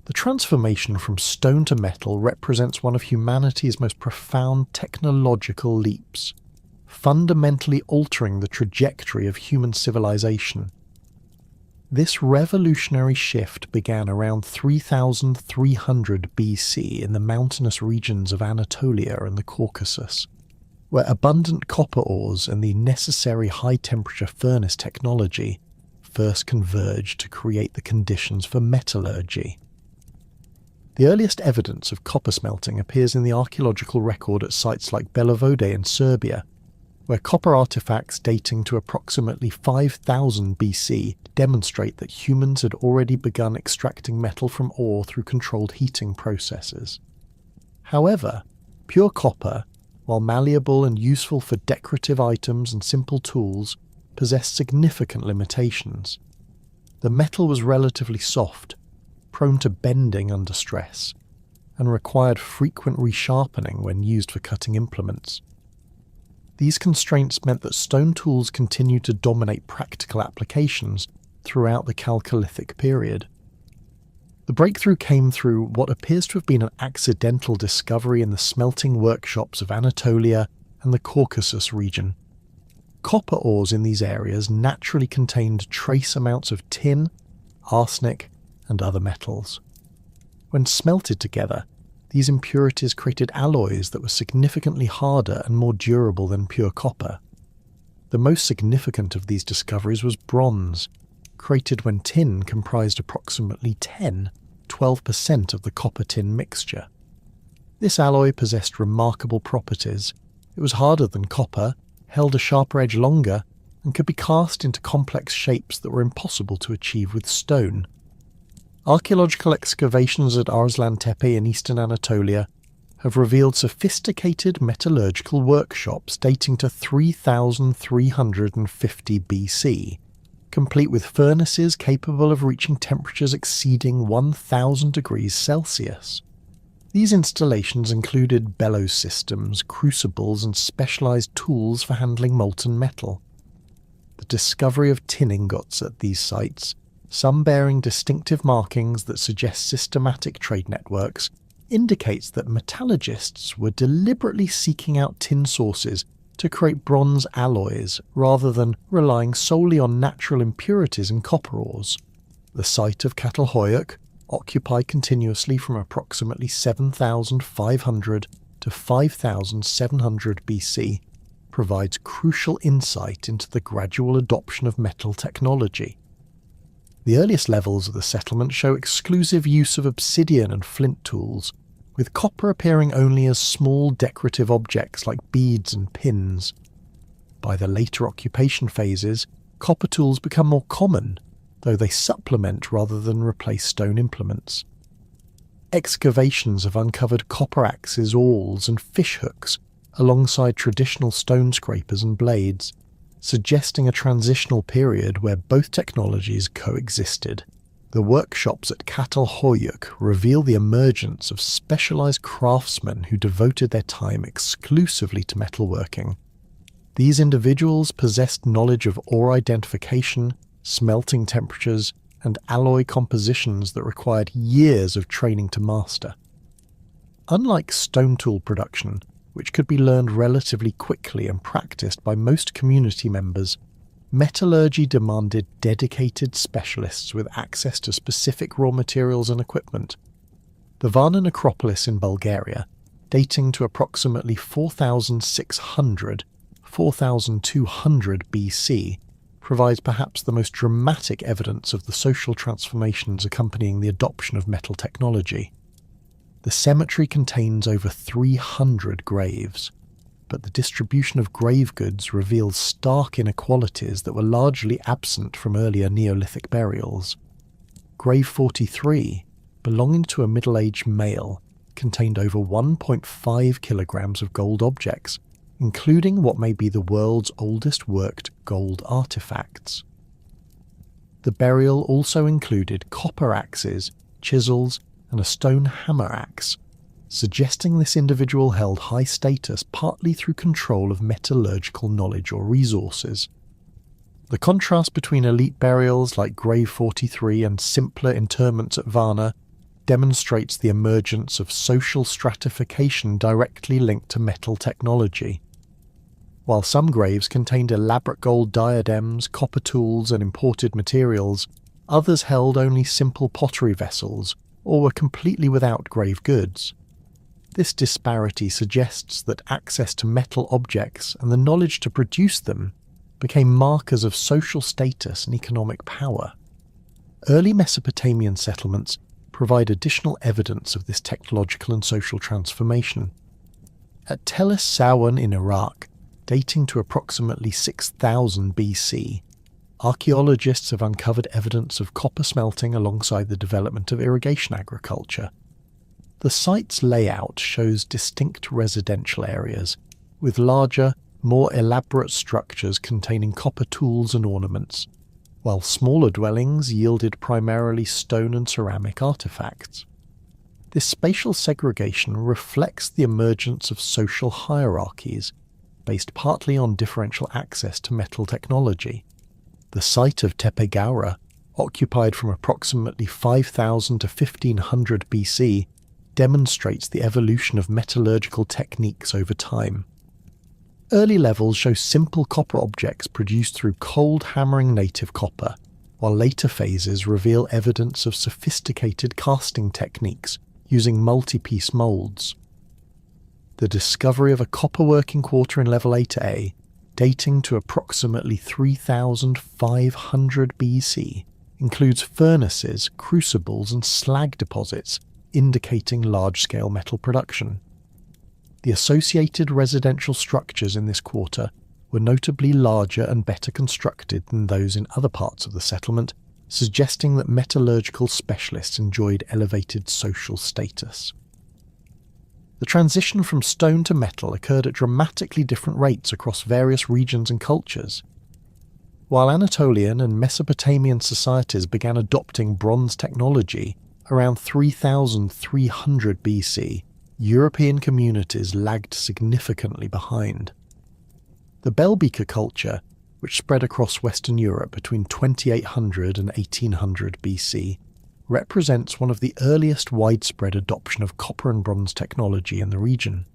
The transformation from stone to metal represents one of humanity's most profound technological leaps, fundamentally altering the trajectory of human civilization. This revolutionary shift began around 3300 BC in the mountainous regions of Anatolia and the Caucasus, where abundant copper ores and the necessary high-temperature furnace technology first converged to create the conditions for metallurgy. The earliest evidence of copper smelting appears in the archaeological record at sites like Belo Vode in Serbia, where copper artifacts dating to approximately 5000 BC demonstrate that humans had already begun extracting metal from ore through controlled heating processes. However, pure copper, while malleable and useful for decorative items and simple tools, possessed significant limitations. The metal was relatively soft, prone to bending under stress, and required frequent resharpening when used for cutting implements. These constraints meant that stone tools continued to dominate practical applications throughout the Chalcolithic period. The breakthrough came through what appears to have been an accidental discovery in the smelting workshops of Anatolia and the Caucasus region. Copper ores in these areas naturally contained trace amounts of tin, arsenic, and other metals. When smelted together, these impurities created alloys that were significantly harder and more durable than pure copper. The most significant of these discoveries was bronze, created when tin comprised approximately 12% of the copper-tin mixture. This alloy possessed remarkable properties. It was harder than copper, held a sharper edge longer, and could be cast into complex shapes that were impossible to achieve with stone. Archaeological excavations at Arslan Tepe in eastern Anatolia have revealed sophisticated metallurgical workshops dating to 3350 BC, complete with furnaces capable of reaching temperatures exceeding 1000 degrees Celsius. These installations included bellows systems, crucibles, and specialized tools for handling molten metal. The discovery of tin ingots at these sites, some bearing distinctive markings that suggest systematic trade networks, indicates that metallurgists were deliberately seeking out tin sources to create bronze alloys rather than relying solely on natural impurities in copper ores. The site of Catalhoyuk, occupied continuously from approximately 7500 to 5700 BC, provides crucial insight into the gradual adoption of metal technology. The earliest levels of the settlement show exclusive use of obsidian and flint tools, with copper appearing only as small decorative objects like beads and pins. By the later occupation phases, copper tools become more common, though they supplement rather than replace stone implements. Excavations have uncovered copper axes, awls, and fishhooks alongside traditional stone scrapers and blades, suggesting a transitional period where both technologies coexisted. The workshops at Catalhoyuk reveal the emergence of specialized craftsmen who devoted their time exclusively to metalworking. These individuals possessed knowledge of ore identification, smelting temperatures, and alloy compositions that required years of training to master. Unlike stone tool production, which could be learned relatively quickly and practiced by most community members, metallurgy demanded dedicated specialists with access to specific raw materials and equipment. The Varna necropolis in Bulgaria, dating to approximately 4200 BC, provides perhaps the most dramatic evidence of the social transformations accompanying the adoption of metal technology. The cemetery contains over 300 graves, but the distribution of grave goods reveals stark inequalities that were largely absent from earlier Neolithic burials. Grave 43, belonging to a middle-aged male, contained over 1.5 kilograms of gold objects, including what may be the world's oldest worked gold artifacts. The burial also included copper axes, chisels, and a stone hammer axe, suggesting this individual held high status partly through control of metallurgical knowledge or resources. The contrast between elite burials like Grave 43 and simpler interments at Varna demonstrates the emergence of social stratification directly linked to metal technology. While some graves contained elaborate gold diadems, copper tools, and imported materials, others held only simple pottery vessels or were completely without grave goods. This disparity suggests that access to metal objects and the knowledge to produce them became markers of social status and economic power. Early Mesopotamian settlements provide additional evidence of this technological and social transformation. At Tel Es-Sawan in Iraq, dating to approximately 6000 BC, archaeologists have uncovered evidence of copper smelting alongside the development of irrigation agriculture. The site's layout shows distinct residential areas, with larger, more elaborate structures containing copper tools and ornaments, while smaller dwellings yielded primarily stone and ceramic artifacts. This spatial segregation reflects the emergence of social hierarchies, based partly on differential access to metal technology. The site of Tepe Gawra, occupied from approximately 5000 to 1500 BC, demonstrates the evolution of metallurgical techniques over time. Early levels show simple copper objects produced through cold hammering native copper, while later phases reveal evidence of sophisticated casting techniques using multi-piece molds. The discovery of a copper working quarter in level 8A, dating to approximately 3500 BC, includes furnaces, crucibles, and slag deposits, indicating large-scale metal production. The associated residential structures in this quarter were notably larger and better constructed than those in other parts of the settlement, suggesting that metallurgical specialists enjoyed elevated social status. The transition from stone to metal occurred at dramatically different rates across various regions and cultures. While Anatolian and Mesopotamian societies began adopting bronze technology around 3300 BC, European communities lagged significantly behind. The Bell-beaker culture, which spread across Western Europe between 2800 and 1800 BC, represents one of the earliest widespread adoption of copper and bronze technology in the region.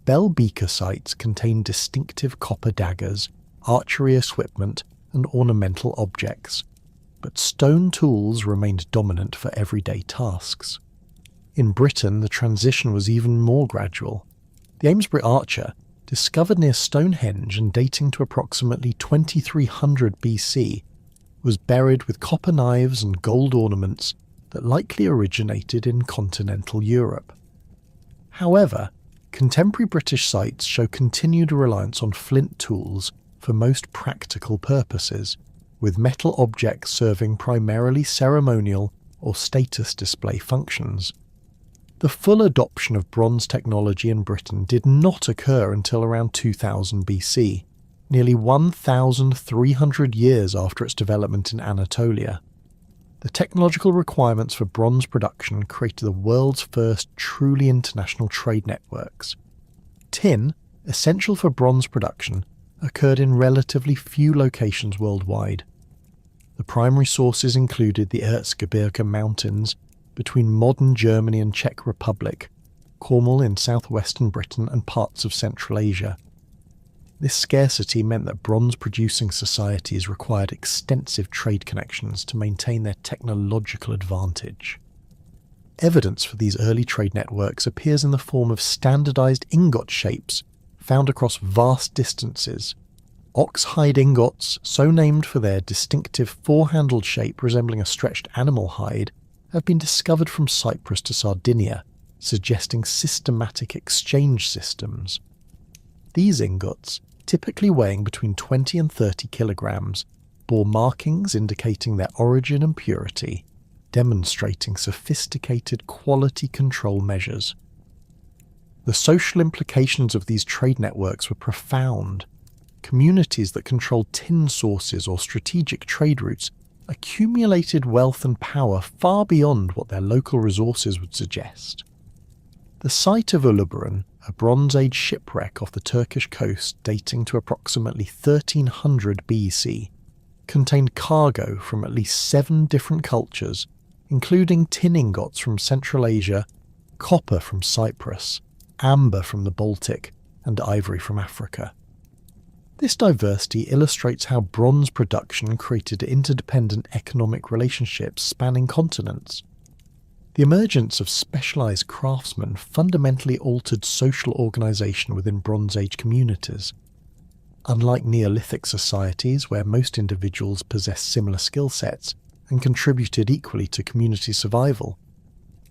Bell-beaker sites contain distinctive copper daggers, archery equipment, and ornamental objects, but stone tools remained dominant for everyday tasks. In Britain, the transition was even more gradual. The Amesbury archer, discovered near Stonehenge and dating to approximately 2300 BC, was buried with copper knives and gold ornaments that likely originated in continental Europe. However, contemporary British sites show continued reliance on flint tools for most practical purposes, with metal objects serving primarily ceremonial or status display functions. The full adoption of bronze technology in Britain did not occur until around 2000 BC, nearly 1,300 years after its development in Anatolia. The technological requirements for bronze production created the world's first truly international trade networks. Tin, essential for bronze production, occurred in relatively few locations worldwide. The primary sources included the Erzgebirge Mountains between modern Germany and Czech Republic, Cornwall in southwestern Britain, and parts of Central Asia. This scarcity meant that bronze-producing societies required extensive trade connections to maintain their technological advantage. Evidence for these early trade networks appears in the form of standardized ingot shapes found across vast distances. Ox-hide ingots, so named for their distinctive four-handled shape resembling a stretched animal hide, have been discovered from Cyprus to Sardinia, suggesting systematic exchange systems. These ingots, typically weighing between 20 and 30 kilograms, bore markings indicating their origin and purity, demonstrating sophisticated quality control measures. The social implications of these trade networks were profound. Communities that controlled tin sources or strategic trade routes accumulated wealth and power far beyond what their local resources would suggest. The site of Uluburun, a Bronze Age shipwreck off the Turkish coast dating to approximately 1300 BC, contained cargo from at least 7 different cultures including tin ingots from Central Asia, copper from Cyprus, amber from the Baltic, and ivory from Africa. This diversity illustrates how bronze production created interdependent economic relationships spanning continents. The emergence of specialized craftsmen fundamentally altered social organization within Bronze Age communities. Unlike Neolithic societies where most individuals possessed similar skill sets and contributed equally to community survival,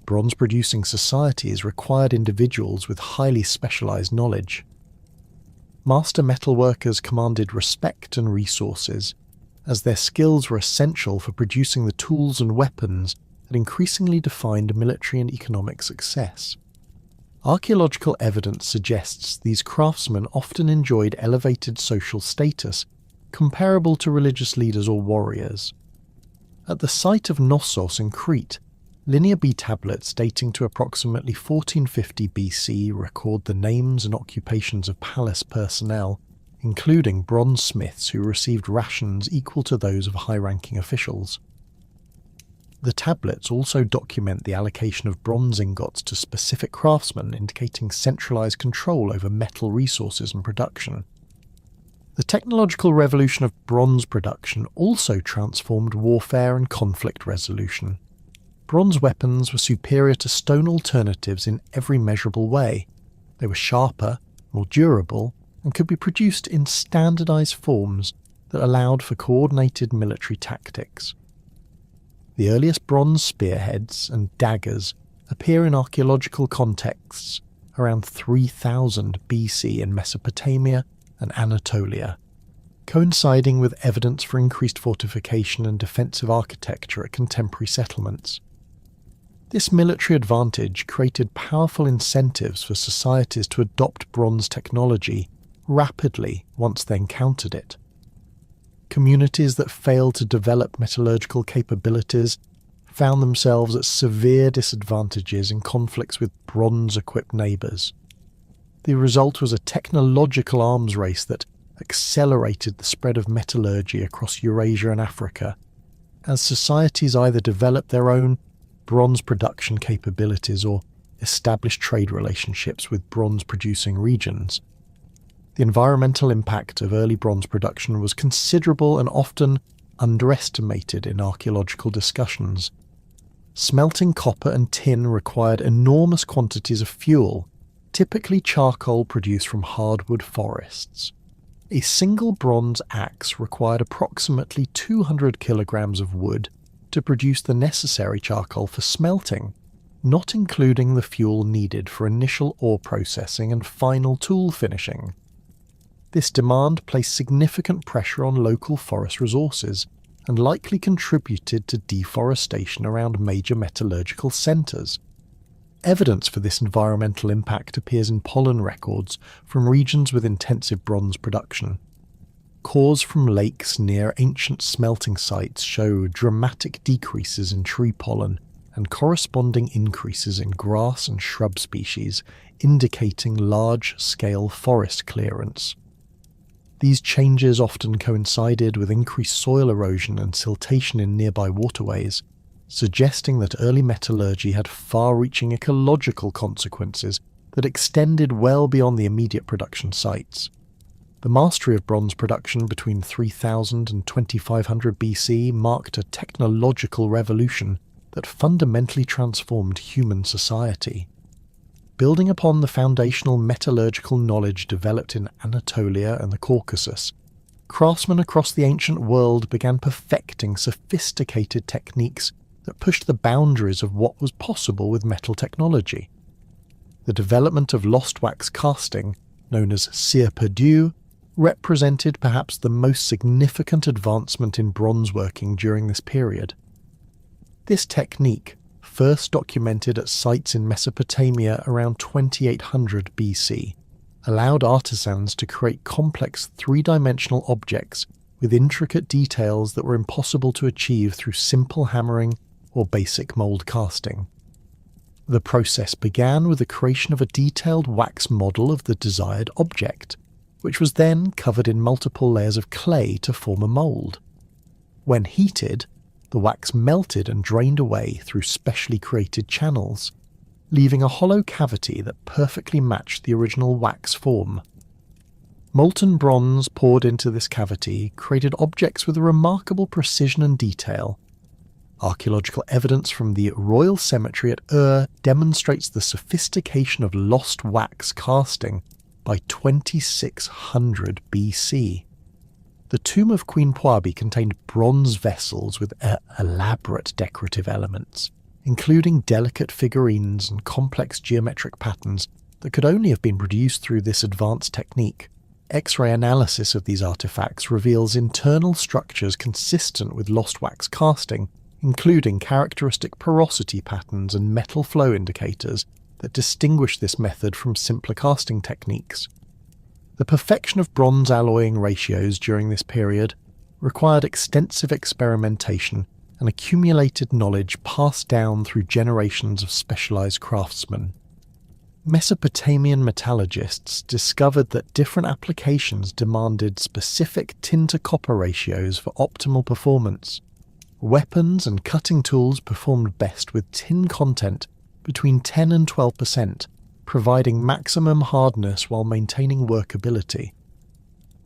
bronze-producing societies required individuals with highly specialized knowledge. Master metalworkers commanded respect and resources, as their skills were essential for producing the tools and weapons that increasingly defined military and economic success. Archaeological evidence suggests these craftsmen often enjoyed elevated social status, comparable to religious leaders or warriors. At the site of Knossos in Crete, Linear B tablets dating to approximately 1450 BC record the names and occupations of palace personnel, including bronze smiths who received rations equal to those of high-ranking officials. The tablets also document the allocation of bronze ingots to specific craftsmen, indicating centralized control over metal resources and production. The technological revolution of bronze production also transformed warfare and conflict resolution. Bronze weapons were superior to stone alternatives in every measurable way. They were sharper, more durable, and could be produced in standardized forms that allowed for coordinated military tactics. The earliest bronze spearheads and daggers appear in archaeological contexts around 3000 BC in Mesopotamia and Anatolia, coinciding with evidence for increased fortification and defensive architecture at contemporary settlements. This military advantage created powerful incentives for societies to adopt bronze technology rapidly once they encountered it. Communities that failed to develop metallurgical capabilities found themselves at severe disadvantages in conflicts with bronze-equipped neighbours. The result was a technological arms race that accelerated the spread of metallurgy across Eurasia and Africa, as societies either developed their own bronze production capabilities or established trade relationships with bronze-producing regions. The environmental impact of early bronze production was considerable and often underestimated in archaeological discussions. Smelting copper and tin required enormous quantities of fuel, typically charcoal produced from hardwood forests. A single bronze axe required approximately 200 kilograms of wood to produce the necessary charcoal for smelting, not including the fuel needed for initial ore processing and final tool finishing. This demand placed significant pressure on local forest resources and likely contributed to deforestation around major metallurgical centres. Evidence for this environmental impact appears in pollen records from regions with intensive bronze production. Cores from lakes near ancient smelting sites show dramatic decreases in tree pollen and corresponding increases in grass and shrub species, indicating large-scale forest clearance. These changes often coincided with increased soil erosion and siltation in nearby waterways, suggesting that early metallurgy had far-reaching ecological consequences that extended well beyond the immediate production sites. The mastery of bronze production between 3000 and 2500 BC marked a technological revolution that fundamentally transformed human society. Building upon the foundational metallurgical knowledge developed in Anatolia and the Caucasus, craftsmen across the ancient world began perfecting sophisticated techniques that pushed the boundaries of what was possible with metal technology. The development of lost wax casting, known as cire perdue, represented perhaps the most significant advancement in bronze working during this period. This technique, first documented at sites in Mesopotamia around 2800 BC, allowed artisans to create complex three-dimensional objects with intricate details that were impossible to achieve through simple hammering or basic mold casting. The process began with the creation of a detailed wax model of the desired object, which was then covered in multiple layers of clay to form a mold. When heated, the wax melted and drained away through specially created channels, leaving a hollow cavity that perfectly matched the original wax form. Molten bronze poured into this cavity created objects with a remarkable precision and detail. Archaeological evidence from the Royal Cemetery at Ur demonstrates the sophistication of lost wax casting by 2600 BC. The tomb of Queen Pwabi contained bronze vessels with elaborate decorative elements, including delicate figurines and complex geometric patterns that could only have been produced through this advanced technique. X-ray analysis of these artifacts reveals internal structures consistent with lost wax casting, including characteristic porosity patterns and metal flow indicators that distinguish this method from simpler casting techniques. The perfection of bronze alloying ratios during this period required extensive experimentation and accumulated knowledge passed down through generations of specialized craftsmen. Mesopotamian metallurgists discovered that different applications demanded specific tin-to-copper ratios for optimal performance. Weapons and cutting tools performed best with tin content between 10 and 12%, providing maximum hardness while maintaining workability.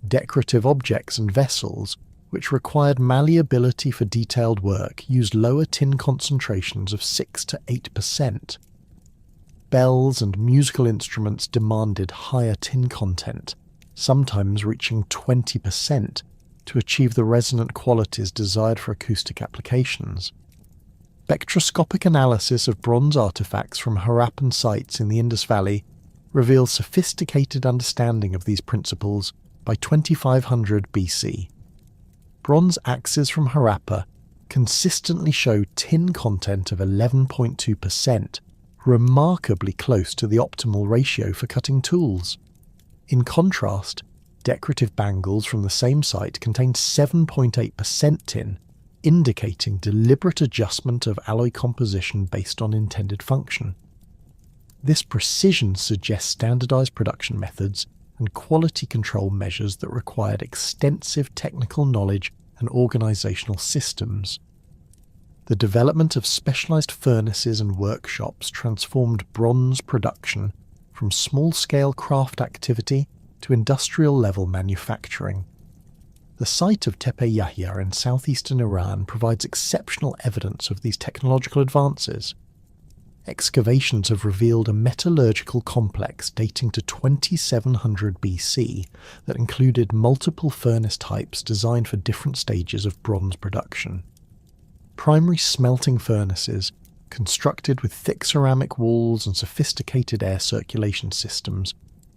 Decorative objects and vessels, which required malleability for detailed work, used lower tin concentrations of 6 to 8%. Bells and musical instruments demanded higher tin content, sometimes reaching 20%, to achieve the resonant qualities desired for acoustic applications. Spectroscopic analysis of bronze artifacts from Harappan sites in the Indus Valley reveals sophisticated understanding of these principles by 2500 BC. Bronze axes from Harappa consistently show tin content of 11.2%, remarkably close to the optimal ratio for cutting tools. In contrast, decorative bangles from the same site contained 7.8% tin, indicating deliberate adjustment of alloy composition based on intended function. This precision suggests standardized production methods and quality control measures that required extensive technical knowledge and organizational systems. The development of specialized furnaces and workshops transformed bronze production from small-scale craft activity to industrial-level manufacturing. The site of Tepe Yahya in southeastern Iran provides exceptional evidence of these technological advances. Excavations have revealed a metallurgical complex dating to 2700 BC that included multiple furnace types designed for different stages of bronze production. Primary smelting furnaces, constructed with thick ceramic walls and sophisticated air circulation systems,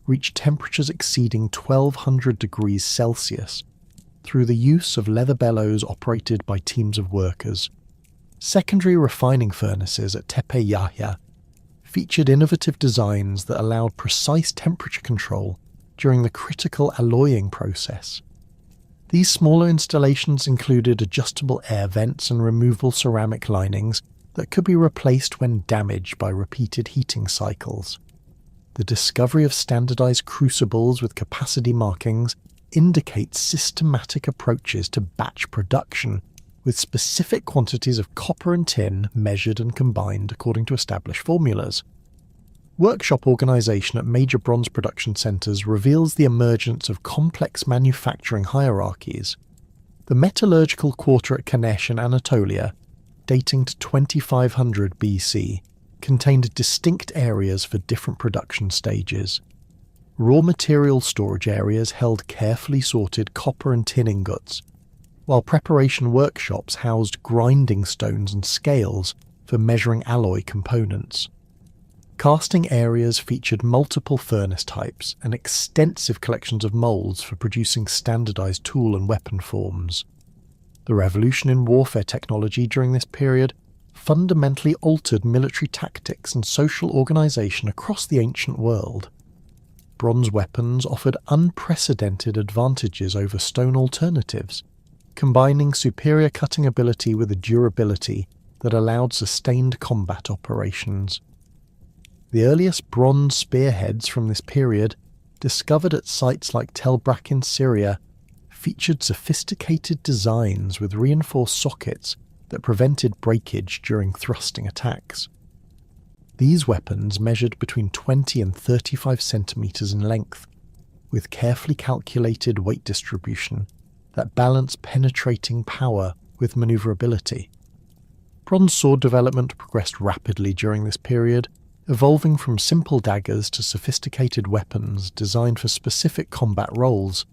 reached temperatures exceeding 1200 degrees Celsius through the use of leather bellows operated by teams of workers. Secondary refining furnaces at Tepe Yahya featured innovative designs that allowed precise temperature control during the critical alloying process. These smaller installations included adjustable air vents and removable ceramic linings that could be replaced when damaged by repeated heating cycles. The discovery of standardized crucibles with capacity markings indicates systematic approaches to batch production, with specific quantities of copper and tin measured and combined according to established formulas. Workshop organization at major bronze production centers reveals the emergence of complex manufacturing hierarchies. The metallurgical quarter at Kanesh in Anatolia, dating to 2500 BC, contained distinct areas for different production stages. Raw material storage areas held carefully sorted copper and tin ingots, while preparation workshops housed grinding stones and scales for measuring alloy components. Casting areas featured multiple furnace types and extensive collections of molds for producing standardized tool and weapon forms. The revolution in warfare technology during this period fundamentally altered military tactics and social organization across the ancient world. Bronze weapons offered unprecedented advantages over stone alternatives, combining superior cutting ability with a durability that allowed sustained combat operations. The earliest bronze spearheads from this period, discovered at sites like Tel Brak in Syria, featured sophisticated designs with reinforced sockets that prevented breakage during thrusting attacks. These weapons measured between 20 and 35 centimeters in length, with carefully calculated weight distribution that balanced penetrating power with maneuverability. Bronze sword development progressed rapidly during this period, evolving from simple daggers to sophisticated weapons designed for specific combat roles.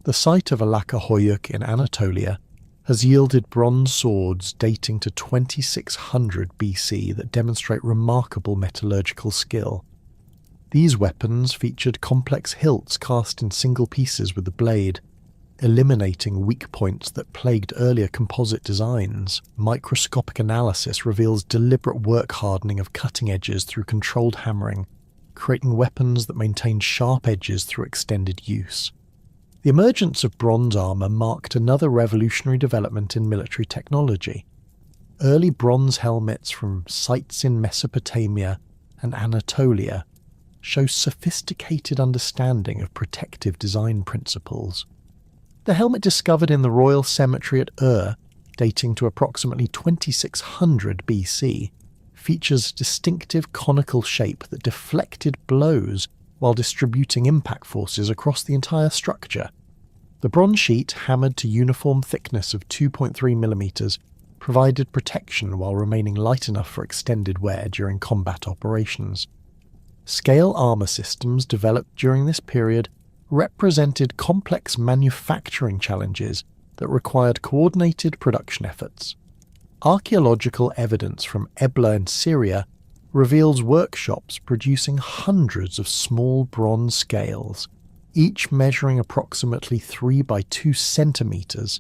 The site of Alaka in Anatolia has yielded bronze swords dating to 2600 BC that demonstrate remarkable metallurgical skill. These weapons featured complex hilts cast in single pieces with the blade, eliminating weak points that plagued earlier composite designs. Microscopic analysis reveals deliberate work hardening of cutting edges through controlled hammering, creating weapons that maintained sharp edges through extended use. The emergence of bronze armour marked another revolutionary development in military technology. Early bronze helmets from sites in Mesopotamia and Anatolia show sophisticated understanding of protective design principles. The helmet discovered in the royal cemetery at Ur, dating to approximately 2600 BC, features a distinctive conical shape that deflected blows while distributing impact forces across the entire structure. The bronze sheet, hammered to uniform thickness of 2.3 mm, provided protection while remaining light enough for extended wear during combat operations. Scale armour systems developed during this period represented complex manufacturing challenges that required coordinated production efforts. Archaeological evidence from Ebla in Syria reveals workshops producing hundreds of small bronze scales, each measuring approximately 3 by 2 centimeters,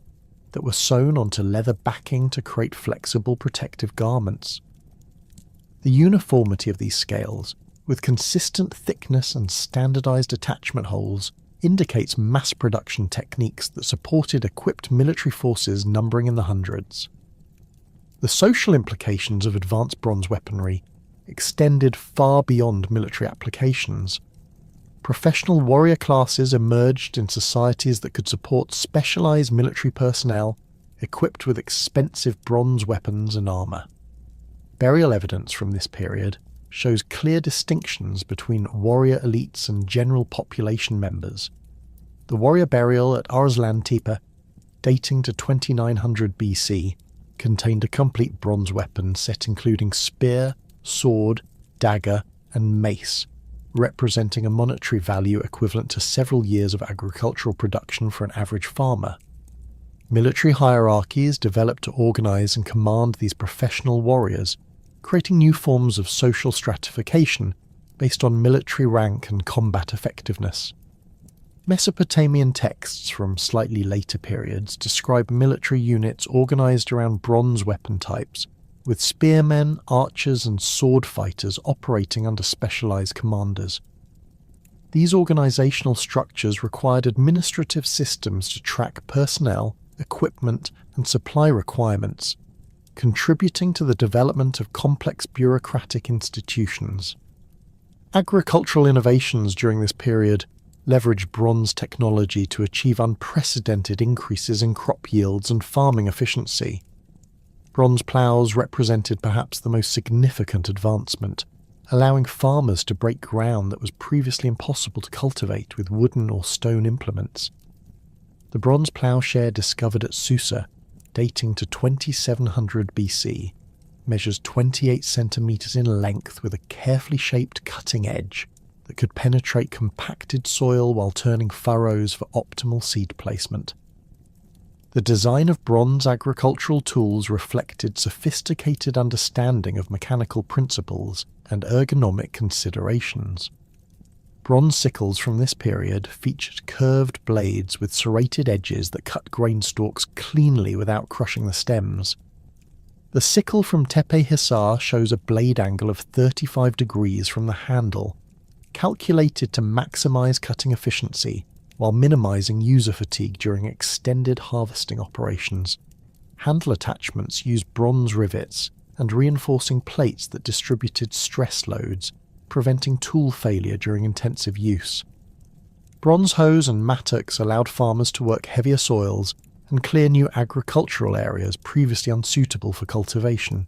that were sewn onto leather backing to create flexible protective garments. The uniformity of these scales, with consistent thickness and standardized attachment holes, indicates mass production techniques that supported equipped military forces numbering in the hundreds. The social implications of advanced bronze weaponry extended far beyond military applications. Professional warrior classes emerged in societies that could support specialized military personnel equipped with expensive bronze weapons and armor. Burial evidence from this period shows clear distinctions between warrior elites and general population members. The warrior burial at Arslan Tepe, dating to 2900 BC, contained a complete bronze weapon set including spear, sword, dagger, and mace, representing a monetary value equivalent to several years of agricultural production for an average farmer. Military hierarchies developed to organize and command these professional warriors, creating new forms of social stratification based on military rank and combat effectiveness. Mesopotamian texts from slightly later periods describe military units organized around bronze weapon types, with spearmen, archers, and sword fighters operating under specialized commanders. These organizational structures required administrative systems to track personnel, equipment, and supply requirements, contributing to the development of complex bureaucratic institutions. Agricultural innovations during this period leveraged bronze technology to achieve unprecedented increases in crop yields and farming efficiency. Bronze ploughs represented perhaps the most significant advancement, allowing farmers to break ground that was previously impossible to cultivate with wooden or stone implements. The bronze ploughshare discovered at Susa, dating to 2700 BC, measures 28 centimeters in length with a carefully shaped cutting edge that could penetrate compacted soil while turning furrows for optimal seed placement. The design of bronze agricultural tools reflected sophisticated understanding of mechanical principles and ergonomic considerations. Bronze sickles from this period featured curved blades with serrated edges that cut grain stalks cleanly without crushing the stems. The sickle from Tepe Hisar shows a blade angle of 35 degrees from the handle, calculated to maximize cutting efficiency while minimizing user fatigue during extended harvesting operations. Handle attachments used bronze rivets and reinforcing plates that distributed stress loads, preventing tool failure during intensive use. Bronze hoes and mattocks allowed farmers to work heavier soils and clear new agricultural areas previously unsuitable for cultivation.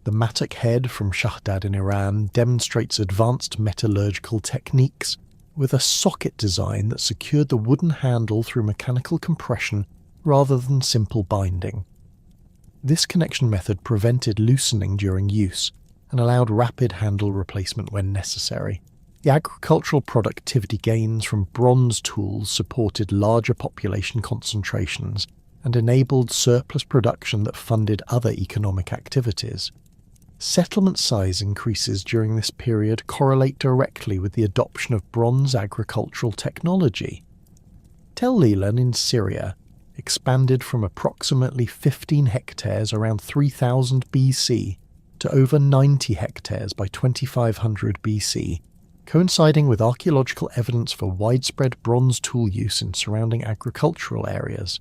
The mattock head from Shahdad in Iran demonstrates advanced metallurgical techniques with a socket design that secured the wooden handle through mechanical compression rather than simple binding. This connection method prevented loosening during use and allowed rapid handle replacement when necessary. The agricultural productivity gains from bronze tools supported larger population concentrations and enabled surplus production that funded other economic activities. Settlement size increases during this period correlate directly with the adoption of bronze agricultural technology. Tel Lelan in Syria expanded from approximately 15 hectares around 3000 BC to over 90 hectares by 2500 BC, coinciding with archaeological evidence for widespread bronze tool use in surrounding agricultural areas.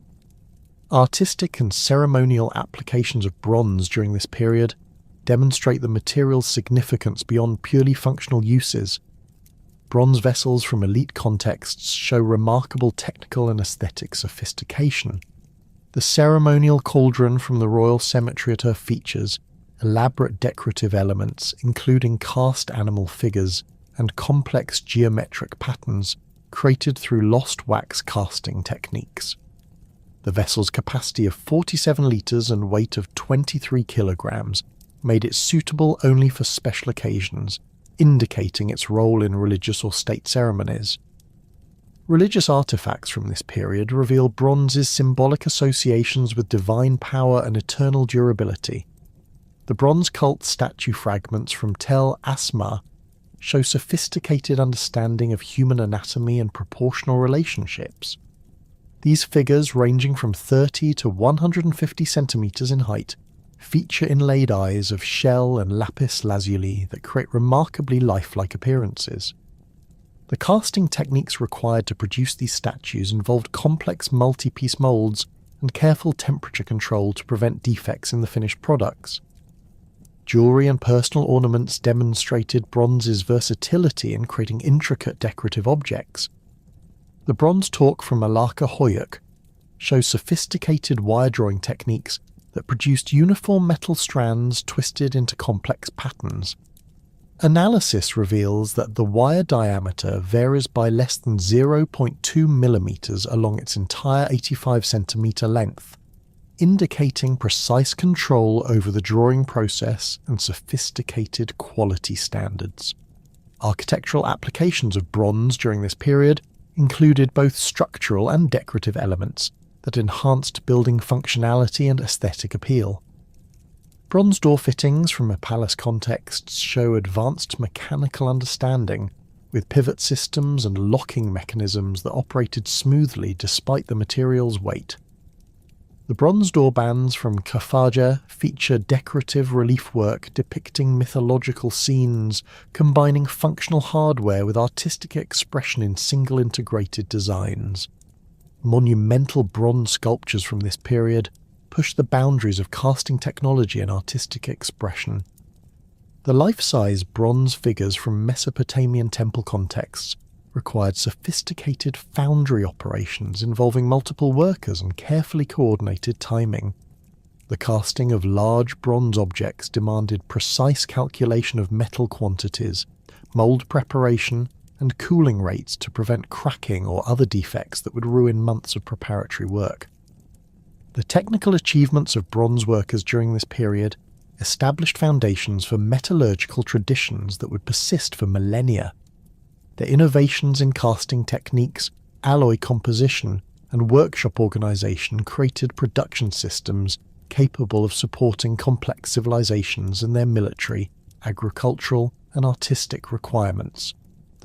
Artistic and ceremonial applications of bronze during this period demonstrate the material's significance beyond purely functional uses. Bronze vessels from elite contexts show remarkable technical and aesthetic sophistication. The ceremonial cauldron from the royal cemetery at her features elaborate decorative elements, including cast animal figures and complex geometric patterns created through lost wax casting techniques. The vessel's capacity of 47 litres and weight of 23 kilograms made it suitable only for special occasions, indicating its role in religious or state ceremonies. Religious artifacts from this period reveal bronze's symbolic associations with divine power and eternal durability. The bronze cult statue fragments from Tel Asma show sophisticated understanding of human anatomy and proportional relationships. These figures, ranging from 30 to 150 centimeters in height, feature inlaid eyes of shell and lapis lazuli that create remarkably lifelike appearances. The casting techniques required to produce these statues involved complex multi-piece molds and careful temperature control to prevent defects in the finished products. Jewelry and personal ornaments demonstrated bronze's versatility in creating intricate decorative objects. The bronze torque from Malaka Hoyuk shows sophisticated wire drawing techniques that produced uniform metal strands twisted into complex patterns. Analysis reveals that the wire diameter varies by less than 0.2 millimeters along its entire 85 centimeter length, indicating precise control over the drawing process and sophisticated quality standards. Architectural applications of bronze during this period included both structural and decorative elements that enhanced building functionality and aesthetic appeal. Bronze door fittings from a palace contexts show advanced mechanical understanding, with pivot systems and locking mechanisms that operated smoothly despite the material's weight. The bronze door bands from Kafaja feature decorative relief work depicting mythological scenes, combining functional hardware with artistic expression in single integrated designs. Monumental bronze sculptures from this period push the boundaries of casting technology and artistic expression. The life-size bronze figures from Mesopotamian temple contexts required sophisticated foundry operations involving multiple workers and carefully coordinated timing. The casting of large bronze objects demanded precise calculation of metal quantities, mould preparation, and cooling rates to prevent cracking or other defects that would ruin months of preparatory work. The technical achievements of bronze workers during this period established foundations for metallurgical traditions that would persist for millennia. Their innovations in casting techniques, alloy composition, and workshop organization created production systems capable of supporting complex civilizations and their military, agricultural, and artistic requirements.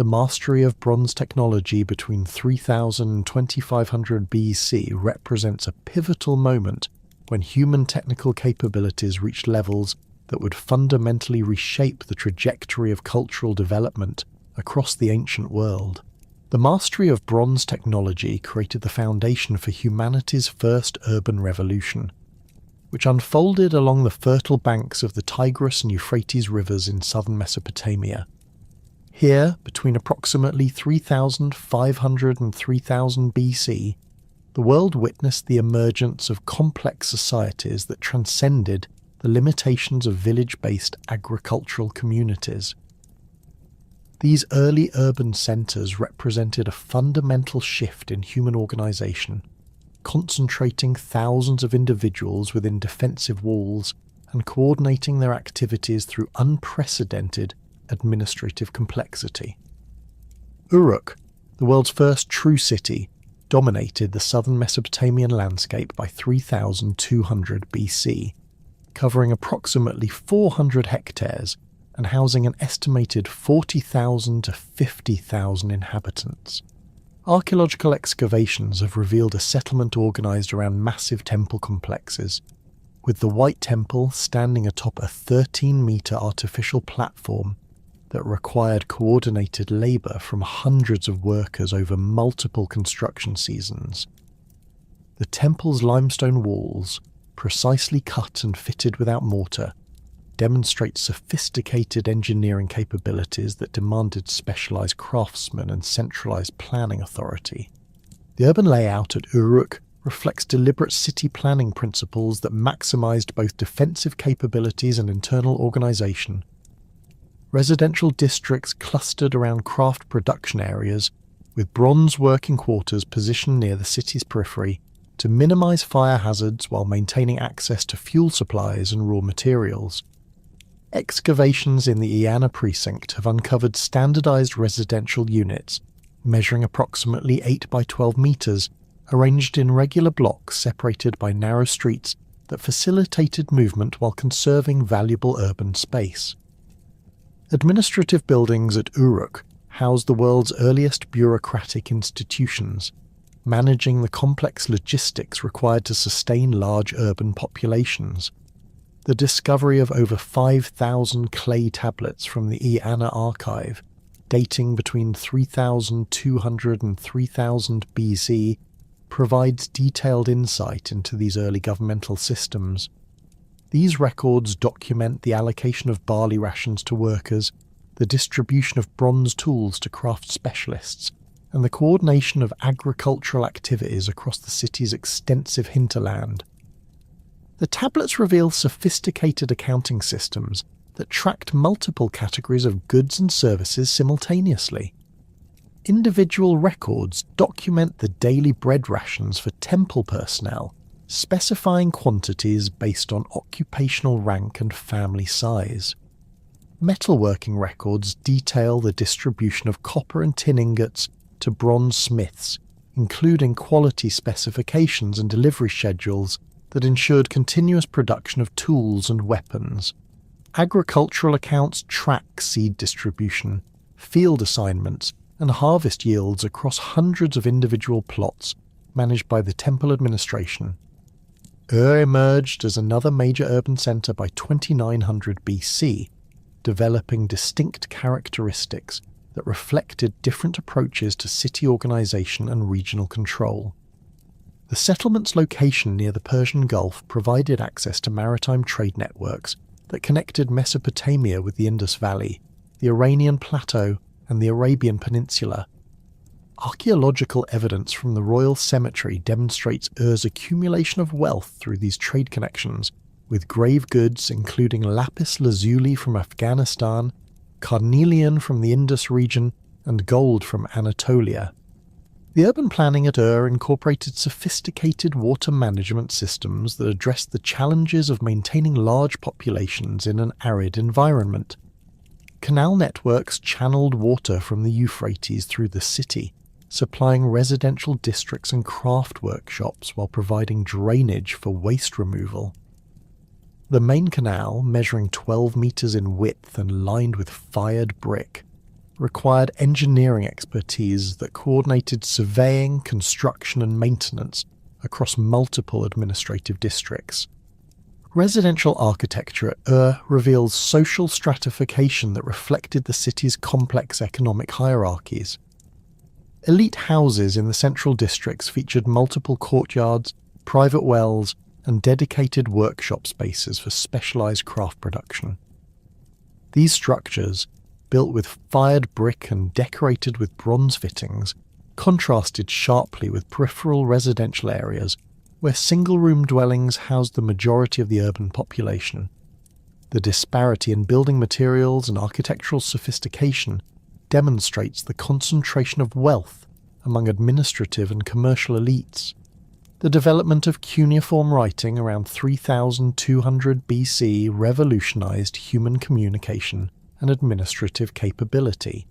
The mastery of bronze technology between 3000 and 2500 BC represents a pivotal moment when human technical capabilities reached levels that would fundamentally reshape the trajectory of cultural development across the ancient world. The mastery of bronze technology created the foundation for humanity's first urban revolution, which unfolded along the fertile banks of the Tigris and Euphrates rivers in southern Mesopotamia. Here, between approximately 3500 and 3000 BC, the world witnessed the emergence of complex societies that transcended the limitations of village-based agricultural communities. These early urban centres represented a fundamental shift in human organisation, concentrating thousands of individuals within defensive walls and coordinating their activities through unprecedented administrative complexity. Uruk, the world's first true city, dominated the southern Mesopotamian landscape by 3200 BC, covering approximately 400 hectares and housing an estimated 40,000 to 50,000 inhabitants. Archaeological excavations have revealed a settlement organised around massive temple complexes, with the White Temple standing atop a 13-metre artificial platform that required coordinated labour from hundreds of workers over multiple construction seasons. The temple's limestone walls, precisely cut and fitted without mortar, demonstrate sophisticated engineering capabilities that demanded specialised craftsmen and centralised planning authority. The urban layout at Uruk reflects deliberate city planning principles that maximised both defensive capabilities and internal organisation. Residential districts clustered around craft production areas, with bronze working quarters positioned near the city's periphery to minimise fire hazards while maintaining access to fuel supplies and raw materials. Excavations in the Iana precinct have uncovered standardised residential units, measuring approximately 8 by 12 metres, arranged in regular blocks separated by narrow streets that facilitated movement while conserving valuable urban space. Administrative buildings at Uruk house the world's earliest bureaucratic institutions, managing the complex logistics required to sustain large urban populations. The discovery of over 5,000 clay tablets from the Iana archive, dating between 3200 and 3000 BC, provides detailed insight into these early governmental systems. These records document the allocation of barley rations to workers, the distribution of bronze tools to craft specialists, and the coordination of agricultural activities across the city's extensive hinterland. The tablets reveal sophisticated accounting systems that tracked multiple categories of goods and services simultaneously. Individual records document the daily bread rations for temple personnel, specifying quantities based on occupational rank and family size. Metalworking records detail the distribution of copper and tin ingots to bronze smiths, including quality specifications and delivery schedules that ensured continuous production of tools and weapons. Agricultural accounts track seed distribution, field assignments, and harvest yields across hundreds of individual plots managed by the temple administration. Emerged as another major urban centre by 2900 BC, developing distinct characteristics that reflected different approaches to city organisation and regional control. The settlement's location near the Persian Gulf provided access to maritime trade networks that connected Mesopotamia with the Indus Valley, the Iranian Plateau, and the Arabian Peninsula. Archaeological evidence from the Royal Cemetery demonstrates Ur's accumulation of wealth through these trade connections, with grave goods including lapis lazuli from Afghanistan, carnelian from the Indus region, and gold from Anatolia. The urban planning at Ur incorporated sophisticated water management systems that addressed the challenges of maintaining large populations in an arid environment. Canal networks channeled water from the Euphrates through the city, supplying residential districts and craft workshops while providing drainage for waste removal. The main canal, measuring 12 metres in width and lined with fired brick, required engineering expertise that coordinated surveying, construction and maintenance across multiple administrative districts. Residential architecture at Ur reveals social stratification that reflected the city's complex economic hierarchies. Elite houses in the central districts featured multiple courtyards, private wells, and dedicated workshop spaces for specialised craft production. These structures, built with fired brick and decorated with bronze fittings, contrasted sharply with peripheral residential areas where single-room dwellings housed the majority of the urban population. The disparity in building materials and architectural sophistication demonstrates the concentration of wealth among administrative and commercial elites. The development of cuneiform writing around 3200 BC revolutionized human communication and administrative capability,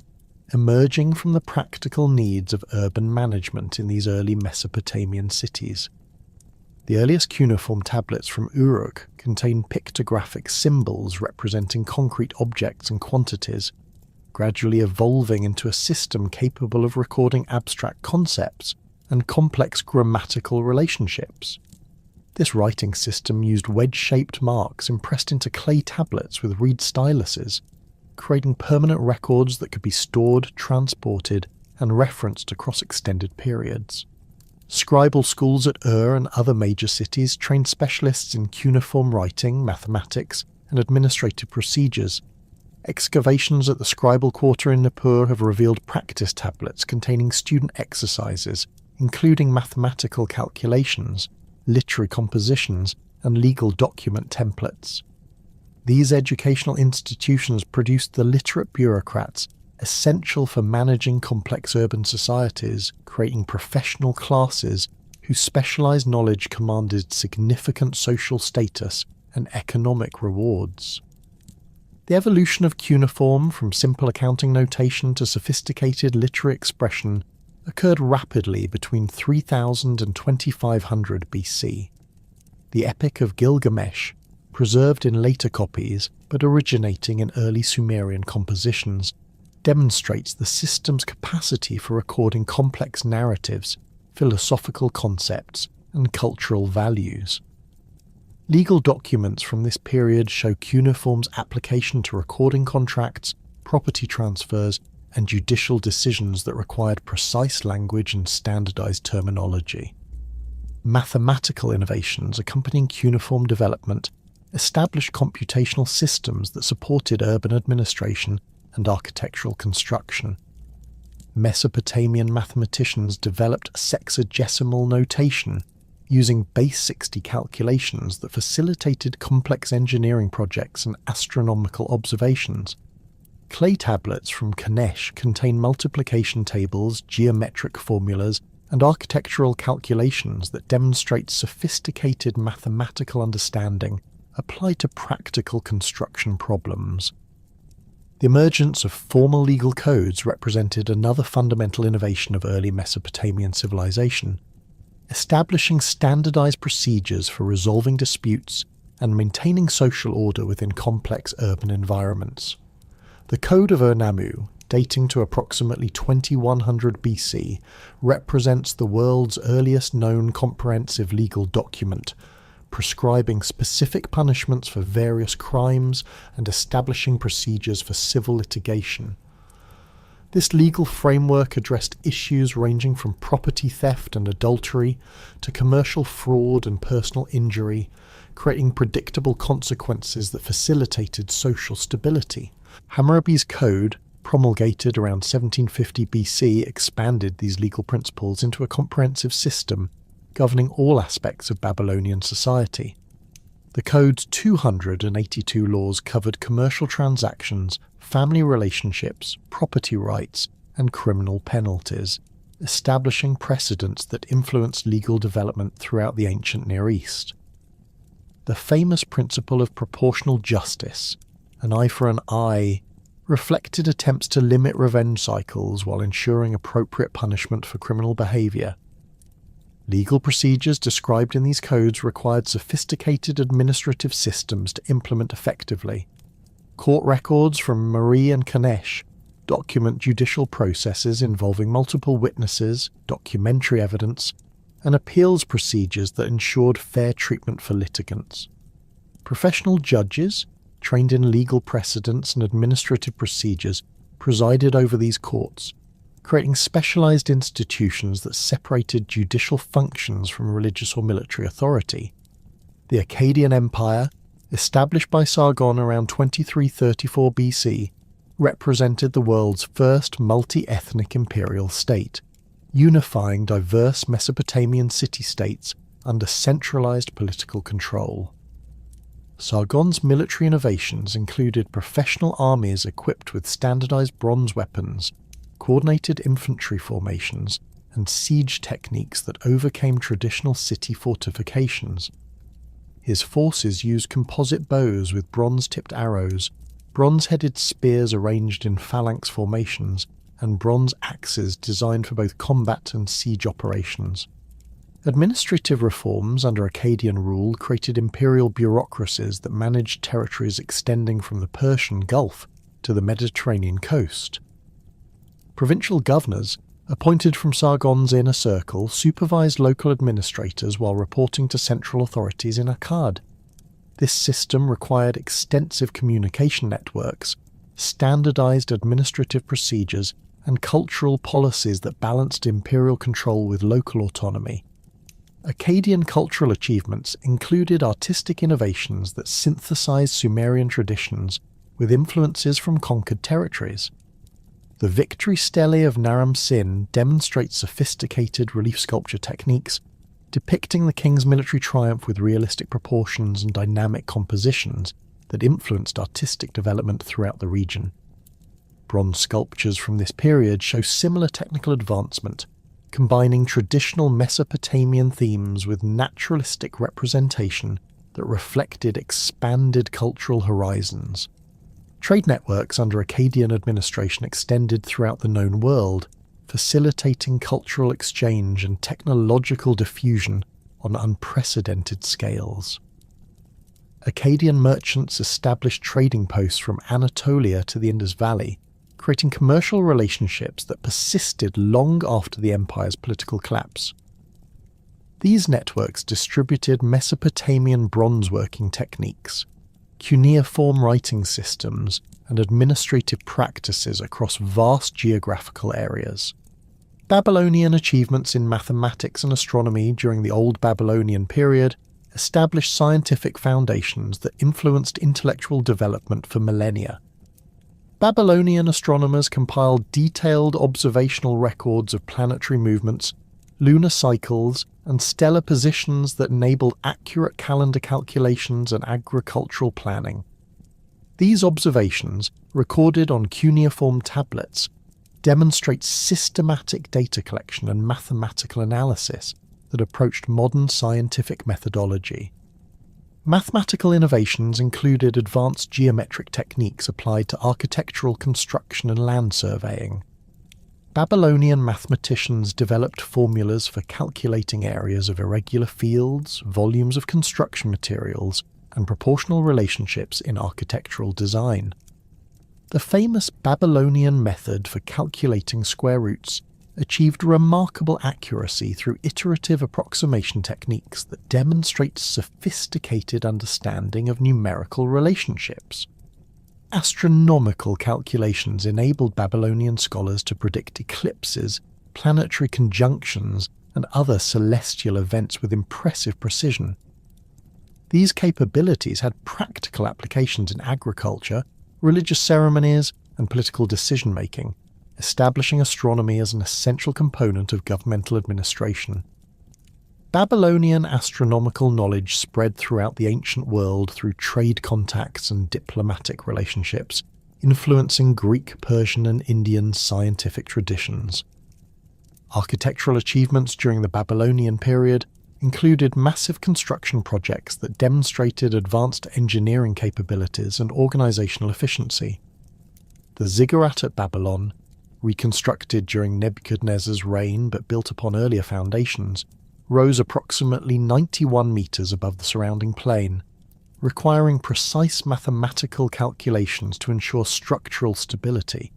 emerging from the practical needs of urban management in these early Mesopotamian cities. The earliest cuneiform tablets from Uruk contain pictographic symbols representing concrete objects and quantities, gradually evolving into a system capable of recording abstract concepts and complex grammatical relationships. This writing system used wedge-shaped marks impressed into clay tablets with reed styluses, creating permanent records that could be stored, transported, and referenced across extended periods. Scribal schools at Ur and other major cities trained specialists in cuneiform writing, mathematics, and administrative procedures. Excavations at the Scribal Quarter in Nippur have revealed practice tablets containing student exercises, including mathematical calculations, literary compositions, and legal document templates. These educational institutions produced the literate bureaucrats essential for managing complex urban societies, creating professional classes whose specialized knowledge commanded significant social status and economic rewards. The evolution of cuneiform from simple accounting notation to sophisticated literary expression occurred rapidly between 3000 and 2500 BC. The Epic of Gilgamesh, preserved in later copies but originating in early Sumerian compositions, demonstrates the system's capacity for recording complex narratives, philosophical concepts, and cultural values. Legal documents from this period show cuneiform's application to recording contracts, property transfers, and judicial decisions that required precise language and standardized terminology. Mathematical innovations accompanying cuneiform development established computational systems that supported urban administration and architectural construction. Mesopotamian mathematicians developed sexagesimal notation using base 60 calculations that facilitated complex engineering projects and astronomical observations. Clay tablets from Kanesh contain multiplication tables, geometric formulas, and architectural calculations that demonstrate sophisticated mathematical understanding applied to practical construction problems. The emergence of formal legal codes represented another fundamental innovation of early Mesopotamian civilization, establishing standardized procedures for resolving disputes and maintaining social order within complex urban environments. The Code of Ur-Nammu, dating to approximately 2100 BC, represents the world's earliest known comprehensive legal document, prescribing specific punishments for various crimes and establishing procedures for civil litigation. This legal framework addressed issues ranging from property theft and adultery to commercial fraud and personal injury, creating predictable consequences that facilitated social stability. Hammurabi's Code, promulgated around 1750 BC, expanded these legal principles into a comprehensive system governing all aspects of Babylonian society. The Code's 282 laws covered commercial transactions, family relationships, property rights, and criminal penalties, establishing precedents that influenced legal development throughout the ancient Near East. The famous principle of proportional justice, an eye for an eye, reflected attempts to limit revenge cycles while ensuring appropriate punishment for criminal behavior. Legal procedures described in these codes required sophisticated administrative systems to implement effectively. Court records from Mari and Kanesh document judicial processes involving multiple witnesses, documentary evidence, and appeals procedures that ensured fair treatment for litigants. Professional judges, trained in legal precedents and administrative procedures, presided over these courts, creating specialized institutions that separated judicial functions from religious or military authority. The Akkadian Empire, established by Sargon around 2334 BC, represented the world's first multi-ethnic imperial state, unifying diverse Mesopotamian city-states under centralized political control. Sargon's military innovations included professional armies equipped with standardized bronze weapons, coordinated infantry formations, and siege techniques that overcame traditional city fortifications. His forces used composite bows with bronze-tipped arrows, bronze-headed spears arranged in phalanx formations, and bronze axes designed for both combat and siege operations. Administrative reforms under Akkadian rule created imperial bureaucracies that managed territories extending from the Persian Gulf to the Mediterranean coast. Provincial governors, appointed from Sargon's inner circle, supervised local administrators while reporting to central authorities in Akkad. This system required extensive communication networks, standardized administrative procedures, and cultural policies that balanced imperial control with local autonomy. Akkadian cultural achievements included artistic innovations that synthesized Sumerian traditions with influences from conquered territories. The Victory Stele of Naram Sin demonstrates sophisticated relief sculpture techniques, depicting the king's military triumph with realistic proportions and dynamic compositions that influenced artistic development throughout the region. Bronze sculptures from this period show similar technical advancement, combining traditional Mesopotamian themes with naturalistic representation that reflected expanded cultural horizons. Trade networks under Akkadian administration extended throughout the known world, facilitating cultural exchange and technological diffusion on unprecedented scales. Akkadian merchants established trading posts from Anatolia to the Indus Valley, creating commercial relationships that persisted long after the empire's political collapse. These networks distributed Mesopotamian bronze-working techniques, cuneiform writing systems, and administrative practices across vast geographical areas. Babylonian achievements in mathematics and astronomy during the Old Babylonian period established scientific foundations that influenced intellectual development for millennia. Babylonian astronomers compiled detailed observational records of planetary movements, lunar cycles, and stellar positions that enabled accurate calendar calculations and agricultural planning. These observations, recorded on cuneiform tablets, demonstrate systematic data collection and mathematical analysis that approached modern scientific methodology. Mathematical innovations included advanced geometric techniques applied to architectural construction and land surveying. Babylonian mathematicians developed formulas for calculating areas of irregular fields, volumes of construction materials, and proportional relationships in architectural design. The famous Babylonian method for calculating square roots achieved remarkable accuracy through iterative approximation techniques that demonstrate sophisticated understanding of numerical relationships. Astronomical calculations enabled Babylonian scholars to predict eclipses, planetary conjunctions, and other celestial events with impressive precision. These capabilities had practical applications in agriculture, religious ceremonies, and political decision-making, establishing astronomy as an essential component of governmental administration. Babylonian astronomical knowledge spread throughout the ancient world through trade contacts and diplomatic relationships, influencing Greek, Persian, and Indian scientific traditions. Architectural achievements during the Babylonian period included massive construction projects that demonstrated advanced engineering capabilities and organizational efficiency. The ziggurat at Babylon, reconstructed during Nebuchadnezzar's reign but built upon earlier foundations, rose approximately 91 meters above the surrounding plain, requiring precise mathematical calculations to ensure structural stability.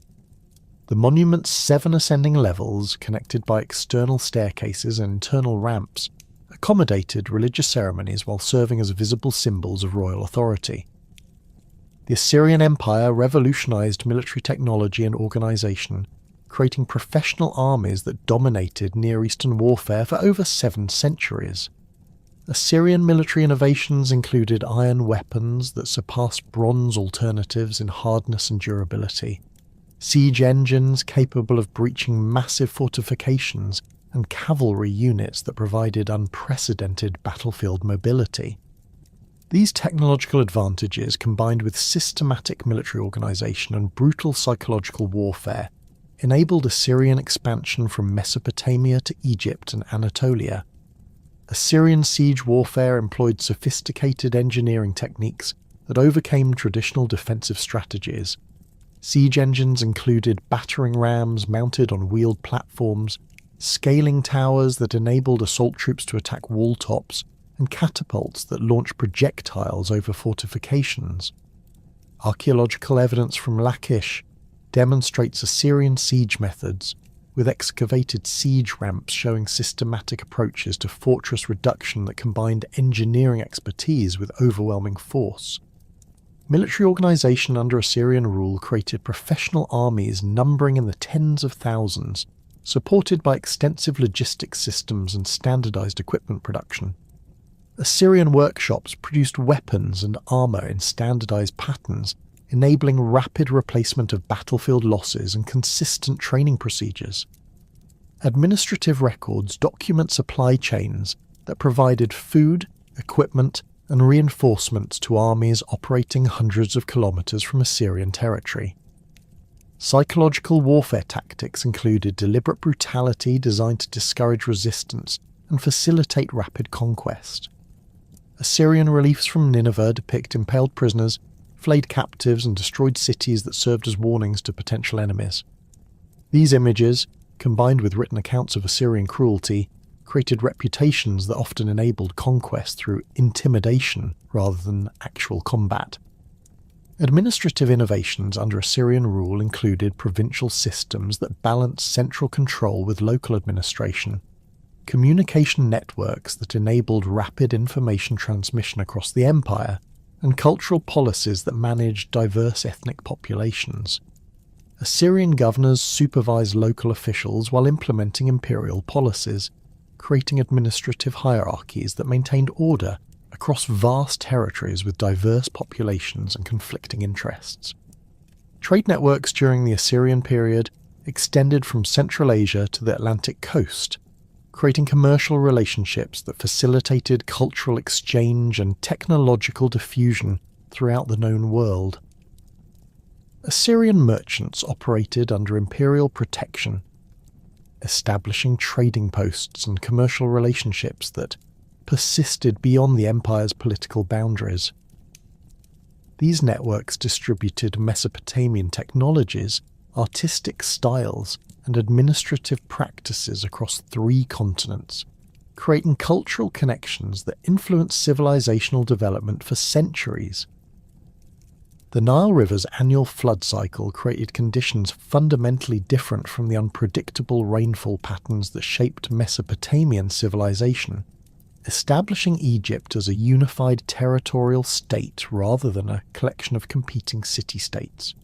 The monument's 7 ascending levels, connected by external staircases and internal ramps, accommodated religious ceremonies while serving as visible symbols of royal authority. The Assyrian Empire revolutionized military technology and organization, creating professional armies that dominated Near Eastern warfare for over 7 centuries. Assyrian military innovations included iron weapons that surpassed bronze alternatives in hardness and durability, siege engines capable of breaching massive fortifications, and cavalry units that provided unprecedented battlefield mobility. These technological advantages, combined with systematic military organisation and brutal psychological warfare, enabled Assyrian expansion from Mesopotamia to Egypt and Anatolia. Assyrian siege warfare employed sophisticated engineering techniques that overcame traditional defensive strategies. Siege engines included battering rams mounted on wheeled platforms, scaling towers that enabled assault troops to attack wall tops, and catapults that launched projectiles over fortifications. Archaeological evidence from Lachish demonstrates Assyrian siege methods, with excavated siege ramps showing systematic approaches to fortress reduction that combined engineering expertise with overwhelming force. Military organisation under Assyrian rule created professional armies numbering in the tens of thousands, supported by extensive logistics systems and standardised equipment production. Assyrian workshops produced weapons and armour in standardised patterns, enabling rapid replacement of battlefield losses and consistent training procedures. Administrative records document supply chains that provided food, equipment, and reinforcements to armies operating hundreds of kilometres from Assyrian territory. Psychological warfare tactics included deliberate brutality designed to discourage resistance and facilitate rapid conquest. Assyrian reliefs from Nineveh depict impaled prisoners, flayed captives, and destroyed cities that served as warnings to potential enemies. These images, combined with written accounts of Assyrian cruelty, created reputations that often enabled conquest through intimidation rather than actual combat. Administrative innovations under Assyrian rule included provincial systems that balanced central control with local administration, communication networks that enabled rapid information transmission across the empire, and cultural policies that managed diverse ethnic populations. Assyrian governors supervised local officials while implementing imperial policies, creating administrative hierarchies that maintained order across vast territories with diverse populations and conflicting interests. Trade networks during the Assyrian period extended from Central Asia to the Atlantic coast, creating commercial relationships that facilitated cultural exchange and technological diffusion throughout the known world. Assyrian merchants operated under imperial protection, establishing trading posts and commercial relationships that persisted beyond the empire's political boundaries. These networks distributed Mesopotamian technologies, artistic styles, and administrative practices across 3 continents, creating cultural connections that influenced civilizational development for centuries. The Nile River's annual flood cycle created conditions fundamentally different from the unpredictable rainfall patterns that shaped Mesopotamian civilization, establishing Egypt as a unified territorial state rather than a collection of competing city-states.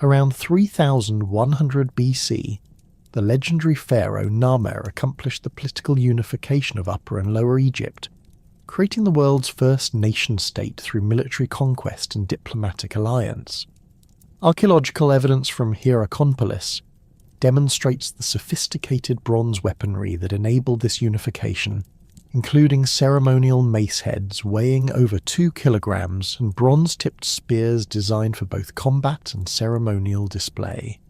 Around 3100 BC, the legendary pharaoh Narmer accomplished the political unification of Upper and Lower Egypt, creating the world's first nation-state through military conquest and diplomatic alliance. Archaeological evidence from Hierakonpolis demonstrates the sophisticated bronze weaponry that enabled this unification, including ceremonial mace heads weighing over 2 kilograms and bronze-tipped spears designed for both combat and ceremonial display.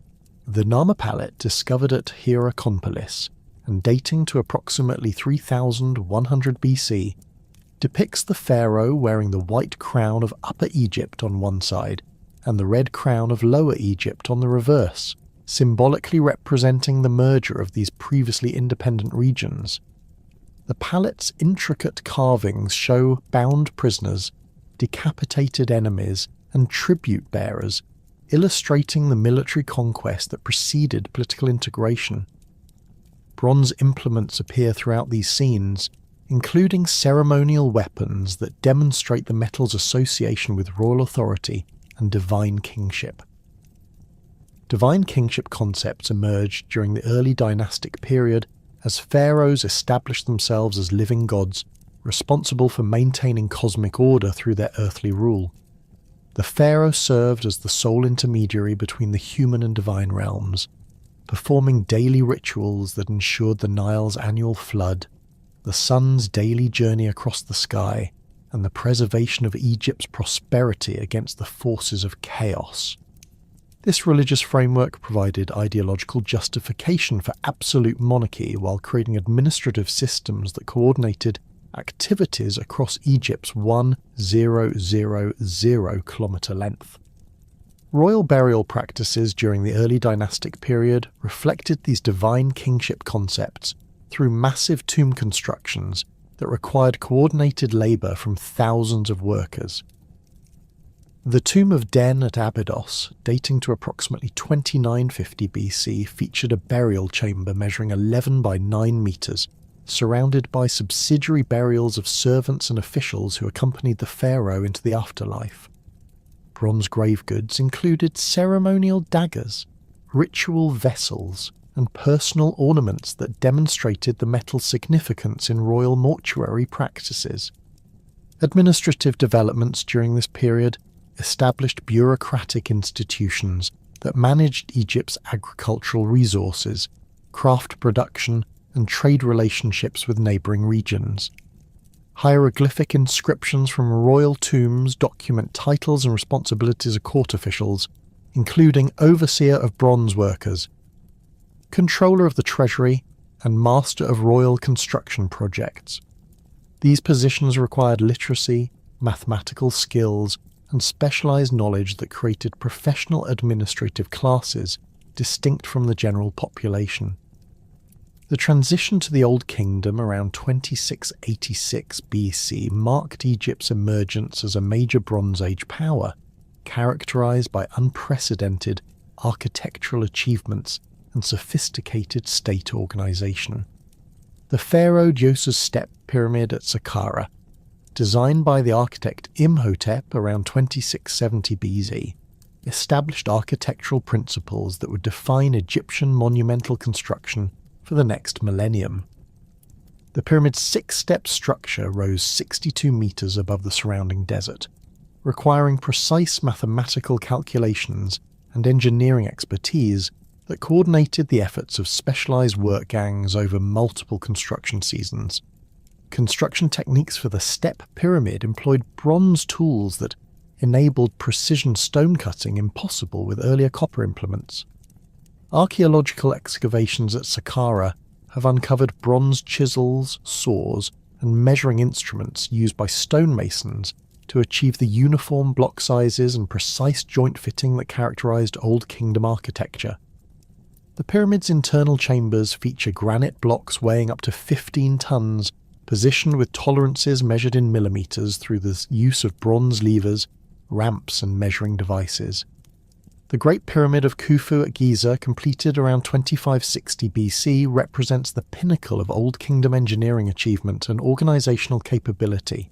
The Narmer palette, discovered at Hierakonpolis and dating to approximately 3100 BC, depicts the pharaoh wearing the white crown of Upper Egypt on one side and the red crown of Lower Egypt on the reverse, symbolically representing the merger of these previously independent regions. The palette's intricate carvings show bound prisoners, decapitated enemies, and tribute bearers, illustrating the military conquest that preceded political integration. Bronze implements appear throughout these scenes, including ceremonial weapons that demonstrate the metal's association with royal authority and divine kingship. Divine kingship concepts emerged during the early dynastic period as pharaohs established themselves as living gods, responsible for maintaining cosmic order through their earthly rule. The pharaoh served as the sole intermediary between the human and divine realms, performing daily rituals that ensured the Nile's annual flood, the sun's daily journey across the sky, and the preservation of Egypt's prosperity against the forces of chaos. This religious framework provided ideological justification for absolute monarchy while creating administrative systems that coordinated activities across Egypt's 1,000 kilometre length. Royal burial practices during the early dynastic period reflected these divine kingship concepts through massive tomb constructions that required coordinated labour from thousands of workers. The tomb of Den at Abydos, dating to approximately 2950 BC, featured a burial chamber measuring 11 by 9 metres, surrounded by subsidiary burials of servants and officials who accompanied the pharaoh into the afterlife. Bronze grave goods included ceremonial daggers, ritual vessels, and personal ornaments that demonstrated the metal's significance in royal mortuary practices. Administrative developments during this period established bureaucratic institutions that managed Egypt's agricultural resources, craft production, and trade relationships with neighbouring regions. Hieroglyphic inscriptions from royal tombs document titles and responsibilities of court officials, including overseer of bronze workers, controller of the treasury, and master of royal construction projects. These positions required literacy, mathematical skills, and specialised knowledge that created professional administrative classes distinct from the general population. The transition to the Old Kingdom around 2686 BC marked Egypt's emergence as a major Bronze Age power, characterised by unprecedented architectural achievements and sophisticated state organisation. The Pharaoh Djoser's Step Pyramid at Saqqara, designed by the architect Imhotep around 2670 BC, established architectural principles that would define Egyptian monumental construction for the next millennium. The pyramid's 6-step structure rose 62 metres above the surrounding desert, requiring precise mathematical calculations and engineering expertise that coordinated the efforts of specialised work gangs over multiple construction seasons. Construction techniques for the step pyramid employed bronze tools that enabled precision stone cutting impossible with earlier copper implements. Archaeological excavations at Saqqara have uncovered bronze chisels, saws, and measuring instruments used by stonemasons to achieve the uniform block sizes and precise joint fitting that characterised Old Kingdom architecture. The pyramid's internal chambers feature granite blocks weighing up to 15 tons, positioned with tolerances measured in millimetres through the use of bronze levers, ramps, and measuring devices. The Great Pyramid of Khufu at Giza, completed around 2560 BC, represents the pinnacle of Old Kingdom engineering achievement and organisational capability.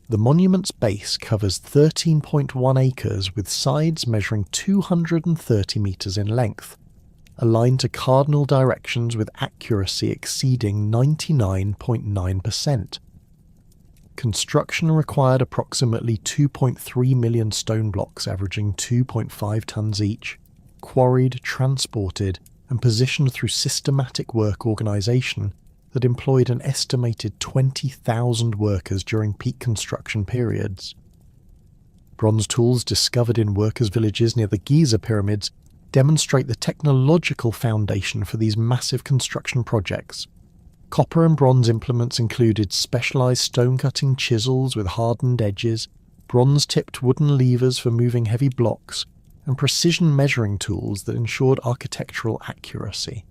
The monument's base covers 13.1 acres with sides measuring 230 metres in length, aligned to cardinal directions with accuracy exceeding 99.9%. Construction required approximately 2.3 million stone blocks averaging 2.5 tons each, quarried, transported, and positioned through systematic work organisation that employed an estimated 20,000 workers during peak construction periods. Bronze tools discovered in workers' villages near the Giza pyramids demonstrate the technological foundation for these massive construction projects. Copper and bronze implements included specialised stone-cutting chisels with hardened edges, bronze-tipped wooden levers for moving heavy blocks, and precision measuring tools that ensured architectural accuracy.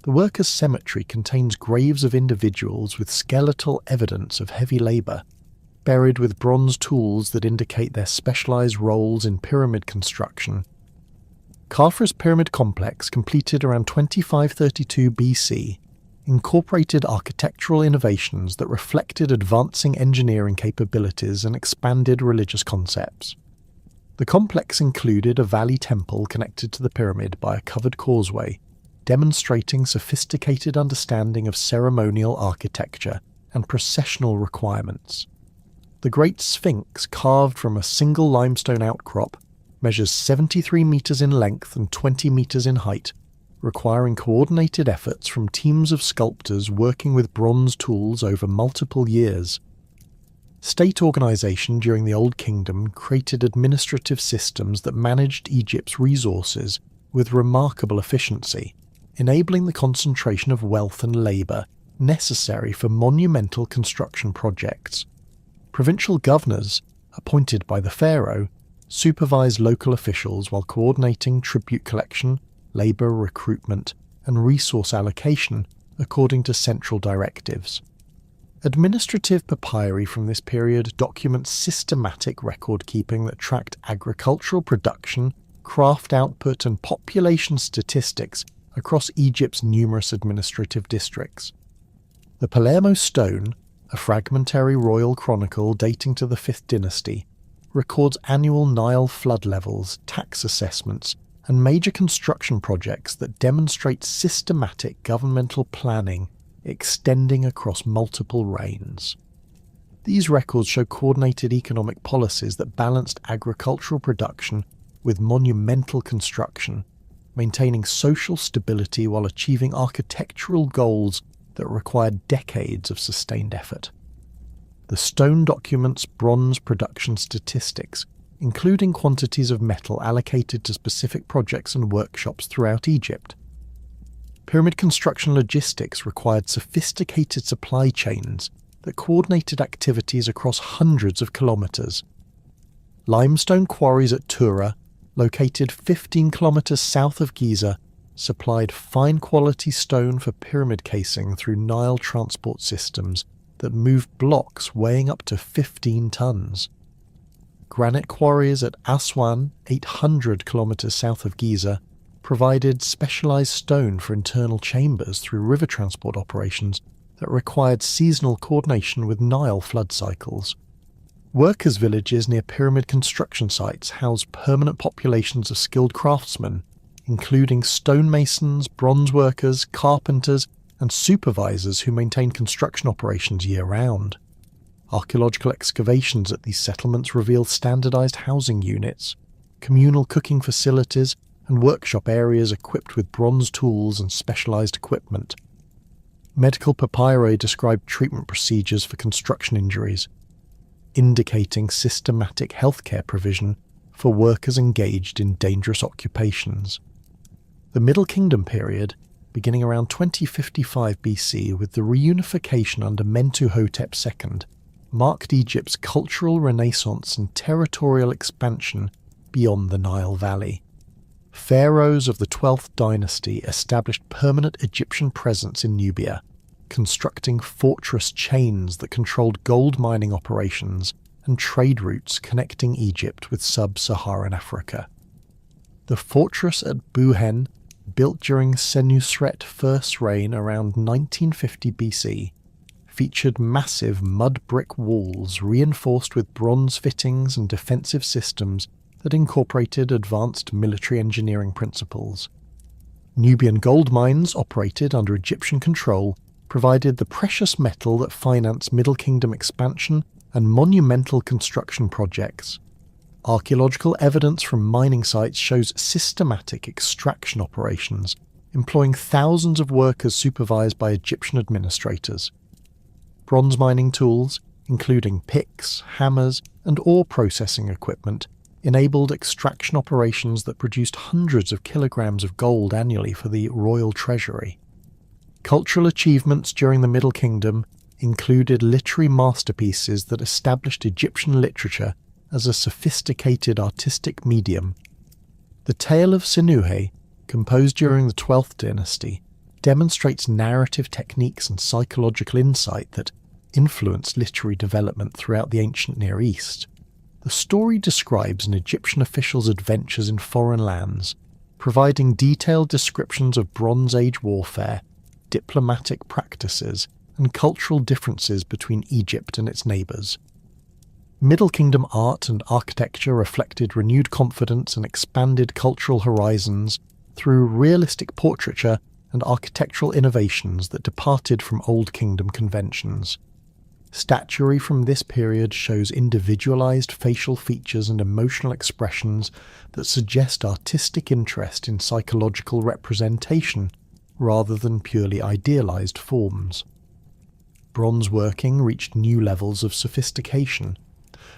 The workers' cemetery contains graves of individuals with skeletal evidence of heavy labour, buried with bronze tools that indicate their specialised roles in pyramid construction. Khafra's pyramid complex, completed around 2532 BC, incorporated architectural innovations that reflected advancing engineering capabilities and expanded religious concepts. The complex included a valley temple connected to the pyramid by a covered causeway, demonstrating sophisticated understanding of ceremonial architecture and processional requirements. The Great Sphinx, carved from a single limestone outcrop, measures 73 metres in length and 20 metres in height, requiring coordinated efforts from teams of sculptors working with bronze tools over multiple years. State organisation during the Old Kingdom created administrative systems that managed Egypt's resources with remarkable efficiency, enabling the concentration of wealth and labour necessary for monumental construction projects. Provincial governors, appointed by the pharaoh, supervised local officials while coordinating tribute collection, labour recruitment, and resource allocation according to central directives. Administrative papyri from this period document systematic record-keeping that tracked agricultural production, craft output, and population statistics across Egypt's numerous administrative districts. The Palermo Stone, a fragmentary royal chronicle dating to the 5th dynasty, records annual Nile flood levels, tax assessments, and major construction projects that demonstrate systematic governmental planning extending across multiple reigns. These records show coordinated economic policies that balanced agricultural production with monumental construction, maintaining social stability while achieving architectural goals that required decades of sustained effort. The stone documents bronze production statistics, including quantities of metal allocated to specific projects and workshops throughout Egypt. Pyramid construction logistics required sophisticated supply chains that coordinated activities across hundreds of kilometres. Limestone quarries at Tura, located 15 kilometres south of Giza, supplied fine-quality stone for pyramid casing through Nile transport systems that moved blocks weighing up to 15 tons. Granite quarries at Aswan, 800 kilometres south of Giza, provided specialised stone for internal chambers through river transport operations that required seasonal coordination with Nile flood cycles. Workers' villages near pyramid construction sites housed permanent populations of skilled craftsmen, including stonemasons, bronze workers, carpenters, and supervisors who maintained construction operations year-round. Archaeological excavations at these settlements reveal standardised housing units, communal cooking facilities, and workshop areas equipped with bronze tools and specialised equipment. Medical papyri describe treatment procedures for construction injuries, indicating systematic healthcare provision for workers engaged in dangerous occupations. The Middle Kingdom period, beginning around 2055 BC with the reunification under Mentuhotep II, marked Egypt's cultural renaissance and territorial expansion beyond the Nile Valley. Pharaohs of the 12th dynasty established permanent Egyptian presence in Nubia, constructing fortress chains that controlled gold mining operations and trade routes connecting Egypt with sub-Saharan Africa. The fortress at Buhen, built during Senusret I's reign around 1950 BC, featured massive mud brick walls reinforced with bronze fittings and defensive systems that incorporated advanced military engineering principles. Nubian gold mines operated under Egyptian control provided the precious metal that financed Middle Kingdom expansion and monumental construction projects. Archaeological evidence from mining sites shows systematic extraction operations, employing thousands of workers supervised by Egyptian administrators. Bronze mining tools, including picks, hammers, and ore processing equipment, enabled extraction operations that produced hundreds of kilograms of gold annually for the royal treasury. Cultural achievements during the Middle Kingdom included literary masterpieces that established Egyptian literature as a sophisticated artistic medium. The Tale of Sinuhe, composed during the 12th dynasty, demonstrates narrative techniques and psychological insight that influenced literary development throughout the ancient Near East. The story describes an Egyptian official's adventures in foreign lands, providing detailed descriptions of Bronze Age warfare, diplomatic practices, and cultural differences between Egypt and its neighbours. Middle Kingdom art and architecture reflected renewed confidence and expanded cultural horizons through realistic portraiture and architectural innovations that departed from Old Kingdom conventions. Statuary from this period shows individualized facial features and emotional expressions that suggest artistic interest in psychological representation rather than purely idealized forms. Bronze working reached new levels of sophistication,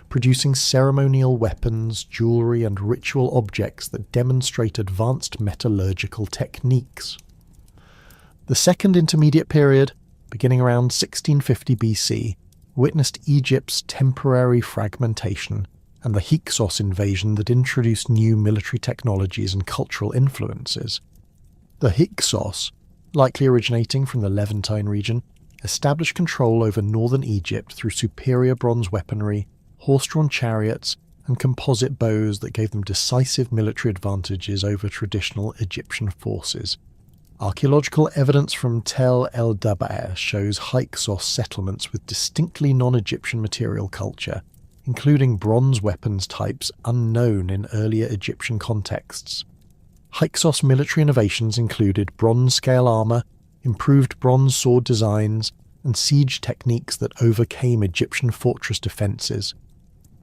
producing ceremonial weapons, jewelry, and ritual objects that demonstrate advanced metallurgical techniques. The Second Intermediate Period, beginning around 1650 BC, witnessed Egypt's temporary fragmentation and the Hyksos invasion that introduced new military technologies and cultural influences. The Hyksos, likely originating from the Levantine region, established control over northern Egypt through superior bronze weaponry, horse-drawn chariots, and composite bows that gave them decisive military advantages over traditional Egyptian forces. Archaeological evidence from Tel el-Dabair shows Hyksos settlements with distinctly non-Egyptian material culture, including bronze weapons types unknown in earlier Egyptian contexts. Hyksos military innovations included bronze-scale armour, improved bronze sword designs, and siege techniques that overcame Egyptian fortress defences.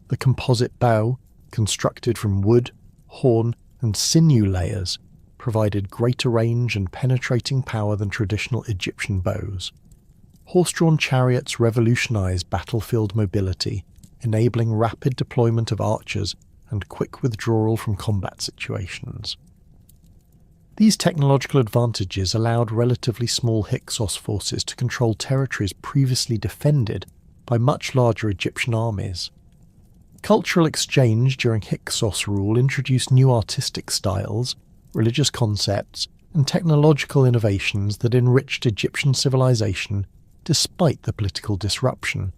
The composite bow, constructed from wood, horn, and sinew layers, provided greater range and penetrating power than traditional Egyptian bows. Horse-drawn chariots revolutionized battlefield mobility, enabling rapid deployment of archers and quick withdrawal from combat situations. These technological advantages allowed relatively small Hyksos forces to control territories previously defended by much larger Egyptian armies. Cultural exchange during Hyksos rule introduced new artistic styles, religious concepts, and technological innovations that enriched Egyptian civilization despite the political disruption.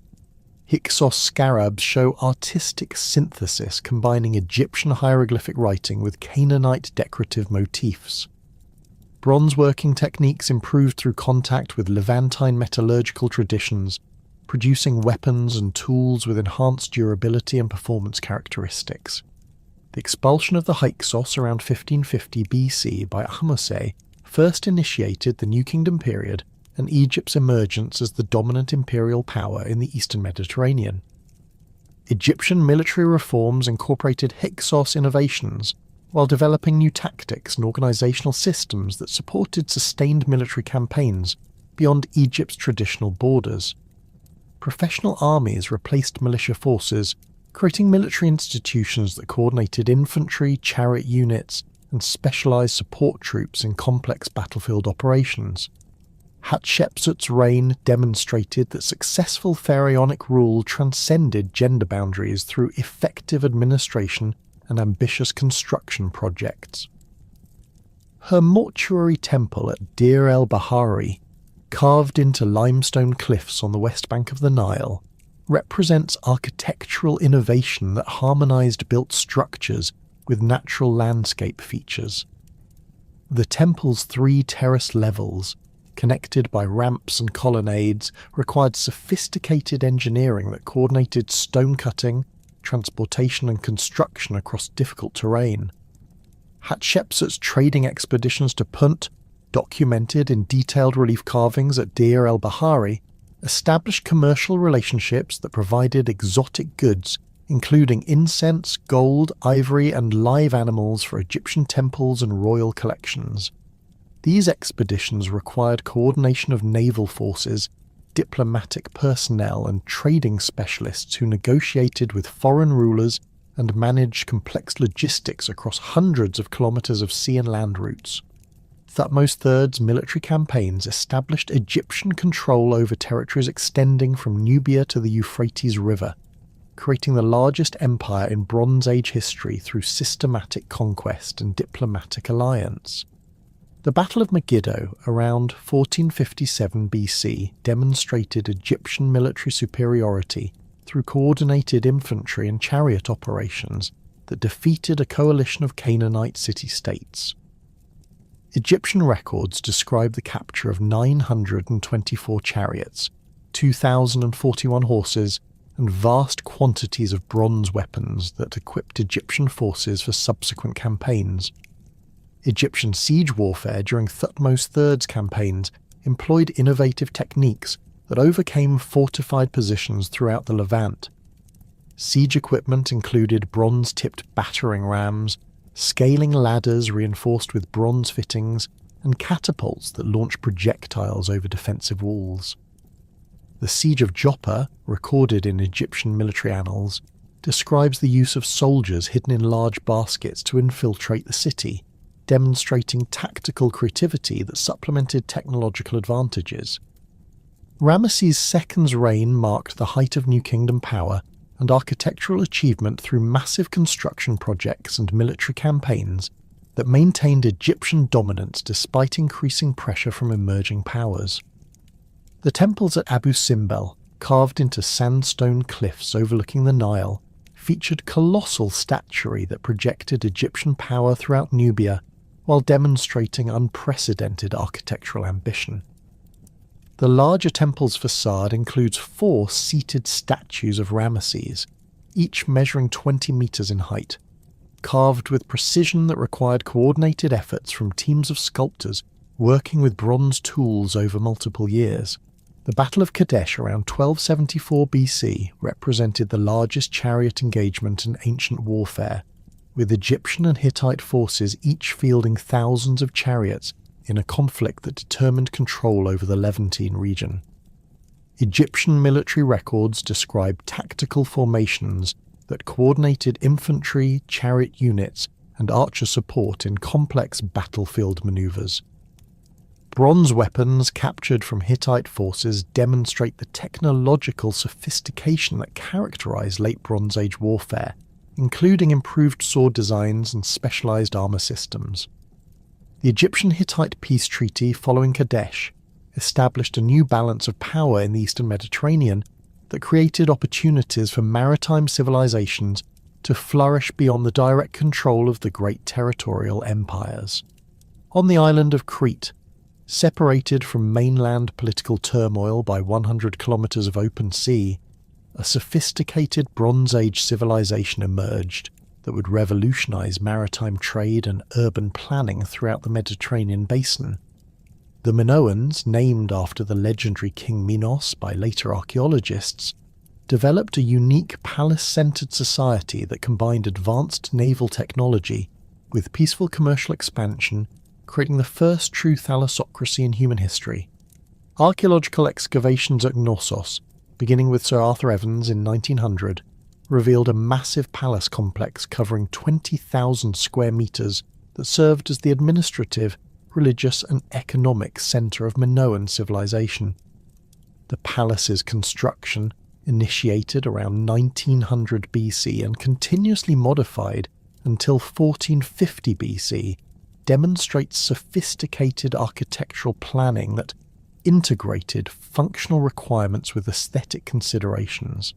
Hyksos scarabs show artistic synthesis combining Egyptian hieroglyphic writing with Canaanite decorative motifs. Bronze working techniques improved through contact with Levantine metallurgical traditions, producing weapons and tools with enhanced durability and performance characteristics. The expulsion of the Hyksos around 1550 BC by Ahmose first initiated the New Kingdom period and Egypt's emergence as the dominant imperial power in the eastern Mediterranean. Egyptian military reforms incorporated Hyksos innovations while developing new tactics and organizational systems that supported sustained military campaigns beyond Egypt's traditional borders. Professional armies replaced militia forces, creating military institutions that coordinated infantry, chariot units, and specialized support troops in complex battlefield operations. Hatshepsut's reign demonstrated that successful pharaonic rule transcended gender boundaries through effective administration and ambitious construction projects. Her mortuary temple at Deir el-Bahari, carved into limestone cliffs on the west bank of the Nile, represents architectural innovation that harmonized built structures with natural landscape features. The temple's 3 terrace levels, connected by ramps and colonnades, required sophisticated engineering that coordinated stone cutting, transportation and construction across difficult terrain. Hatshepsut's trading expeditions to Punt, documented in detailed relief carvings at Deir el-Bahari, established commercial relationships that provided exotic goods, including incense, gold, ivory, and live animals for Egyptian temples and royal collections. These expeditions required coordination of naval forces, diplomatic personnel, and trading specialists who negotiated with foreign rulers and managed complex logistics across hundreds of kilometers of sea and land routes. Thutmose III's military campaigns established Egyptian control over territories extending from Nubia to the Euphrates River, creating the largest empire in Bronze Age history through systematic conquest and diplomatic alliance. The Battle of Megiddo around 1457 BC demonstrated Egyptian military superiority through coordinated infantry and chariot operations that defeated a coalition of Canaanite city-states. Egyptian records describe the capture of 924 chariots, 2,041 horses, and vast quantities of bronze weapons that equipped Egyptian forces for subsequent campaigns. Egyptian siege warfare during Thutmose III's campaigns employed innovative techniques that overcame fortified positions throughout the Levant. Siege equipment included bronze-tipped battering rams, scaling ladders reinforced with bronze fittings, and catapults that launched projectiles over defensive walls. The Siege of Joppa, recorded in Egyptian military annals, describes the use of soldiers hidden in large baskets to infiltrate the city, demonstrating tactical creativity that supplemented technological advantages. Ramesses II's reign marked the height of New Kingdom power and architectural achievement through massive construction projects and military campaigns that maintained Egyptian dominance despite increasing pressure from emerging powers. The temples at Abu Simbel, carved into sandstone cliffs overlooking the Nile, featured colossal statuary that projected Egyptian power throughout Nubia while demonstrating unprecedented architectural ambition. The larger temple's facade includes 4 seated statues of Ramesses, each measuring 20 meters in height, carved with precision that required coordinated efforts from teams of sculptors working with bronze tools over multiple years. The Battle of Kadesh around 1274 BC represented the largest chariot engagement in ancient warfare, with Egyptian and Hittite forces each fielding thousands of chariots in a conflict that determined control over the Levantine region. Egyptian military records describe tactical formations that coordinated infantry, chariot units, and archer support in complex battlefield maneuvers. Bronze weapons captured from Hittite forces demonstrate the technological sophistication that characterized late Bronze Age warfare, including improved sword designs and specialized armor systems. The Egyptian-Hittite peace treaty following Kadesh established a new balance of power in the Eastern Mediterranean that created opportunities for maritime civilizations to flourish beyond the direct control of the great territorial empires. On the island of Crete, separated from mainland political turmoil by 100 kilometers of open sea, a sophisticated Bronze Age civilization emerged that would revolutionize maritime trade and urban planning throughout the Mediterranean basin. The Minoans, named after the legendary King Minos by later archaeologists, developed a unique palace-centered society that combined advanced naval technology with peaceful commercial expansion, creating the first true thalassocracy in human history. Archaeological excavations at Knossos, beginning with Sir Arthur Evans in 1900, revealed a massive palace complex covering 20,000 square meters that served as the administrative, religious and economic centre of Minoan civilization. The palace's construction, initiated around 1900 BC and continuously modified until 1450 BC, demonstrates sophisticated architectural planning that integrated functional requirements with aesthetic considerations.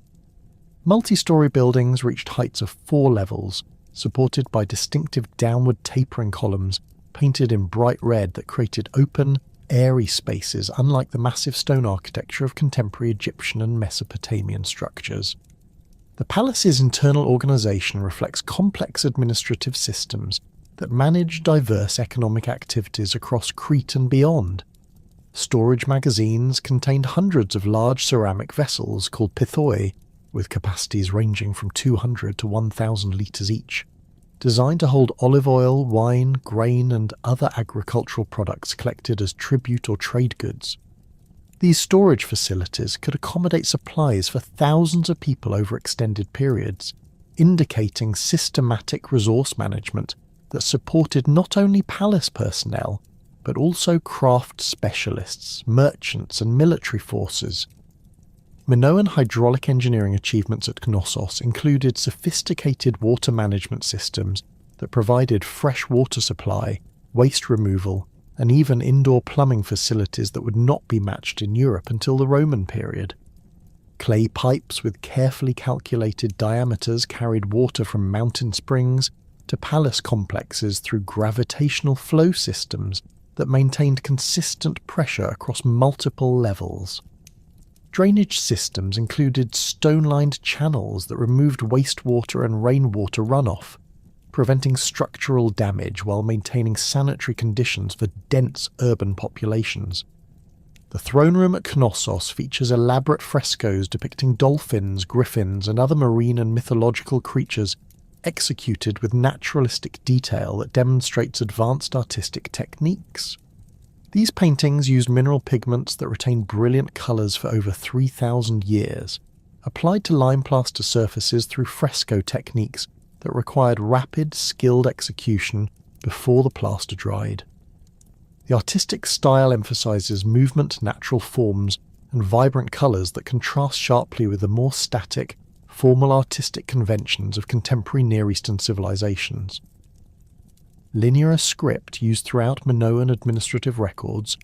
Multi-story buildings reached heights of 4 levels, supported by distinctive downward tapering columns painted in bright red that created open, airy spaces unlike the massive stone architecture of contemporary Egyptian and Mesopotamian structures. The palace's internal organisation reflects complex administrative systems that manage diverse economic activities across Crete and beyond. Storage magazines contained hundreds of large ceramic vessels called pithoi, with capacities ranging from 200 to 1,000 litres each, designed to hold olive oil, wine, grain and other agricultural products collected as tribute or trade goods. These storage facilities could accommodate supplies for thousands of people over extended periods, indicating systematic resource management that supported not only palace personnel, but also craft specialists, merchants and military forces. Minoan hydraulic engineering achievements at Knossos included sophisticated water management systems that provided fresh water supply, waste removal, and even indoor plumbing facilities that would not be matched in Europe until the Roman period. Clay pipes with carefully calculated diameters carried water from mountain springs to palace complexes through gravitational flow systems that maintained consistent pressure across multiple levels. Drainage systems included stone-lined channels that removed wastewater and rainwater runoff, preventing structural damage while maintaining sanitary conditions for dense urban populations. The throne room at Knossos features elaborate frescoes depicting dolphins, griffins, and other marine and mythological creatures executed with naturalistic detail that demonstrates advanced artistic techniques. These paintings used mineral pigments that retain brilliant colours for over 3,000 years, applied to lime plaster surfaces through fresco techniques that required rapid, skilled execution before the plaster dried. The artistic style emphasises movement, natural forms, and vibrant colours that contrast sharply with the more static, formal artistic conventions of contemporary Near Eastern civilizations. Linear script used throughout Minoan administrative records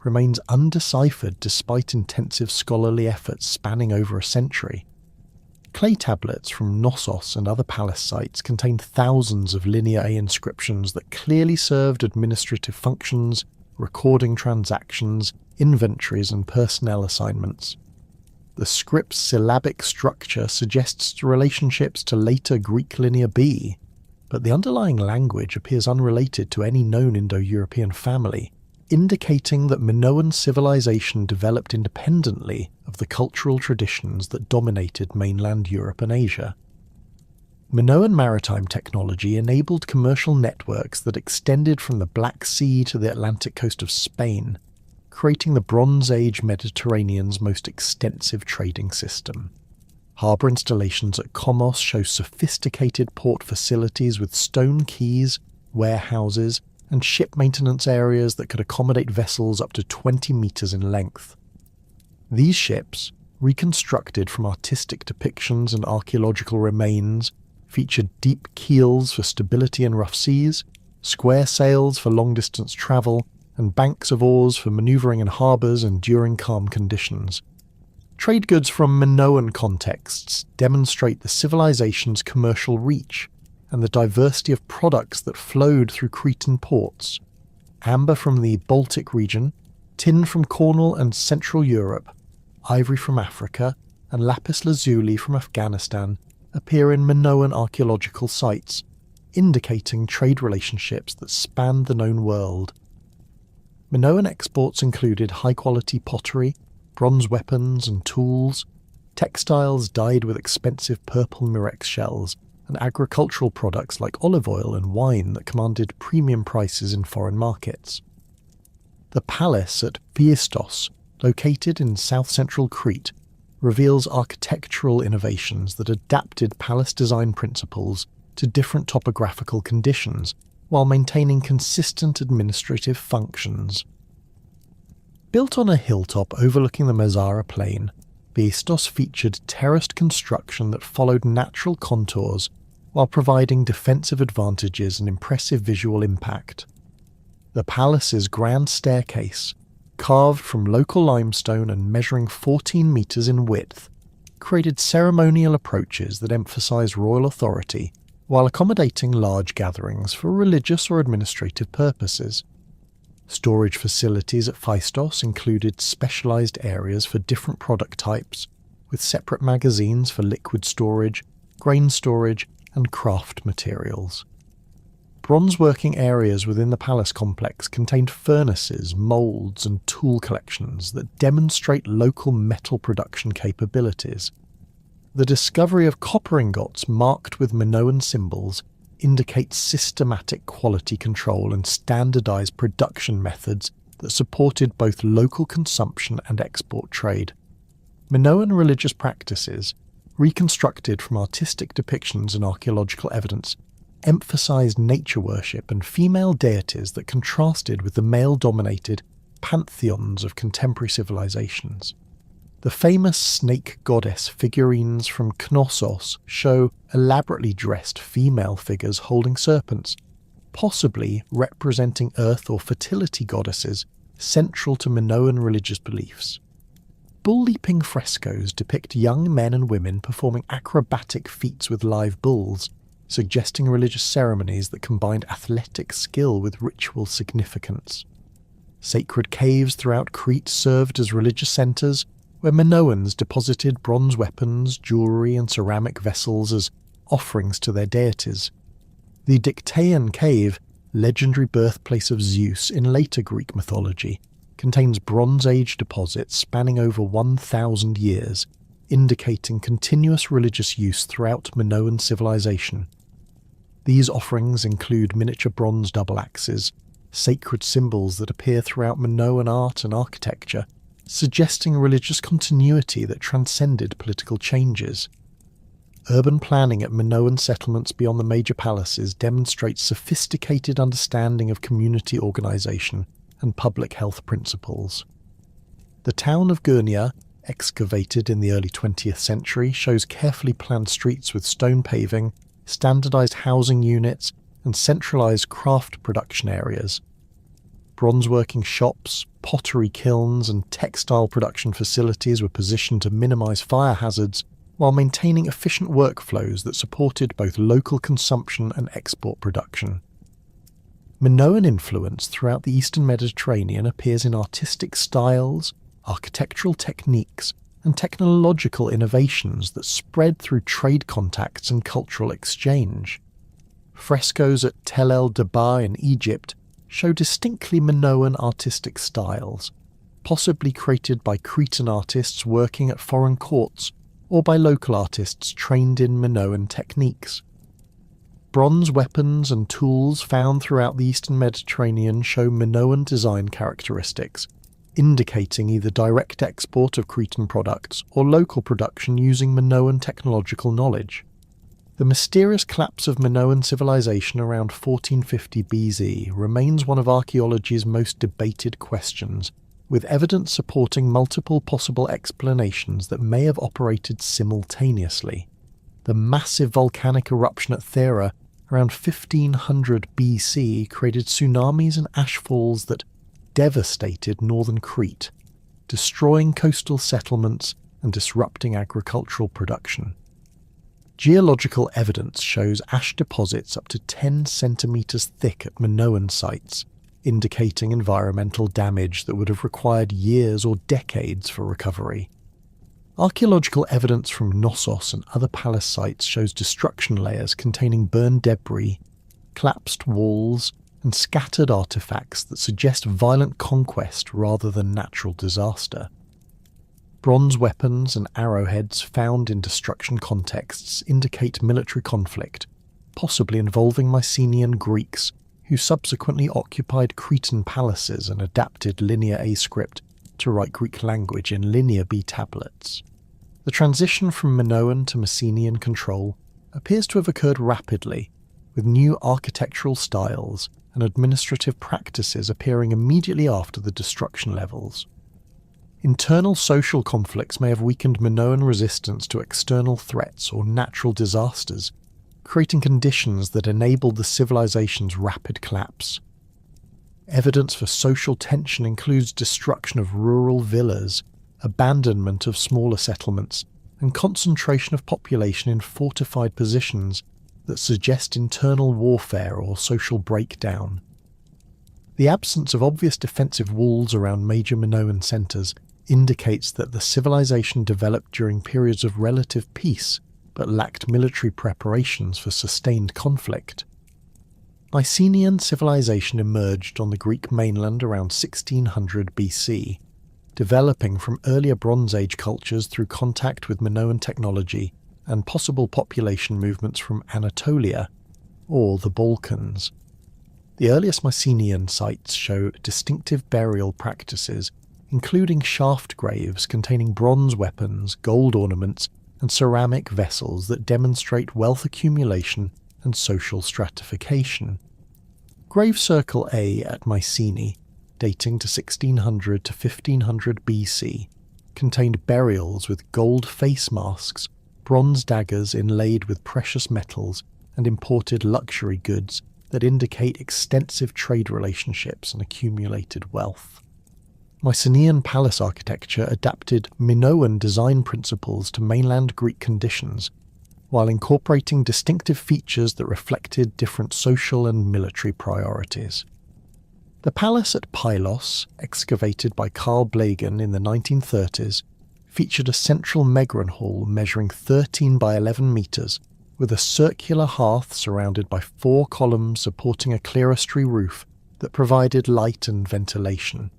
remains undeciphered despite intensive scholarly efforts spanning over a century. Clay tablets from Knossos and other palace sites contained thousands of Linear A inscriptions that clearly served administrative functions, recording transactions, inventories, and personnel assignments. The script's syllabic structure suggests relationships to later Greek Linear B, but the underlying language appears unrelated to any known Indo-European family, indicating that Minoan civilization developed independently of the cultural traditions that dominated mainland Europe and Asia. Minoan maritime technology enabled commercial networks that extended from the Black Sea to the Atlantic coast of Spain, creating the Bronze Age Mediterranean's most extensive trading system. Harbour installations at Komos show sophisticated port facilities with stone quays, warehouses, and ship maintenance areas that could accommodate vessels up to 20 metres in length. These ships, reconstructed from artistic depictions and archaeological remains, featured deep keels for stability in rough seas, square sails for long-distance travel, and banks of oars for manoeuvring in harbours and during calm conditions. Trade goods from Minoan contexts demonstrate the civilization's commercial reach and the diversity of products that flowed through Cretan ports. Amber from the Baltic region, tin from Cornwall and Central Europe, ivory from Africa, and lapis lazuli from Afghanistan appear in Minoan archaeological sites, indicating trade relationships that spanned the known world. Minoan exports included high-quality pottery, bronze weapons and tools, textiles dyed with expensive purple murex shells, and agricultural products like olive oil and wine that commanded premium prices in foreign markets. The palace at Phaistos, located in south-central Crete, reveals architectural innovations that adapted palace design principles to different topographical conditions while maintaining consistent administrative functions. Built on a hilltop overlooking the Mezara plain, Phaistos featured terraced construction that followed natural contours while providing defensive advantages and impressive visual impact. The palace's grand staircase, carved from local limestone and measuring 14 metres in width, created ceremonial approaches that emphasised royal authority while accommodating large gatherings for religious or administrative purposes. Storage facilities at Phaistos included specialised areas for different product types, with separate magazines for liquid storage, grain storage, and craft materials. Bronze working areas within the palace complex contained furnaces, moulds, and tool collections that demonstrate local metal production capabilities. The discovery of copper ingots marked with Minoan symbols indicates systematic quality control and standardised production methods that supported both local consumption and export trade. Minoan religious practices, reconstructed from artistic depictions and archaeological evidence, emphasised nature worship and female deities that contrasted with the male-dominated pantheons of contemporary civilizations. The famous snake goddess figurines from Knossos show elaborately dressed female figures holding serpents, possibly representing earth or fertility goddesses central to Minoan religious beliefs. Bull-leaping frescoes depict young men and women performing acrobatic feats with live bulls, suggesting religious ceremonies that combined athletic skill with ritual significance. Sacred caves throughout Crete served as religious centres, where Minoans deposited bronze weapons, jewellery and ceramic vessels as offerings to their deities. The Dictaean cave, legendary birthplace of Zeus in later Greek mythology, contains Bronze Age deposits spanning over 1,000 years, indicating continuous religious use throughout Minoan civilization. These offerings include miniature bronze double axes, sacred symbols that appear throughout Minoan art and architecture, suggesting religious continuity that transcended political changes. Urban planning at Minoan settlements beyond the major palaces demonstrates sophisticated understanding of community organisation and public health principles. The town of Gurnia, excavated in the early 20th century, shows carefully planned streets with stone paving, standardised housing units, and centralised craft production areas. Bronzeworking shops, pottery kilns, and textile production facilities were positioned to minimise fire hazards while maintaining efficient workflows that supported both local consumption and export production. Minoan influence throughout the Eastern Mediterranean appears in artistic styles, architectural techniques, and technological innovations that spread through trade contacts and cultural exchange. Frescoes at Tel el Daba in Egypt show distinctly Minoan artistic styles, possibly created by Cretan artists working at foreign courts or by local artists trained in Minoan techniques. Bronze weapons and tools found throughout the Eastern Mediterranean show Minoan design characteristics, indicating either direct export of Cretan products or local production using Minoan technological knowledge. The mysterious collapse of Minoan civilization around 1450 BC remains one of archaeology's most debated questions, with evidence supporting multiple possible explanations that may have operated simultaneously. The massive volcanic eruption at Thera around 1500 BC created tsunamis and ashfalls that devastated northern Crete, destroying coastal settlements and disrupting agricultural production. Geological evidence shows ash deposits up to 10 centimetres thick at Minoan sites, indicating environmental damage that would have required years or decades for recovery. Archaeological evidence from Knossos and other palace sites shows destruction layers containing burned debris, collapsed walls, and scattered artifacts that suggest violent conquest rather than natural disaster. Bronze weapons and arrowheads found in destruction contexts indicate military conflict, possibly involving Mycenaean Greeks, who subsequently occupied Cretan palaces and adapted Linear A script to write Greek language in Linear B tablets. The transition from Minoan to Mycenaean control appears to have occurred rapidly, with new architectural styles and administrative practices appearing immediately after the destruction levels. Internal social conflicts may have weakened Minoan resistance to external threats or natural disasters, creating conditions that enabled the civilization's rapid collapse. Evidence for social tension includes destruction of rural villas, abandonment of smaller settlements, and concentration of population in fortified positions that suggest internal warfare or social breakdown. The absence of obvious defensive walls around major Minoan centres indicates that the civilization developed during periods of relative peace but lacked military preparations for sustained conflict. Mycenaean civilization emerged on the Greek mainland around 1600 BC, developing from earlier Bronze Age cultures through contact with Minoan technology and possible population movements from Anatolia or the Balkans. The earliest Mycenaean sites show distinctive burial practices, including shaft graves containing bronze weapons, gold ornaments, and ceramic vessels that demonstrate wealth accumulation and social stratification. Grave Circle A at Mycenae, dating to 1600 to 1500 BC, contained burials with gold face masks, bronze daggers inlaid with precious metals, and imported luxury goods that indicate extensive trade relationships and accumulated wealth. Mycenaean palace architecture adapted Minoan design principles to mainland Greek conditions, while incorporating distinctive features that reflected different social and military priorities. The palace at Pylos, excavated by Carl Blegen in the 1930s, featured a central Megron hall measuring 13 by 11 metres, with a circular hearth surrounded by 4 columns supporting a clerestory roof that provided light and ventilation.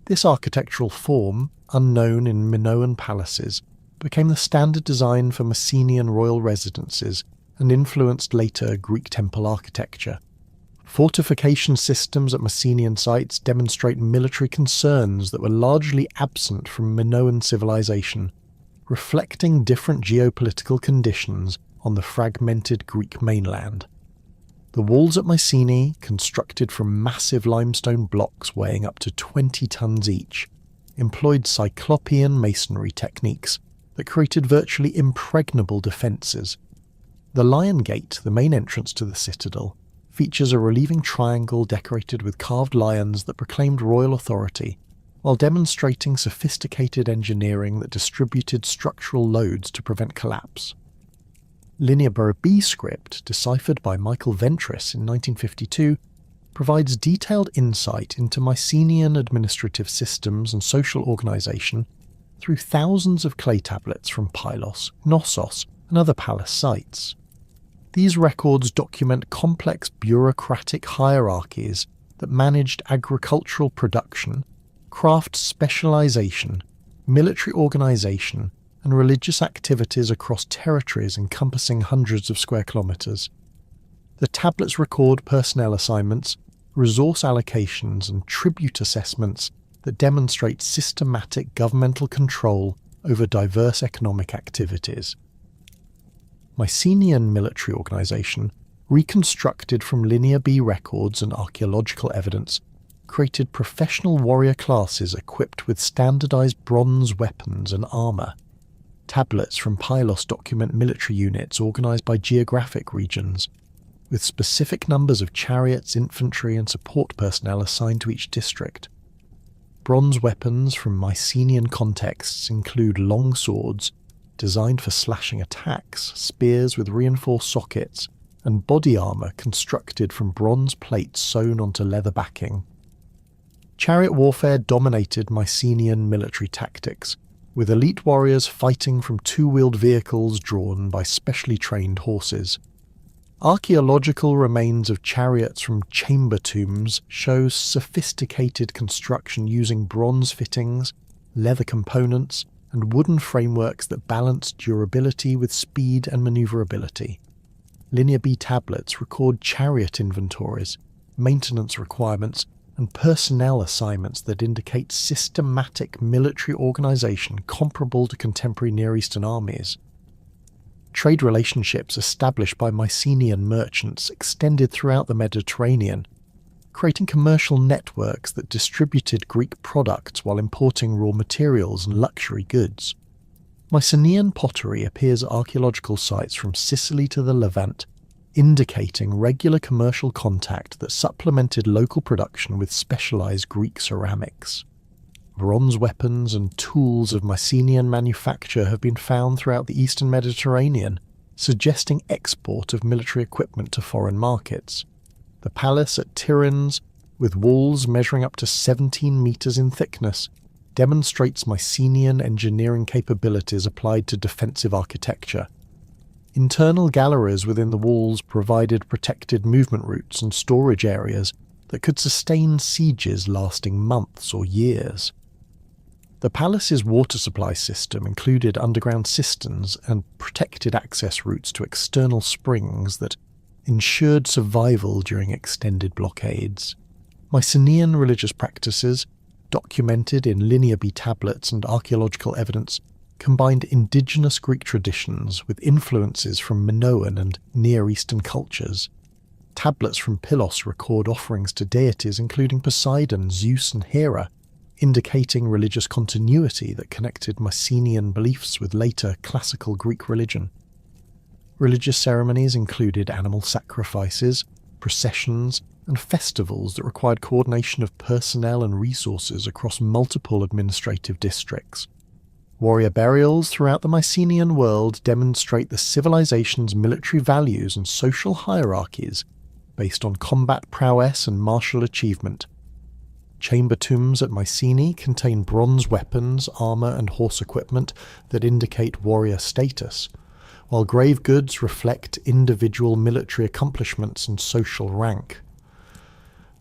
This architectural form, unknown in Minoan palaces, became the standard design for Mycenaean royal residences and influenced later Greek temple architecture. Fortification systems at Mycenaean sites demonstrate military concerns that were largely absent from Minoan civilization, reflecting different geopolitical conditions on the fragmented Greek mainland. The walls at Mycenae, constructed from massive limestone blocks weighing up to 20 tons each, employed cyclopean masonry techniques that created virtually impregnable defences. The Lion Gate, the main entrance to the citadel, features a relieving triangle decorated with carved lions that proclaimed royal authority, while demonstrating sophisticated engineering that distributed structural loads to prevent collapse. Linear B script, deciphered by Michael Ventris in 1952, provides detailed insight into Mycenaean administrative systems and social organisation through thousands of clay tablets from Pylos, Knossos, and other palace sites. These records document complex bureaucratic hierarchies that managed agricultural production, craft specialisation, military organisation, and religious activities across territories encompassing hundreds of square kilometres. The tablets record personnel assignments, resource allocations, and tribute assessments that demonstrate systematic governmental control over diverse economic activities. Mycenaean military organisation, reconstructed from Linear B records and archaeological evidence, created professional warrior classes equipped with standardised bronze weapons and armour. Tablets from Pylos document military units organised by geographic regions, with specific numbers of chariots, infantry, and support personnel assigned to each district. Bronze weapons from Mycenaean contexts include long swords, designed for slashing attacks, spears with reinforced sockets, and body armour constructed from bronze plates sewn onto leather backing. Chariot warfare dominated Mycenaean military tactics, with elite warriors fighting from two-wheeled vehicles drawn by specially trained horses. Archaeological remains of chariots from chamber tombs show sophisticated construction using bronze fittings, leather components, and wooden frameworks that balance durability with speed and manoeuvrability. Linear B tablets record chariot inventories, maintenance requirements, and personnel assignments that indicate systematic military organisation comparable to contemporary Near Eastern armies. Trade relationships established by Mycenaean merchants extended throughout the Mediterranean, creating commercial networks that distributed Greek products while importing raw materials and luxury goods. Mycenaean pottery appears at archaeological sites from Sicily to the Levant, indicating regular commercial contact that supplemented local production with specialised Greek ceramics. Bronze weapons and tools of Mycenaean manufacture have been found throughout the eastern Mediterranean, suggesting export of military equipment to foreign markets. The palace at Tiryns, with walls measuring up to 17 metres in thickness, demonstrates Mycenaean engineering capabilities applied to defensive architecture. Internal galleries within the walls provided protected movement routes and storage areas that could sustain sieges lasting months or years. The palace's water supply system included underground cisterns and protected access routes to external springs that ensured survival during extended blockades. Mycenaean religious practices, documented in Linear B tablets and archaeological evidence, combined indigenous Greek traditions with influences from Minoan and Near Eastern cultures. Tablets from Pylos record offerings to deities including Poseidon, Zeus, and Hera, indicating religious continuity that connected Mycenaean beliefs with later classical Greek religion. Religious ceremonies included animal sacrifices, processions, and festivals that required coordination of personnel and resources across multiple administrative districts. Warrior burials throughout the Mycenaean world demonstrate the civilization's military values and social hierarchies based on combat prowess and martial achievement. Chamber tombs at Mycenae contain bronze weapons, armour, and horse equipment that indicate warrior status, while grave goods reflect individual military accomplishments and social rank.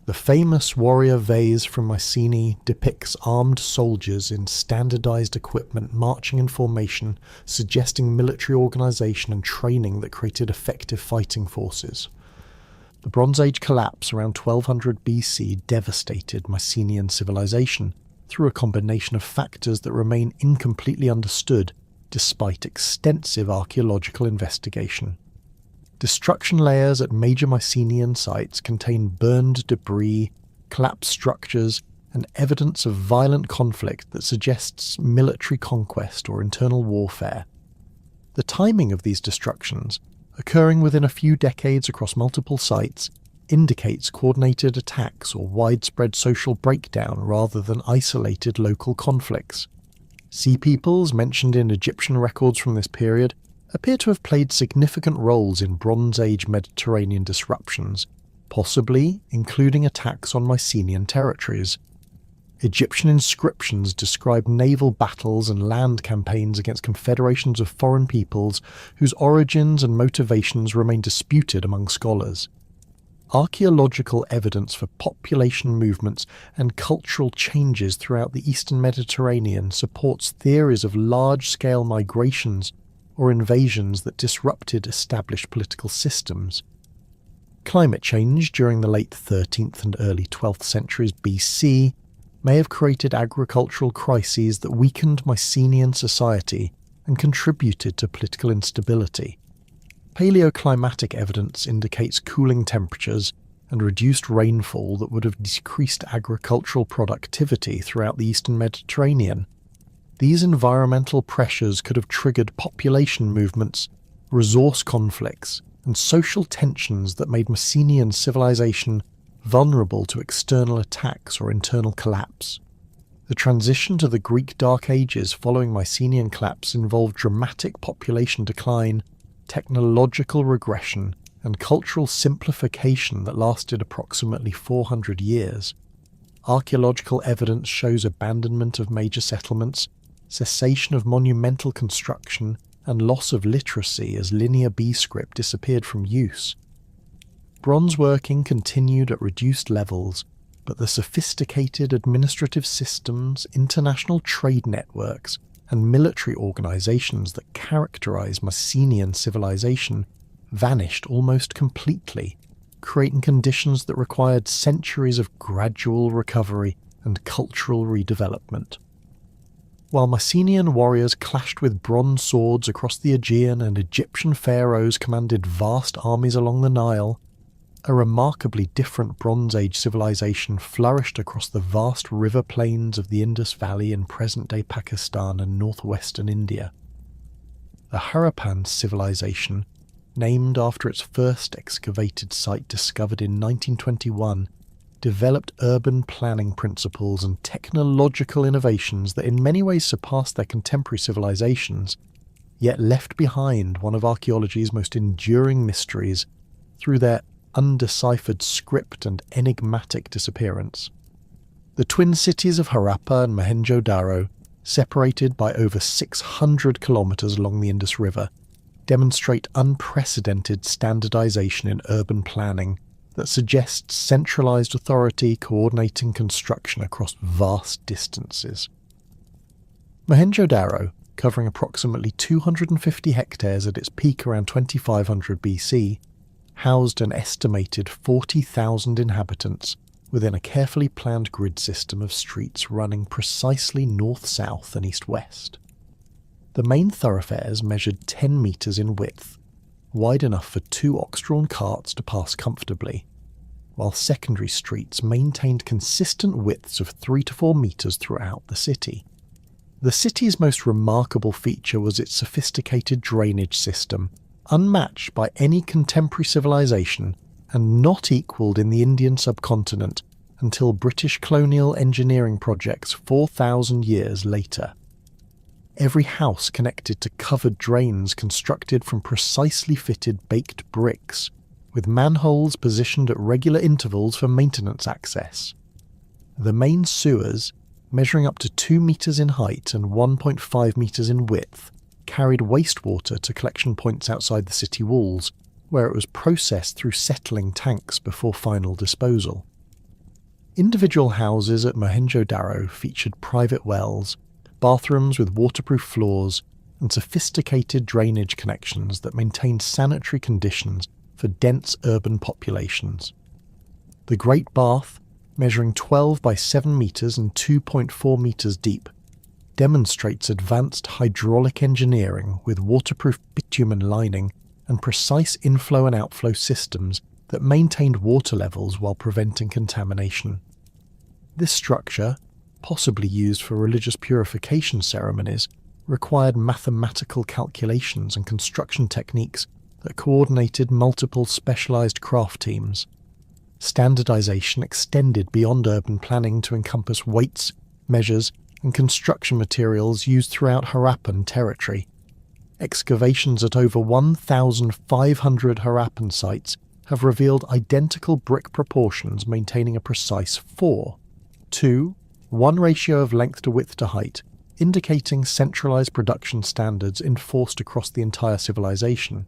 The famous warrior vase from Mycenae depicts armed soldiers in standardized equipment marching in formation, suggesting military organization and training that created effective fighting forces. The Bronze Age collapse around 1200 BC devastated Mycenaean civilization through a combination of factors that remain incompletely understood despite extensive archaeological investigation. Destruction layers at major Mycenaean sites contain burned debris, collapsed structures, and evidence of violent conflict that suggests military conquest or internal warfare. The timing of these destructions, occurring within a few decades across multiple sites, indicates coordinated attacks or widespread social breakdown rather than isolated local conflicts. Sea peoples mentioned in Egyptian records from this period appear to have played significant roles in Bronze Age Mediterranean disruptions, possibly including attacks on Mycenaean territories. Egyptian inscriptions describe naval battles and land campaigns against confederations of foreign peoples whose origins and motivations remain disputed among scholars. Archaeological evidence for population movements and cultural changes throughout the eastern Mediterranean supports theories of large-scale migrations or invasions that disrupted established political systems. Climate change during the late 13th and early 12th centuries BC may have created agricultural crises that weakened Mycenaean society and contributed to political instability. Paleoclimatic evidence indicates cooling temperatures and reduced rainfall that would have decreased agricultural productivity throughout the eastern Mediterranean. These environmental pressures could have triggered population movements, resource conflicts, and social tensions that made Mycenaean civilization vulnerable to external attacks or internal collapse. The transition to the Greek Dark Ages following Mycenaean collapse involved dramatic population decline, technological regression, and cultural simplification that lasted approximately 400 years. Archaeological evidence shows abandonment of major settlements, cessation of monumental construction, and loss of literacy as Linear B script disappeared from use. Bronze working continued at reduced levels, but the sophisticated administrative systems, international trade networks, and military organizations that characterize Mycenaean civilization vanished almost completely, creating conditions that required centuries of gradual recovery and cultural redevelopment. While Mycenaean warriors clashed with bronze swords across the Aegean and Egyptian pharaohs commanded vast armies along the Nile, a remarkably different Bronze Age civilization flourished across the vast river plains of the Indus Valley in present-day Pakistan and northwestern India. The Harappan civilization, named after its first excavated site discovered in 1921, developed urban planning principles and technological innovations that in many ways surpassed their contemporary civilizations, yet left behind one of archaeology's most enduring mysteries through their undeciphered script and enigmatic disappearance. The twin cities of Harappa and Mohenjo-Daro, separated by over 600 kilometers along the Indus River, demonstrate unprecedented standardization in urban planning that suggests centralized authority coordinating construction across vast distances. Mohenjo-Daro, covering approximately 250 hectares at its peak around 2500 BC, housed an estimated 40,000 inhabitants within a carefully planned grid system of streets running precisely north-south and east-west. The main thoroughfares measured 10 metres in width, wide enough for 2 ox-drawn carts to pass comfortably, while secondary streets maintained consistent widths of 3 to 4 metres throughout the city. The city's most remarkable feature was its sophisticated drainage system, unmatched by any contemporary civilization and not equalled in the Indian subcontinent until British colonial engineering projects 4,000 years later. Every house connected to covered drains constructed from precisely fitted baked bricks, with manholes positioned at regular intervals for maintenance access. The main sewers, measuring up to 2 metres in height and 1.5 metres in width, carried wastewater to collection points outside the city walls, where it was processed through settling tanks before final disposal. Individual houses at Mohenjo-Daro featured private wells, bathrooms with waterproof floors, and sophisticated drainage connections that maintained sanitary conditions for dense urban populations. The Great Bath, measuring 12 by 7 metres and 2.4 metres deep, demonstrates advanced hydraulic engineering with waterproof bitumen lining and precise inflow and outflow systems that maintained water levels while preventing contamination. This structure, possibly used for religious purification ceremonies, required mathematical calculations and construction techniques that coordinated multiple specialised craft teams. Standardisation extended beyond urban planning to encompass weights, measures, and construction materials used throughout Harappan territory. Excavations at over 1,500 Harappan sites have revealed identical brick proportions maintaining a precise 4:1 ratio of length to width to height, indicating centralised production standards enforced across the entire civilization.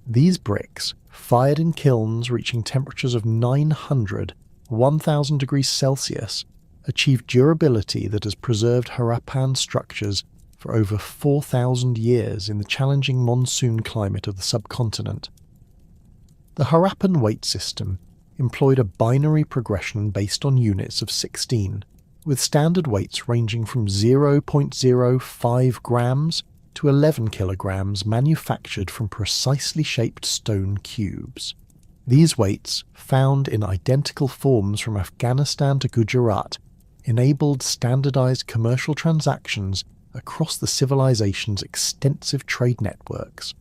These bricks, fired in kilns reaching temperatures of 900–1,000 degrees Celsius, achieved durability that has preserved Harappan structures for over 4,000 years in the challenging monsoon climate of the subcontinent. The Harappan weight system employed a binary progression based on units of 16, with standard weights ranging from 0.05 grams to 11 kilograms manufactured from precisely shaped stone cubes. These weights, found in identical forms from Afghanistan to Gujarat, enabled standardized commercial transactions across the civilization's extensive trade networks.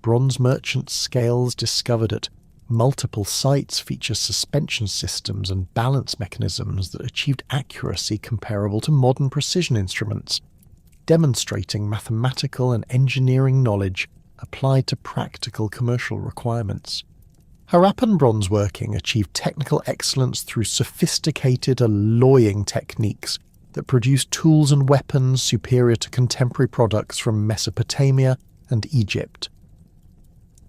Bronze merchant scales discovered at multiple sites feature suspension systems and balance mechanisms that achieved accuracy comparable to modern precision instruments, demonstrating mathematical and engineering knowledge applied to practical commercial requirements. Harappan bronze working achieved technical excellence through sophisticated alloying techniques that produced tools and weapons superior to contemporary products from Mesopotamia and Egypt.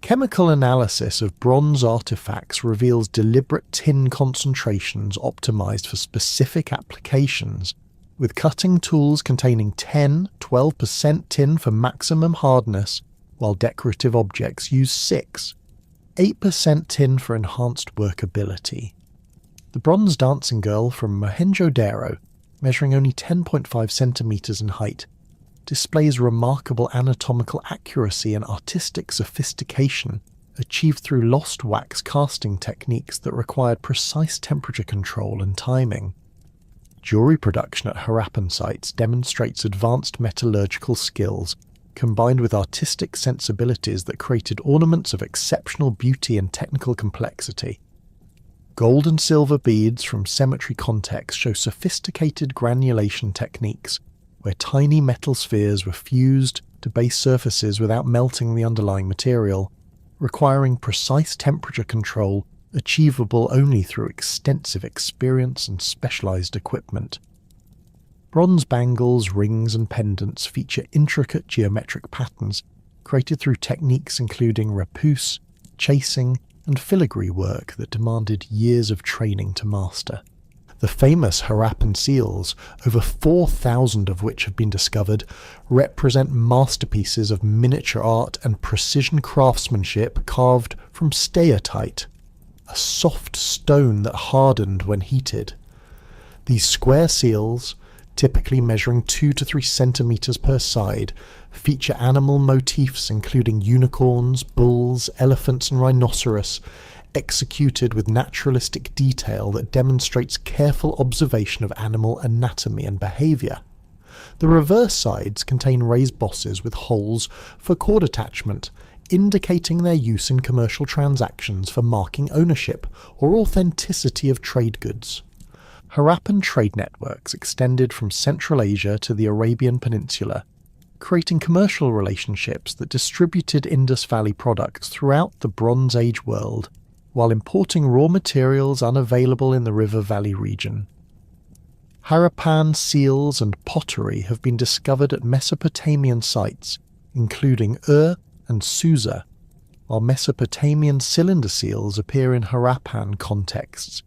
Chemical analysis of bronze artifacts reveals deliberate tin concentrations optimized for specific applications, with cutting tools containing 10–12% tin for maximum hardness, while decorative objects use 6–8% tin for enhanced workability. The bronze dancing girl from Mohenjo-Daro, measuring only 10.5 centimetres in height, displays remarkable anatomical accuracy and artistic sophistication achieved through lost wax casting techniques that required precise temperature control and timing. Jewelry production at Harappan sites demonstrates advanced metallurgical skills combined with artistic sensibilities that created ornaments of exceptional beauty and technical complexity. Gold and silver beads from cemetery contexts show sophisticated granulation techniques, where tiny metal spheres were fused to base surfaces without melting the underlying material, requiring precise temperature control achievable only through extensive experience and specialized equipment. Bronze bangles, rings, and pendants feature intricate geometric patterns created through techniques including repousse, chasing, and filigree work that demanded years of training to master. The famous Harappan seals, over 4,000 of which have been discovered, represent masterpieces of miniature art and precision craftsmanship carved from steatite, a soft stone that hardened when heated. These square seals, typically measuring 2 to 3 centimetres per side, feature animal motifs including unicorns, bulls, elephants and rhinoceros, executed with naturalistic detail that demonstrates careful observation of animal anatomy and behaviour. The reverse sides contain raised bosses with holes for cord attachment, indicating their use in commercial transactions for marking ownership or authenticity of trade goods. Harappan trade networks extended from Central Asia to the Arabian Peninsula, creating commercial relationships that distributed Indus Valley products throughout the Bronze Age world, while importing raw materials unavailable in the River Valley region. Harappan seals and pottery have been discovered at Mesopotamian sites, including Ur and Susa, while Mesopotamian cylinder seals appear in Harappan contexts.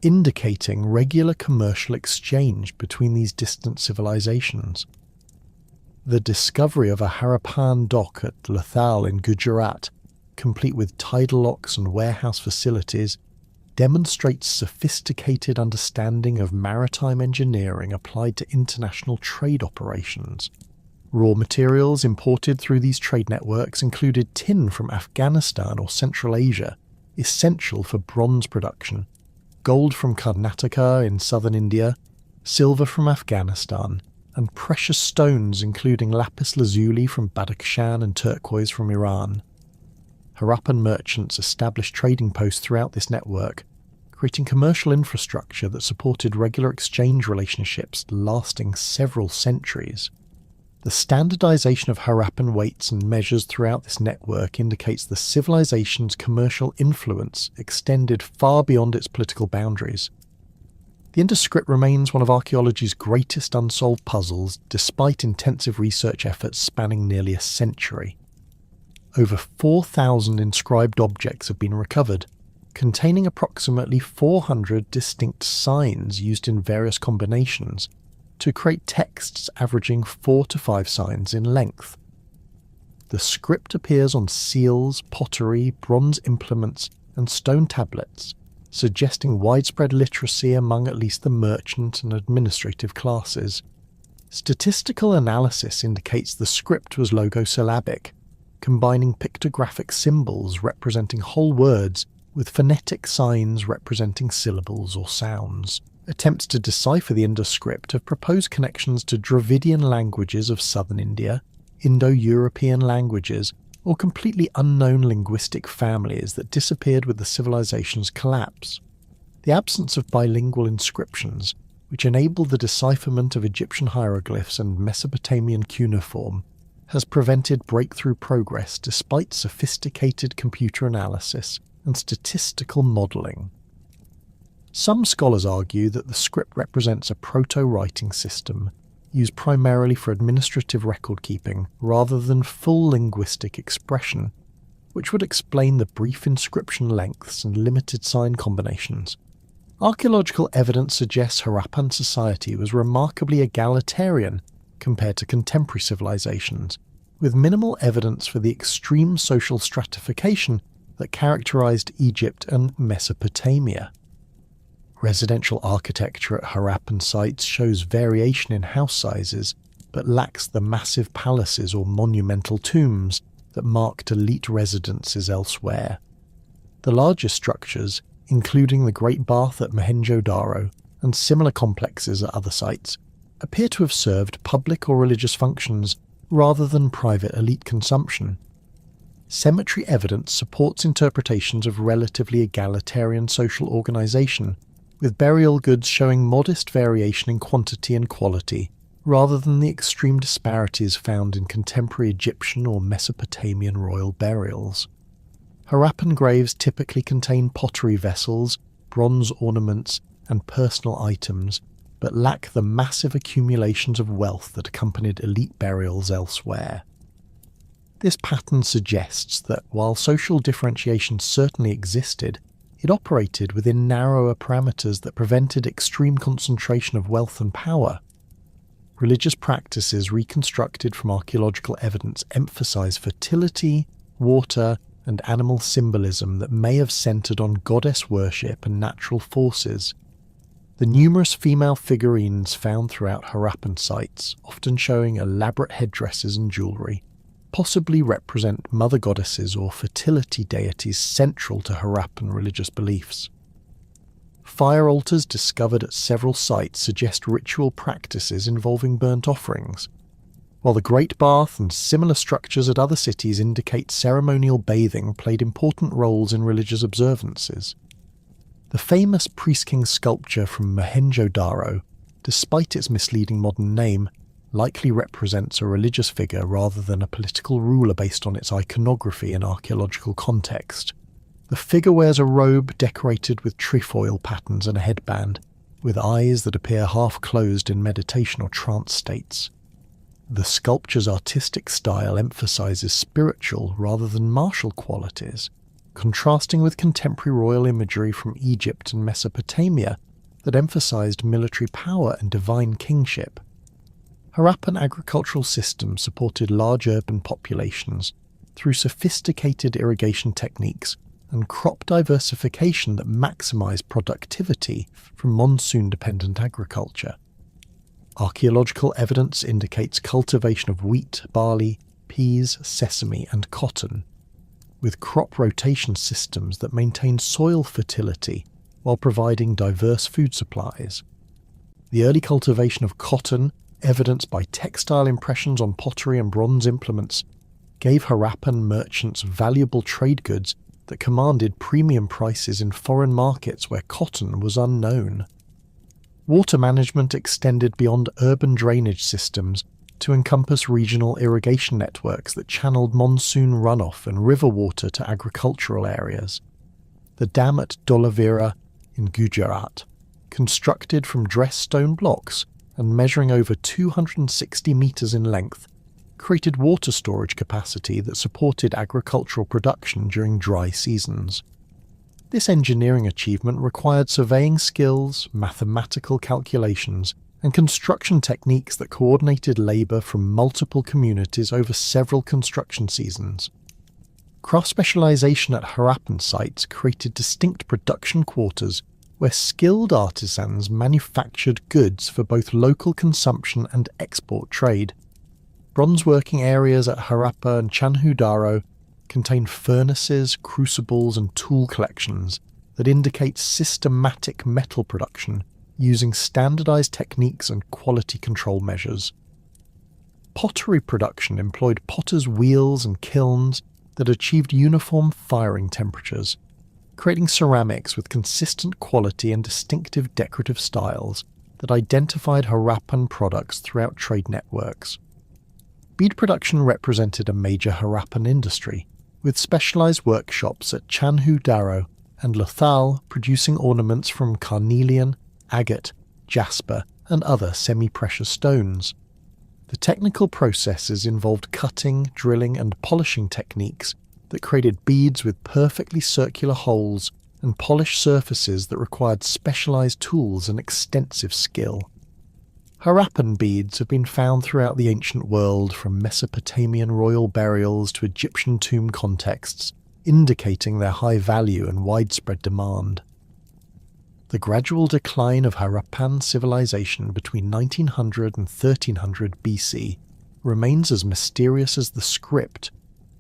indicating regular commercial exchange between these distant civilizations. The discovery of a Harappan dock at Lothal in Gujarat, complete with tidal locks and warehouse facilities, demonstrates sophisticated understanding of maritime engineering applied to international trade operations. Raw materials imported through these trade networks included tin from Afghanistan or Central Asia, essential for bronze production, gold from Karnataka in southern India, silver from Afghanistan, and precious stones including lapis lazuli from Badakhshan and turquoise from Iran. Harappan merchants established trading posts throughout this network, creating commercial infrastructure that supported regular exchange relationships lasting several centuries. The standardization of Harappan weights and measures throughout this network indicates the civilization's commercial influence extended far beyond its political boundaries. The Indus script remains one of archaeology's greatest unsolved puzzles, despite intensive research efforts spanning nearly a century. Over 4,000 inscribed objects have been recovered, containing approximately 400 distinct signs used in various combinations to create texts averaging 4 to 5 signs in length. The script appears on seals, pottery, bronze implements, and stone tablets, suggesting widespread literacy among at least the merchant and administrative classes. Statistical analysis indicates the script was logosyllabic, combining pictographic symbols representing whole words with phonetic signs representing syllables or sounds. Attempts to decipher the Indus script have proposed connections to Dravidian languages of southern India, Indo-European languages, or completely unknown linguistic families that disappeared with the civilization's collapse. The absence of bilingual inscriptions, which enabled the decipherment of Egyptian hieroglyphs and Mesopotamian cuneiform, has prevented breakthrough progress despite sophisticated computer analysis and statistical modelling. Some scholars argue that the script represents a proto-writing system used primarily for administrative record-keeping rather than full linguistic expression, which would explain the brief inscription lengths and limited sign combinations. Archaeological evidence suggests Harappan society was remarkably egalitarian compared to contemporary civilizations, with minimal evidence for the extreme social stratification that characterized Egypt and Mesopotamia. Residential architecture at Harappan sites shows variation in house sizes, but lacks the massive palaces or monumental tombs that marked elite residences elsewhere. The larger structures, including the Great Bath at Mohenjo-Daro and similar complexes at other sites, appear to have served public or religious functions rather than private elite consumption. Cemetery evidence supports interpretations of relatively egalitarian social organisation, with burial goods showing modest variation in quantity and quality, rather than the extreme disparities found in contemporary Egyptian or Mesopotamian royal burials. Harappan graves typically contain pottery vessels, bronze ornaments, and personal items, but lack the massive accumulations of wealth that accompanied elite burials elsewhere. This pattern suggests that while social differentiation certainly existed, it operated within narrower parameters that prevented extreme concentration of wealth and power. Religious practices reconstructed from archaeological evidence emphasize fertility, water, and animal symbolism that may have centered on goddess worship and natural forces. The numerous female figurines found throughout Harappan sites, often showing elaborate headdresses and jewellery, possibly represent mother goddesses or fertility deities central to Harappan religious beliefs. Fire altars discovered at several sites suggest ritual practices involving burnt offerings, while the Great Bath and similar structures at other cities indicate ceremonial bathing played important roles in religious observances. The famous priest-king sculpture from Mohenjo-Daro, despite its misleading modern name, likely represents a religious figure rather than a political ruler based on its iconography and archaeological context. The figure wears a robe decorated with trefoil patterns and a headband, with eyes that appear half-closed in meditation or trance states. The sculpture's artistic style emphasizes spiritual rather than martial qualities, contrasting with contemporary royal imagery from Egypt and Mesopotamia that emphasized military power and divine kingship. Harappan agricultural systems supported large urban populations through sophisticated irrigation techniques and crop diversification that maximized productivity from monsoon-dependent agriculture. Archaeological evidence indicates cultivation of wheat, barley, peas, sesame, and cotton, with crop rotation systems that maintained soil fertility while providing diverse food supplies. The early cultivation of cotton, evidenced by textile impressions on pottery and bronze implements, gave Harappan merchants valuable trade goods that commanded premium prices in foreign markets where cotton was unknown. Water management extended beyond urban drainage systems to encompass regional irrigation networks that channeled monsoon runoff and river water to agricultural areas. The dam at Dholavira in Gujarat, constructed from dressed stone blocks and measuring over 260 metres in length, created water storage capacity that supported agricultural production during dry seasons. This engineering achievement required surveying skills, mathematical calculations, and construction techniques that coordinated labour from multiple communities over several construction seasons. Craft specialisation at Harappan sites created distinct production quarters where skilled artisans manufactured goods for both local consumption and export trade. Bronze working areas at Harappa and Chandhu contain furnaces, crucibles, and tool collections that indicate systematic metal production using standardized techniques and quality control measures. Pottery production employed potters' wheels and kilns that achieved uniform firing temperatures, creating ceramics with consistent quality and distinctive decorative styles that identified Harappan products throughout trade networks. Bead production represented a major Harappan industry, with specialized workshops at Chandhu and Lothal producing ornaments from carnelian, agate, jasper, and other semi-precious stones. The technical processes involved cutting, drilling, and polishing techniques that created beads with perfectly circular holes and polished surfaces that required specialized tools and extensive skill. Harappan beads have been found throughout the ancient world, from Mesopotamian royal burials to Egyptian tomb contexts, indicating their high value and widespread demand. The gradual decline of Harappan civilization between 1900 and 1300 BC remains as mysterious as the script,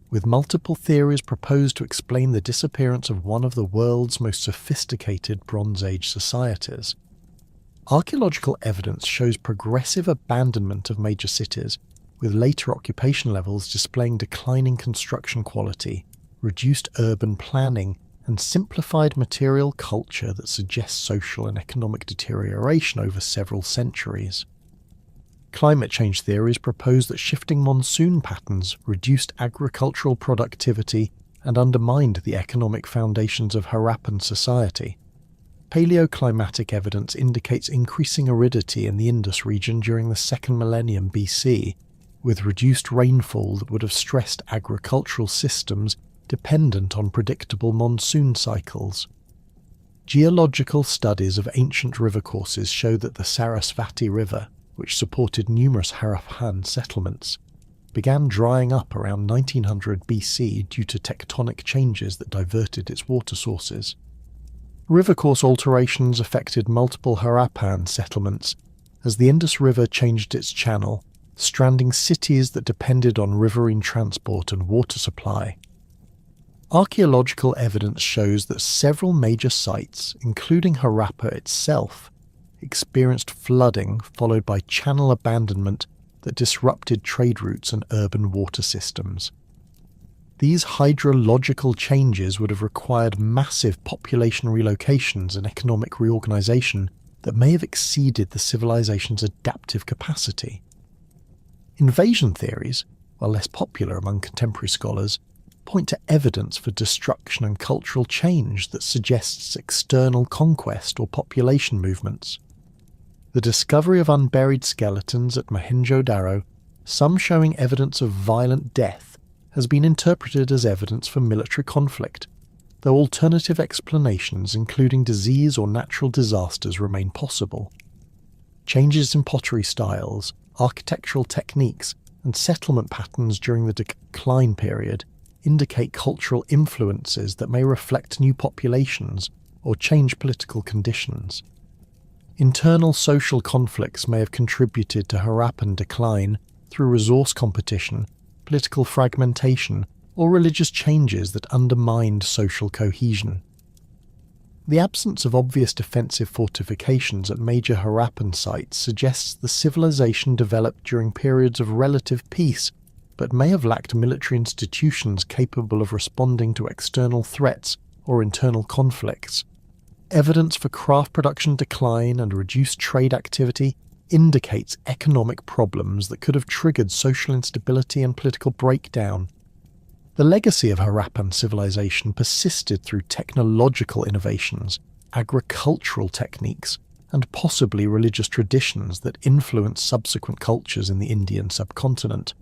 with multiple theories proposed to explain the disappearance of one of the world's most sophisticated Bronze Age societies. Archaeological evidence shows progressive abandonment of major cities, with later occupation levels displaying declining construction quality, reduced urban planning, and simplified material culture that suggests social and economic deterioration over several centuries. Climate change theories propose that shifting monsoon patterns reduced agricultural productivity and undermined the economic foundations of Harappan society. Paleoclimatic evidence indicates increasing aridity in the Indus region during the 2nd millennium BC, with reduced rainfall that would have stressed agricultural systems dependent on predictable monsoon cycles. Geological studies of ancient river courses show that the Sarasvati River, which supported numerous Harappan settlements, began drying up around 1900 BC due to tectonic changes that diverted its water sources. River course alterations affected multiple Harappan settlements as the Indus River changed its channel, stranding cities that depended on riverine transport and water supply. Archaeological evidence shows that several major sites, including Harappa itself, experienced flooding followed by channel abandonment that disrupted trade routes and urban water systems. These hydrological changes would have required massive population relocations and economic reorganization that may have exceeded the civilization's adaptive capacity. Invasion theories, while less popular among contemporary scholars, point to evidence for destruction and cultural change that suggests external conquest or population movements. The discovery of unburied skeletons at Mohenjo-Daro, some showing evidence of violent death, has been interpreted as evidence for military conflict, though alternative explanations including disease or natural disasters remain possible. Changes in pottery styles, architectural techniques, and settlement patterns during the decline period indicate cultural influences that may reflect new populations or change political conditions. Internal social conflicts may have contributed to Harappan decline through resource competition, political fragmentation, or religious changes that undermined social cohesion. The absence of obvious defensive fortifications at major Harappan sites suggests the civilization developed during periods of relative peace, but may have lacked military institutions capable of responding to external threats or internal conflicts. Evidence for craft production decline and reduced trade activity indicates economic problems that could have triggered social instability and political breakdown. The legacy of Harappan civilization persisted through technological innovations, agricultural techniques, and possibly religious traditions that influenced subsequent cultures in the Indian subcontinent.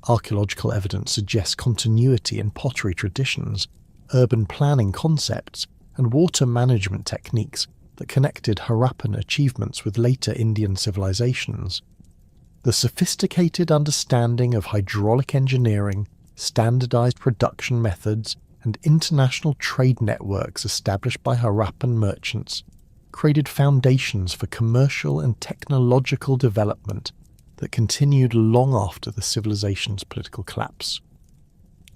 Archaeological evidence suggests continuity in pottery traditions, urban planning concepts, and water management techniques that connected Harappan achievements with later Indian civilizations. The sophisticated understanding of hydraulic engineering, standardized production methods, and international trade networks established by Harappan merchants created foundations for commercial and technological development that continued long after the civilization's political collapse.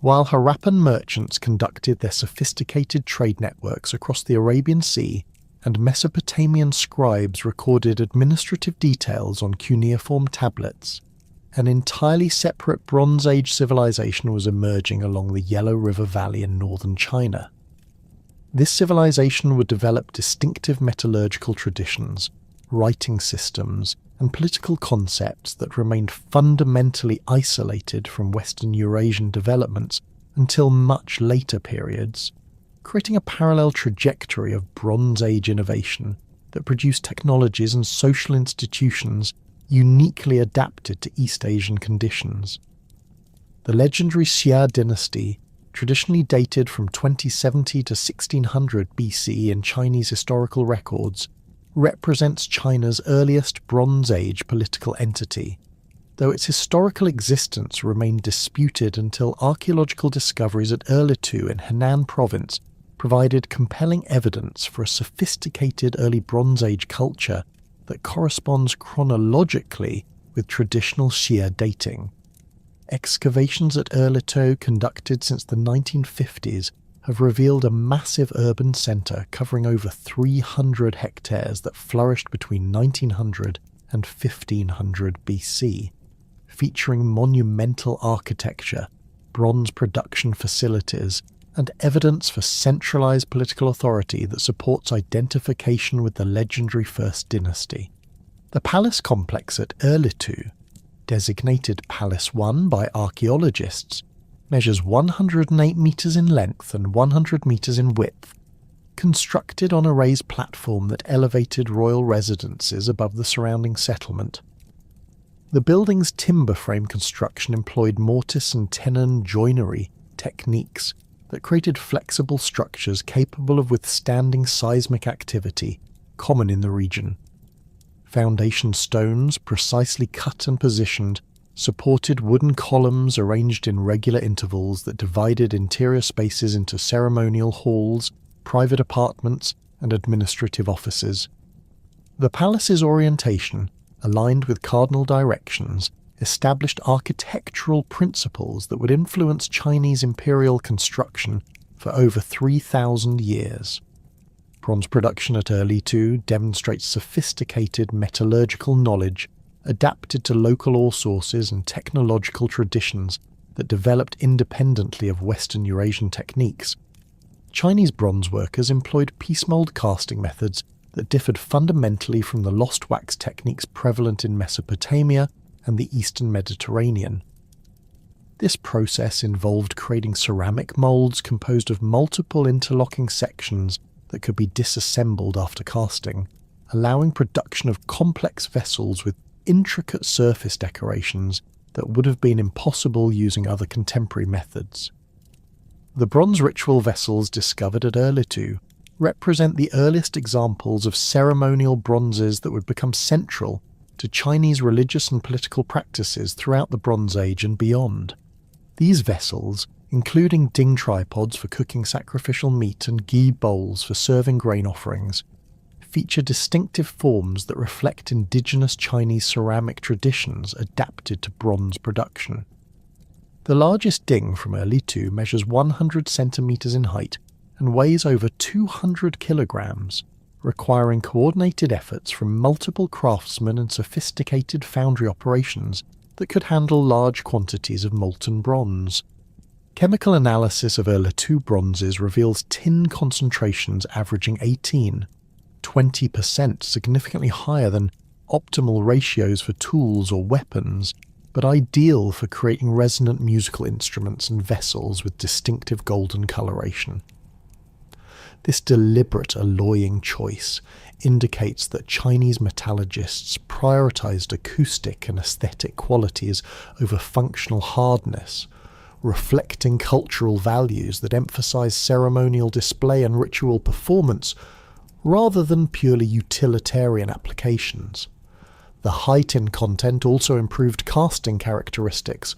While Harappan merchants conducted their sophisticated trade networks across the Arabian Sea, and Mesopotamian scribes recorded administrative details on cuneiform tablets, an entirely separate Bronze Age civilization was emerging along the Yellow River Valley in northern China. This civilization would develop distinctive metallurgical traditions, writing systems, and political concepts that remained fundamentally isolated from Western Eurasian developments until much later periods, creating a parallel trajectory of Bronze Age innovation that produced technologies and social institutions uniquely adapted to East Asian conditions. The legendary Xia dynasty, traditionally dated from 2070 to 1600 BC in Chinese historical records, represents China's earliest Bronze Age political entity, though its historical existence remained disputed until archaeological discoveries at Erlitou in Henan province provided compelling evidence for a sophisticated early Bronze Age culture that corresponds chronologically with traditional Xia dating. Excavations at Erlitou conducted since the 1950s have revealed a massive urban centre covering over 300 hectares that flourished between 1900 and 1500 BC, featuring monumental architecture, bronze production facilities, and evidence for centralised political authority that supports identification with the legendary First Dynasty. The palace complex at Erlitou, designated Palace 1 by archaeologists, measures 108 metres in length and 100 metres in width, constructed on a raised platform that elevated royal residences above the surrounding settlement. The building's timber frame construction employed mortise and tenon joinery techniques that created flexible structures capable of withstanding seismic activity common in the region. Foundation stones, precisely cut and positioned, supported wooden columns arranged in regular intervals that divided interior spaces into ceremonial halls, private apartments, and administrative offices. The palace's orientation, aligned with cardinal directions, established architectural principles that would influence Chinese imperial construction for over 3,000 years. Bronze production at Erlitou demonstrates sophisticated metallurgical knowledge adapted to local ore sources and technological traditions that developed independently of Western Eurasian techniques. Chinese bronze workers employed piece mold casting methods that differed fundamentally from the lost wax techniques prevalent in Mesopotamia and the Eastern Mediterranean. This process involved creating ceramic molds composed of multiple interlocking sections that could be disassembled after casting, allowing production of complex vessels with intricate surface decorations that would have been impossible using other contemporary methods. The bronze ritual vessels discovered at Erlitou represent the earliest examples of ceremonial bronzes that would become central to Chinese religious and political practices throughout the Bronze Age and beyond. These vessels, including ding tripods for cooking sacrificial meat and ghee bowls for serving grain offerings, feature distinctive forms that reflect indigenous Chinese ceramic traditions adapted to bronze production. The largest ding from Erlitou measures 100 centimetres in height and weighs over 200 kilograms, requiring coordinated efforts from multiple craftsmen and sophisticated foundry operations that could handle large quantities of molten bronze. Chemical analysis of Erlitou bronzes reveals tin concentrations averaging 20%, significantly higher than optimal ratios for tools or weapons, but ideal for creating resonant musical instruments and vessels with distinctive golden coloration. This deliberate alloying choice indicates that Chinese metallurgists prioritized acoustic and aesthetic qualities over functional hardness, reflecting cultural values that emphasize ceremonial display and ritual performance rather than purely utilitarian applications. The high tin content also improved casting characteristics,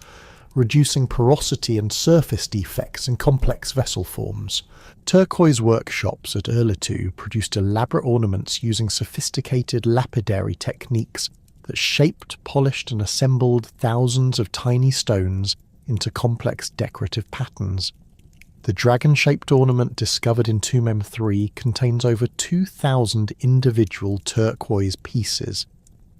reducing porosity and surface defects in complex vessel forms. Turquoise workshops at Erlitou produced elaborate ornaments using sophisticated lapidary techniques that shaped, polished and assembled thousands of tiny stones into complex decorative patterns. The dragon-shaped ornament discovered in Tomb M3 contains over 2,000 individual turquoise pieces,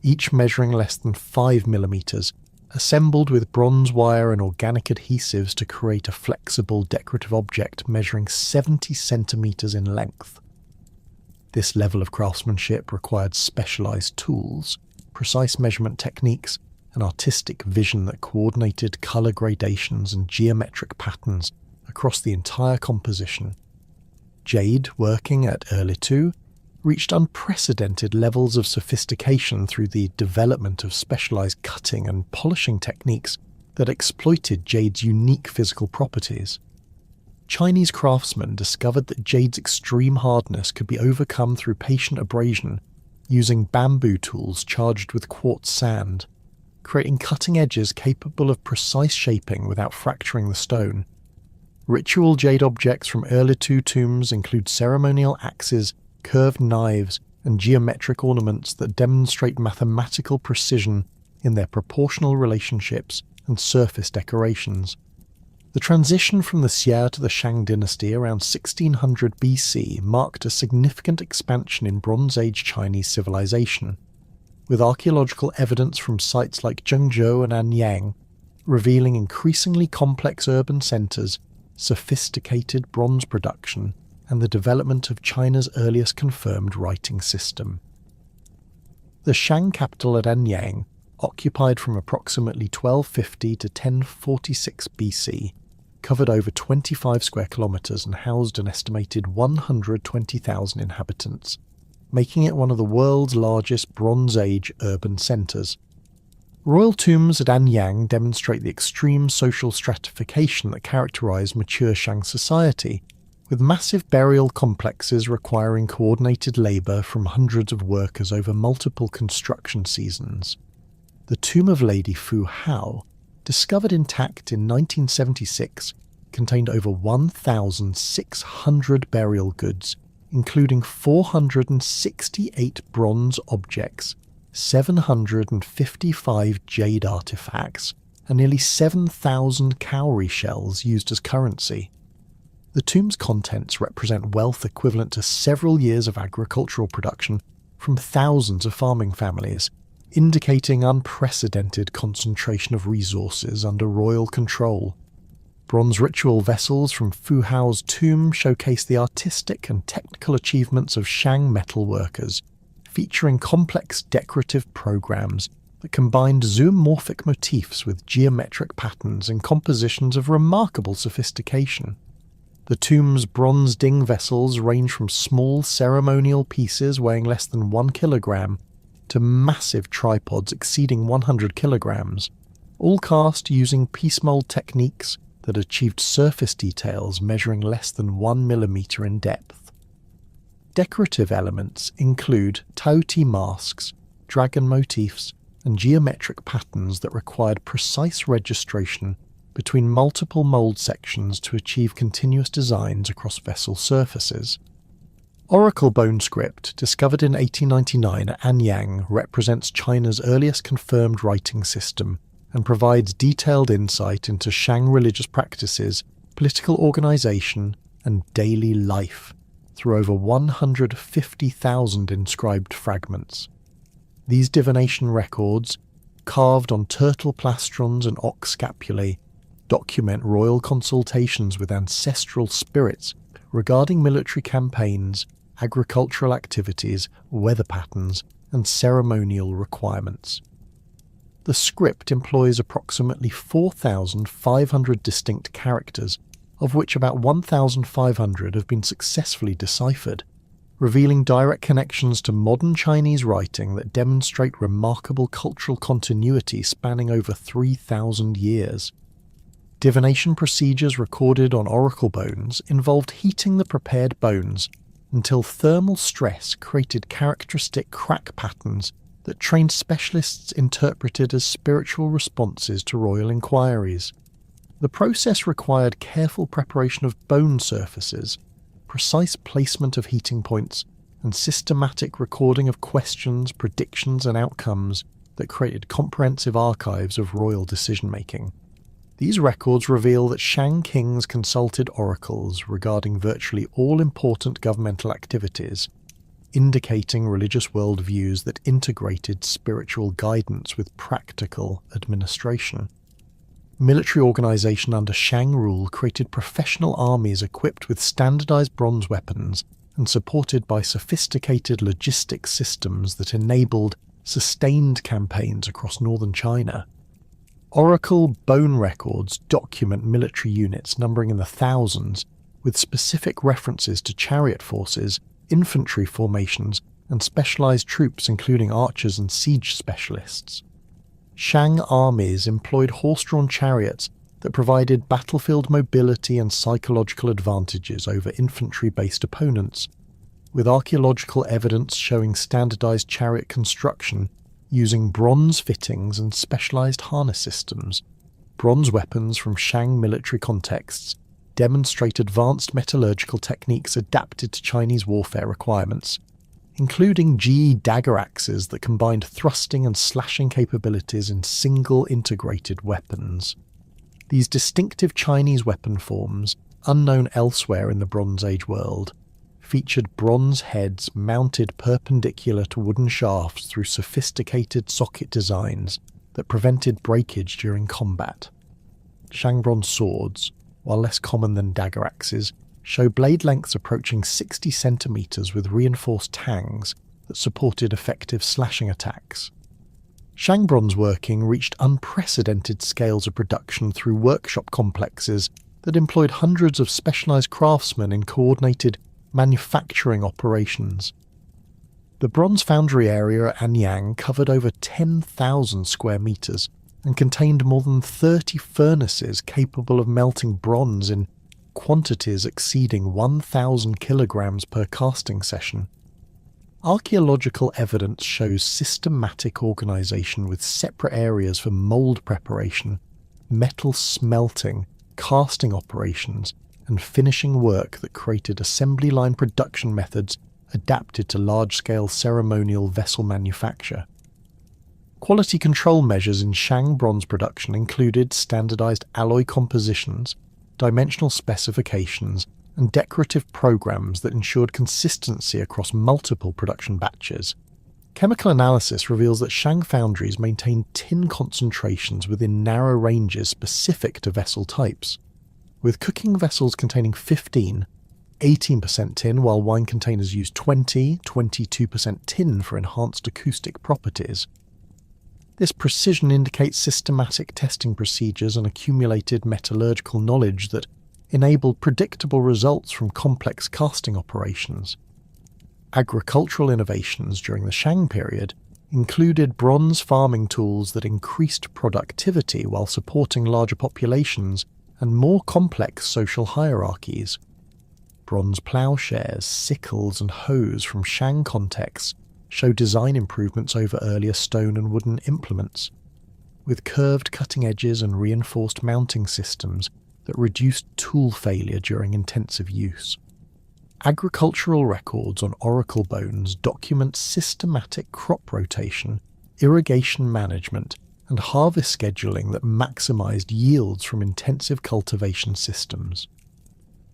each measuring less than 5 millimeters, assembled with bronze wire and organic adhesives to create a flexible decorative object measuring 70 centimeters in length. This level of craftsmanship required specialized tools, precise measurement techniques, and artistic vision that coordinated color gradations and geometric patterns across the entire composition. Jade, working at Erlitou, reached unprecedented levels of sophistication through the development of specialized cutting and polishing techniques that exploited jade's unique physical properties. Chinese craftsmen discovered that jade's extreme hardness could be overcome through patient abrasion using bamboo tools charged with quartz sand, creating cutting edges capable of precise shaping without fracturing the stone. Ritual jade objects from Erlitou tombs include ceremonial axes, curved knives, and geometric ornaments that demonstrate mathematical precision in their proportional relationships and surface decorations. The transition from the Xia to the Shang dynasty around 1600 BC marked a significant expansion in Bronze Age Chinese civilization, with archaeological evidence from sites like Zhengzhou and Anyang revealing increasingly complex urban centres, sophisticated bronze production, and the development of China's earliest confirmed writing system. The Shang capital at Anyang, occupied from approximately 1250 to 1046 BC, covered over 25 square kilometres and housed an estimated 120,000 inhabitants, making it one of the world's largest Bronze Age urban centres. Royal tombs at Anyang demonstrate the extreme social stratification that characterised mature Shang society, with massive burial complexes requiring coordinated labour from hundreds of workers over multiple construction seasons. The tomb of Lady Fu Hao, discovered intact in 1976, contained over 1,600 burial goods, including 468 bronze objects, 755 jade artefacts, and nearly 7,000 cowrie shells used as currency. The tomb's contents represent wealth equivalent to several years of agricultural production from thousands of farming families, indicating unprecedented concentration of resources under royal control. Bronze ritual vessels from Fu Hao's tomb showcase the artistic and technical achievements of Shang metalworkers, featuring complex decorative programs that combined zoomorphic motifs with geometric patterns and compositions of remarkable sophistication. The tomb's bronze ding vessels range from small ceremonial pieces weighing less than 1 kilogram to massive tripods exceeding 100 kilograms, all cast using piece mold techniques that achieved surface details measuring less than 1 millimeter in depth. Decorative elements include Taoti masks, dragon motifs, and geometric patterns that required precise registration between multiple mould sections to achieve continuous designs across vessel surfaces. Oracle bone script, discovered in 1899 at Anyang, represents China's earliest confirmed writing system and provides detailed insight into Shang religious practices, political organisation, and daily life through over 150,000 inscribed fragments. These divination records, carved on turtle plastrons and ox scapulae, document royal consultations with ancestral spirits regarding military campaigns, agricultural activities, weather patterns, and ceremonial requirements. The script employs approximately 4,500 distinct characters, of which about 1,500 have been successfully deciphered, revealing direct connections to modern Chinese writing that demonstrate remarkable cultural continuity spanning over 3,000 years. Divination procedures recorded on oracle bones involved heating the prepared bones until thermal stress created characteristic crack patterns that trained specialists interpreted as spiritual responses to royal inquiries. The process required careful preparation of bone surfaces, precise placement of heating points, and systematic recording of questions, predictions, and outcomes that created comprehensive archives of royal decision-making. These records reveal that Shang kings consulted oracles regarding virtually all important governmental activities, indicating religious worldviews that integrated spiritual guidance with practical administration. Military organisation under Shang rule created professional armies equipped with standardised bronze weapons and supported by sophisticated logistics systems that enabled sustained campaigns across northern China. Oracle bone records document military units numbering in the thousands, with specific references to chariot forces, infantry formations, and specialised troops including archers and siege specialists. Shang armies employed horse-drawn chariots that provided battlefield mobility and psychological advantages over infantry-based opponents, with archaeological evidence showing standardised chariot construction using bronze fittings and specialised harness systems. Bronze weapons from Shang military contexts demonstrate advanced metallurgical techniques adapted to Chinese warfare requirements, including GE dagger axes that combined thrusting and slashing capabilities in single integrated weapons. These distinctive Chinese weapon forms, unknown elsewhere in the Bronze Age world, featured bronze heads mounted perpendicular to wooden shafts through sophisticated socket designs that prevented breakage during combat. Shang bronze swords, while less common than dagger axes, show blade lengths approaching 60 centimeters with reinforced tangs that supported effective slashing attacks. Shang bronze working reached unprecedented scales of production through workshop complexes that employed hundreds of specialized craftsmen in coordinated manufacturing operations. The bronze foundry area at Anyang covered over 10,000 square meters and contained more than 30 furnaces capable of melting bronze in quantities exceeding 1,000 kilograms per casting session. Archaeological evidence shows systematic organisation with separate areas for mould preparation, metal smelting, casting operations, and finishing work that created assembly line production methods adapted to large-scale ceremonial vessel manufacture. Quality control measures in Shang bronze production included standardized alloy compositions, dimensional specifications, and decorative programs that ensured consistency across multiple production batches. Chemical analysis reveals that Shang foundries maintained tin concentrations within narrow ranges specific to vessel types, with cooking vessels containing 18% tin, while wine containers used 22% tin for enhanced acoustic properties. This precision indicates systematic testing procedures and accumulated metallurgical knowledge that enabled predictable results from complex casting operations. Agricultural innovations during the Shang period included bronze farming tools that increased productivity while supporting larger populations and more complex social hierarchies. Bronze plowshares, sickles, and hoes from Shang contexts show design improvements over earlier stone and wooden implements, with curved cutting edges and reinforced mounting systems that reduced tool failure during intensive use. Agricultural records on oracle bones document systematic crop rotation, irrigation management, and harvest scheduling that maximized yields from intensive cultivation systems.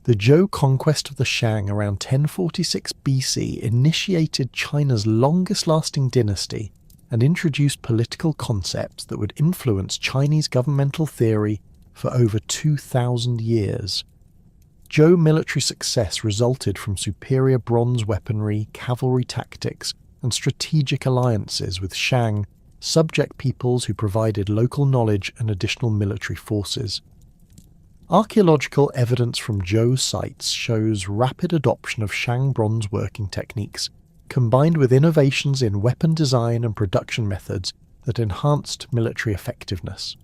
The Zhou conquest of the Shang around 1046 BC initiated China's longest-lasting dynasty and introduced political concepts that would influence Chinese governmental theory for over 2,000 years. Zhou military success resulted from superior bronze weaponry, cavalry tactics, and strategic alliances with Shang, subject peoples who provided local knowledge and additional military forces. Archaeological evidence from Zhou sites shows rapid adoption of Shang bronze working techniques, combined with innovations in weapon design and production methods that enhanced military effectiveness.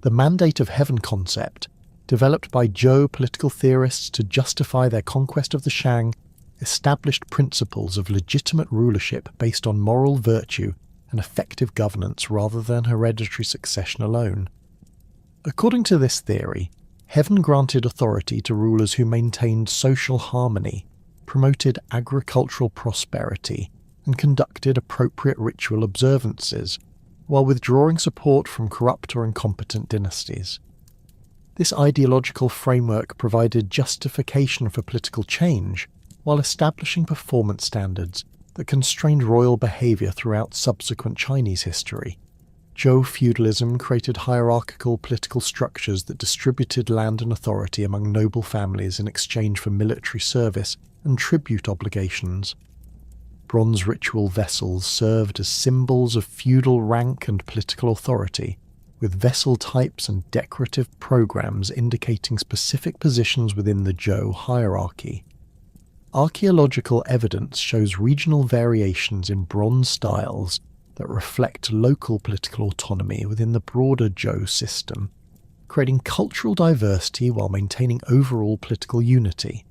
The Mandate of Heaven concept, developed by Zhou political theorists to justify their conquest of the Shang, established principles of legitimate rulership based on moral virtue and effective governance rather than hereditary succession alone. According to this theory, heaven granted authority to rulers who maintained social harmony, promoted agricultural prosperity, and conducted appropriate ritual observances, while withdrawing support from corrupt or incompetent dynasties. This ideological framework provided justification for political change, while establishing performance standards that constrained royal behaviour throughout subsequent Chinese history. Zhou feudalism created hierarchical political structures that distributed land and authority among noble families in exchange for military service and tribute obligations. Bronze ritual vessels served as symbols of feudal rank and political authority, with vessel types and decorative programs indicating specific positions within the Zhou hierarchy. Archaeological evidence shows regional variations in bronze styles that reflect local political autonomy within the broader Zhou system, creating cultural diversity while maintaining overall political unity.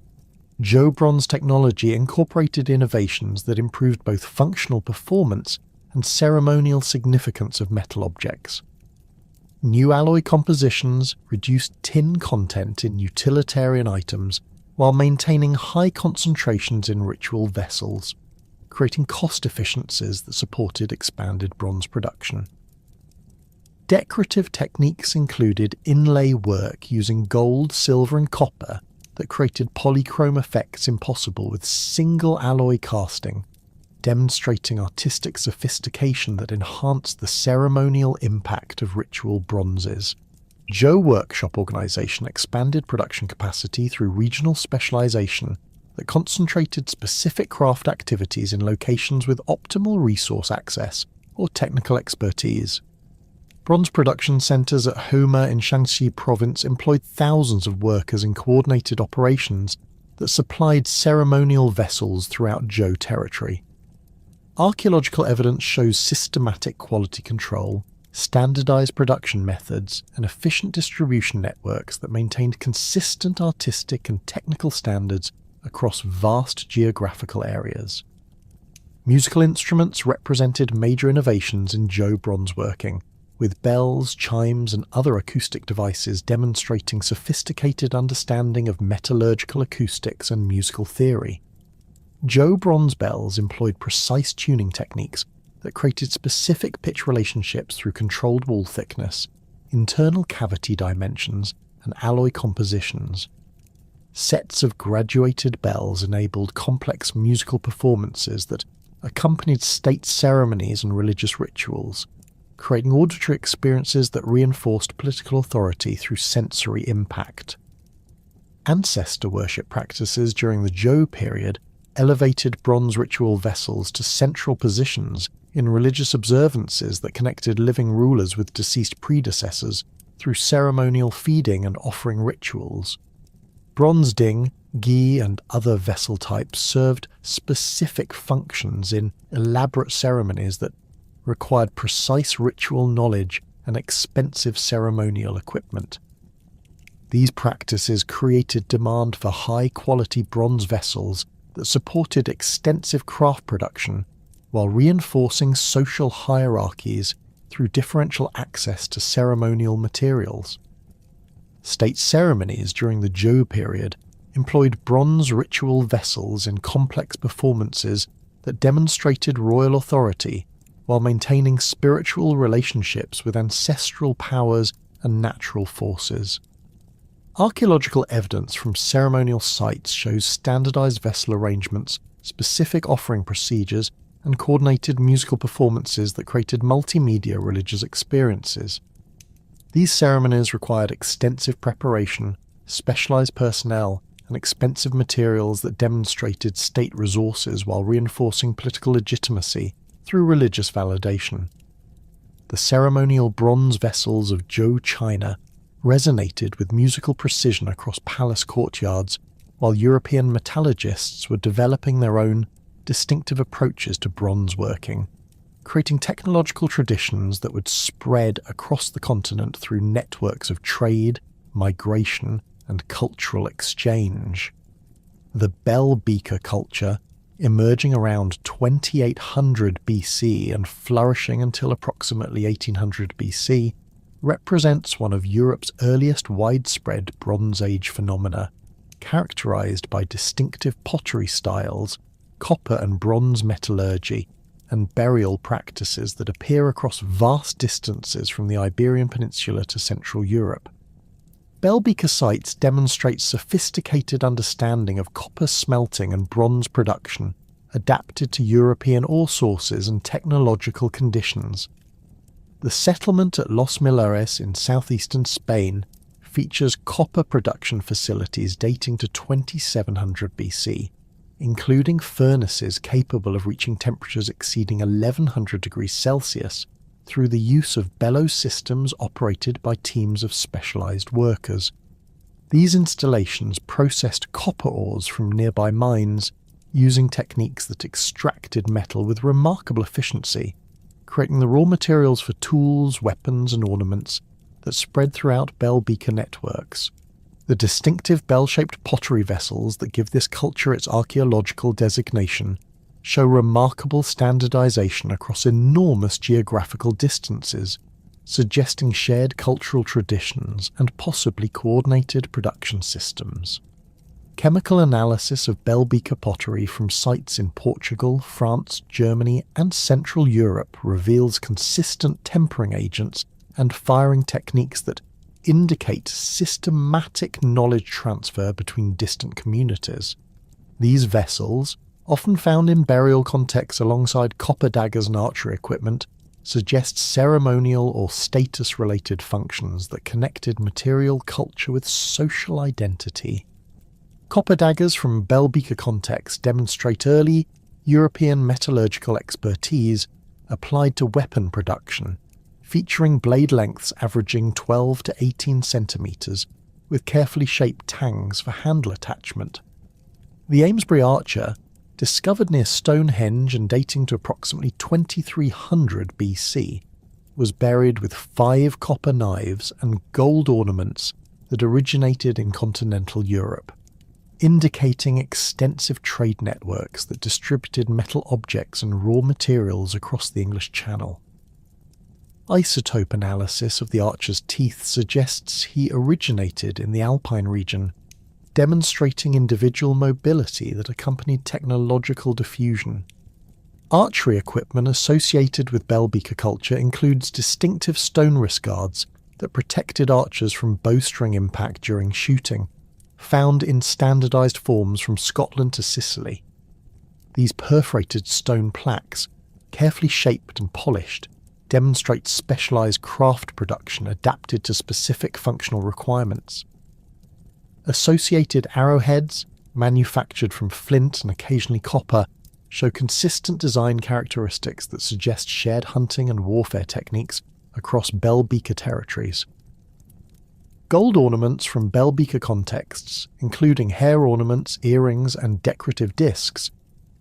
Zhou bronze technology incorporated innovations that improved both functional performance and ceremonial significance of metal objects. New alloy compositions reduced tin content in utilitarian items while maintaining high concentrations in ritual vessels, creating cost efficiencies that supported expanded bronze production. Decorative techniques included inlay work using gold, silver and copper that created polychrome effects impossible with single alloy casting, demonstrating artistic sophistication that enhanced the ceremonial impact of ritual bronzes. Zhou Workshop Organization expanded production capacity through regional specialization that concentrated specific craft activities in locations with optimal resource access or technical expertise. Bronze production centers at Homa in Shaanxi province employed thousands of workers in coordinated operations that supplied ceremonial vessels throughout Zhou territory. Archaeological evidence shows systematic quality control, standardized production methods, and efficient distribution networks that maintained consistent artistic and technical standards across vast geographical areas. Musical instruments represented major innovations in Zhou bronze working, with bells, chimes, and other acoustic devices demonstrating sophisticated understanding of metallurgical acoustics and musical theory. Zhou bronze bells employed precise tuning techniques that created specific pitch relationships through controlled wall thickness, internal cavity dimensions, and alloy compositions. Sets of graduated bells enabled complex musical performances that accompanied state ceremonies and religious rituals, creating auditory experiences that reinforced political authority through sensory impact. Ancestor worship practices during the Zhou period elevated bronze ritual vessels to central positions in religious observances that connected living rulers with deceased predecessors through ceremonial feeding and offering rituals. Bronze ding, gi, and other vessel types served specific functions in elaborate ceremonies that required precise ritual knowledge and expensive ceremonial equipment. These practices created demand for high-quality bronze vessels that supported extensive craft production while reinforcing social hierarchies through differential access to ceremonial materials. State ceremonies during the Zhou period employed bronze ritual vessels in complex performances that demonstrated royal authority while maintaining spiritual relationships with ancestral powers and natural forces. Archaeological evidence from ceremonial sites shows standardized vessel arrangements, specific offering procedures, and coordinated musical performances that created multimedia religious experiences. These ceremonies required extensive preparation, specialized personnel, and expensive materials that demonstrated state resources while reinforcing political legitimacy through religious validation. The ceremonial bronze vessels of Zhou China resonated with musical precision across palace courtyards, while European metallurgists were developing their own distinctive approaches to bronze working, creating technological traditions that would spread across the continent through networks of trade, migration, and cultural exchange. The bell beaker culture, emerging around 2800 BC and flourishing until approximately 1800 BC, represents one of Europe's earliest widespread Bronze Age phenomena, characterized by distinctive pottery styles, copper and bronze metallurgy, and burial practices that appear across vast distances from the Iberian Peninsula to Central Europe. Bell beaker sites demonstrate sophisticated understanding of copper smelting and bronze production, adapted to European ore sources and technological conditions. The settlement at Los Millares in southeastern Spain features copper production facilities dating to 2700 BC, including furnaces capable of reaching temperatures exceeding 1100 degrees Celsius through the use of bellows systems operated by teams of specialized workers. These installations processed copper ores from nearby mines using techniques that extracted metal with remarkable efficiency, creating the raw materials for tools, weapons, and ornaments that spread throughout bell beaker networks. The distinctive bell-shaped pottery vessels that give this culture its archaeological designation show remarkable standardization across enormous geographical distances, suggesting shared cultural traditions and possibly coordinated production systems. Chemical analysis of bell beaker pottery from sites in Portugal, France, Germany, and Central Europe reveals consistent tempering agents and firing techniques that indicate systematic knowledge transfer between distant communities. These vessels, often found in burial contexts alongside copper daggers and archery equipment, suggest ceremonial or status-related functions that connected material culture with social identity. Copper daggers from bell beaker contexts demonstrate early European metallurgical expertise applied to weapon production, featuring blade lengths averaging 12 to 18 centimetres, with carefully shaped tangs for handle attachment. The Amesbury Archer, discovered near Stonehenge and dating to approximately 2300 BC, was buried with 5 copper knives and gold ornaments that originated in continental Europe, indicating extensive trade networks that distributed metal objects and raw materials across the English Channel. Isotope analysis of the archer's teeth suggests he originated in the Alpine region, demonstrating individual mobility that accompanied technological diffusion. Archery equipment associated with bell beaker culture includes distinctive stone wrist guards that protected archers from bowstring impact during shooting, found in standardized forms from Scotland to Sicily. These perforated stone plaques, carefully shaped and polished, demonstrate specialized craft production adapted to specific functional requirements. Associated arrowheads, manufactured from flint and occasionally copper, show consistent design characteristics that suggest shared hunting and warfare techniques across bell beaker territories. Gold ornaments from bell beaker contexts, including hair ornaments, earrings, and decorative discs,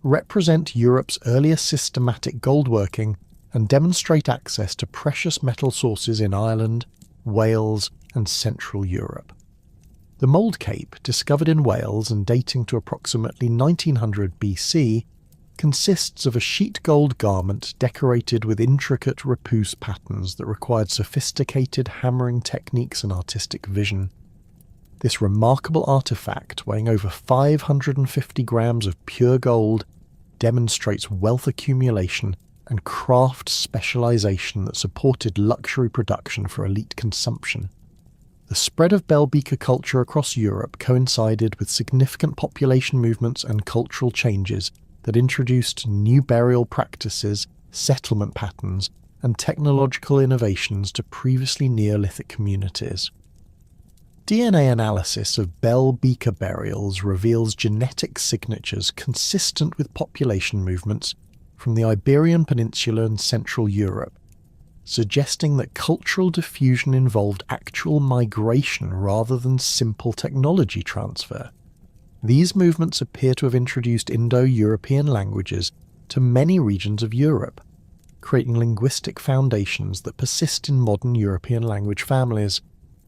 represent Europe's earliest systematic goldworking and demonstrate access to precious metal sources in Ireland, Wales, and Central Europe. The mould cape, discovered in Wales and dating to approximately 1900 BC, consists of a sheet gold garment decorated with intricate repousse patterns that required sophisticated hammering techniques and artistic vision. This remarkable artifact, weighing over 550 grams of pure gold, demonstrates wealth accumulation and craft specialization that supported luxury production for elite consumption. The spread of bell beaker culture across Europe coincided with significant population movements and cultural changes that introduced new burial practices, settlement patterns, and technological innovations to previously Neolithic communities. DNA analysis of bell beaker burials reveals genetic signatures consistent with population movements from the Iberian Peninsula and Central Europe, suggesting that cultural diffusion involved actual migration rather than simple technology transfer. These movements appear to have introduced Indo-European languages to many regions of Europe, creating linguistic foundations that persist in modern European language families.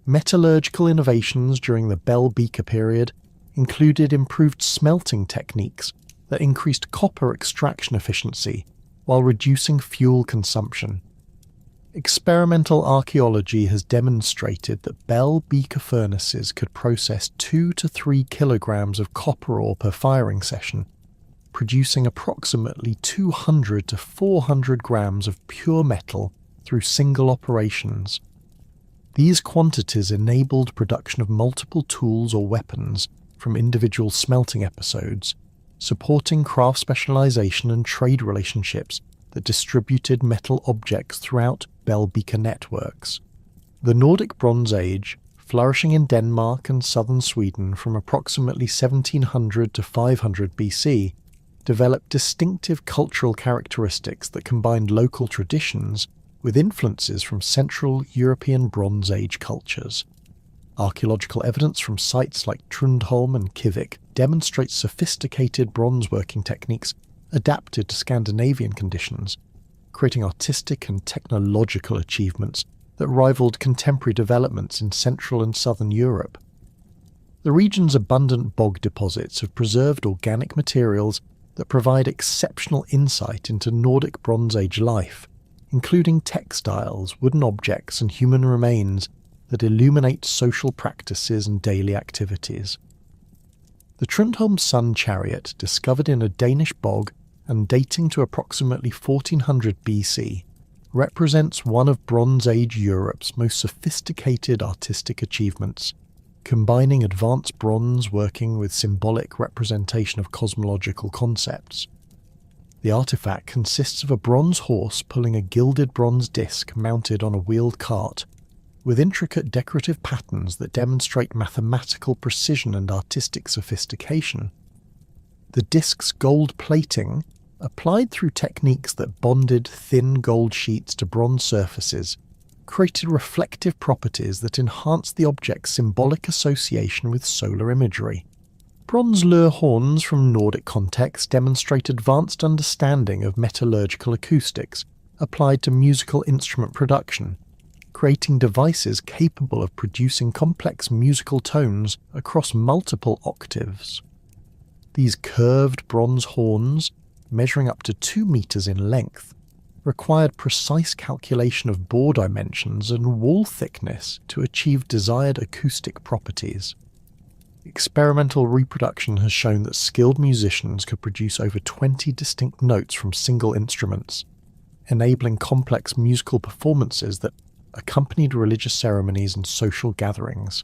Metallurgical innovations during the bell beaker period included improved smelting techniques that increased copper extraction efficiency while reducing fuel consumption. Experimental archaeology has demonstrated that bell beaker furnaces could process 2 to 3 kilograms of copper ore per firing session, producing approximately 200 to 400 grams of pure metal through single operations. These quantities enabled production of multiple tools or weapons from individual smelting episodes, supporting craft specialization and trade relationships that distributed metal objects throughout bell beaker networks. The Nordic Bronze Age, flourishing in Denmark and southern Sweden from approximately 1700 to 500 BC, developed distinctive cultural characteristics that combined local traditions with influences from Central European Bronze Age cultures. Archaeological evidence from sites like Trundholm and Kivik demonstrates sophisticated bronze working techniques adapted to Scandinavian conditions, creating artistic and technological achievements that rivaled contemporary developments in Central and Southern Europe. The region's abundant bog deposits have preserved organic materials that provide exceptional insight into Nordic Bronze Age life, including textiles, wooden objects, and human remains that illuminate social practices and daily activities. The Trundholm Sun chariot, discovered in a Danish bog and dating to approximately 1400 BC, represents one of Bronze Age Europe's most sophisticated artistic achievements, combining advanced bronze working with symbolic representation of cosmological concepts. The artifact consists of a bronze horse pulling a gilded bronze disc mounted on a wheeled cart, with intricate decorative patterns that demonstrate mathematical precision and artistic sophistication. The disc's gold plating, applied through techniques that bonded thin gold sheets to bronze surfaces, created reflective properties that enhanced the object's symbolic association with solar imagery. Bronze lure horns from Nordic contexts demonstrate advanced understanding of metallurgical acoustics applied to musical instrument production, creating devices capable of producing complex musical tones across multiple octaves. These curved bronze horns, measuring up to 2 meters in length, required precise calculation of bore dimensions and wall thickness to achieve desired acoustic properties. Experimental reproduction has shown that skilled musicians could produce over 20 distinct notes from single instruments, enabling complex musical performances that accompanied religious ceremonies and social gatherings.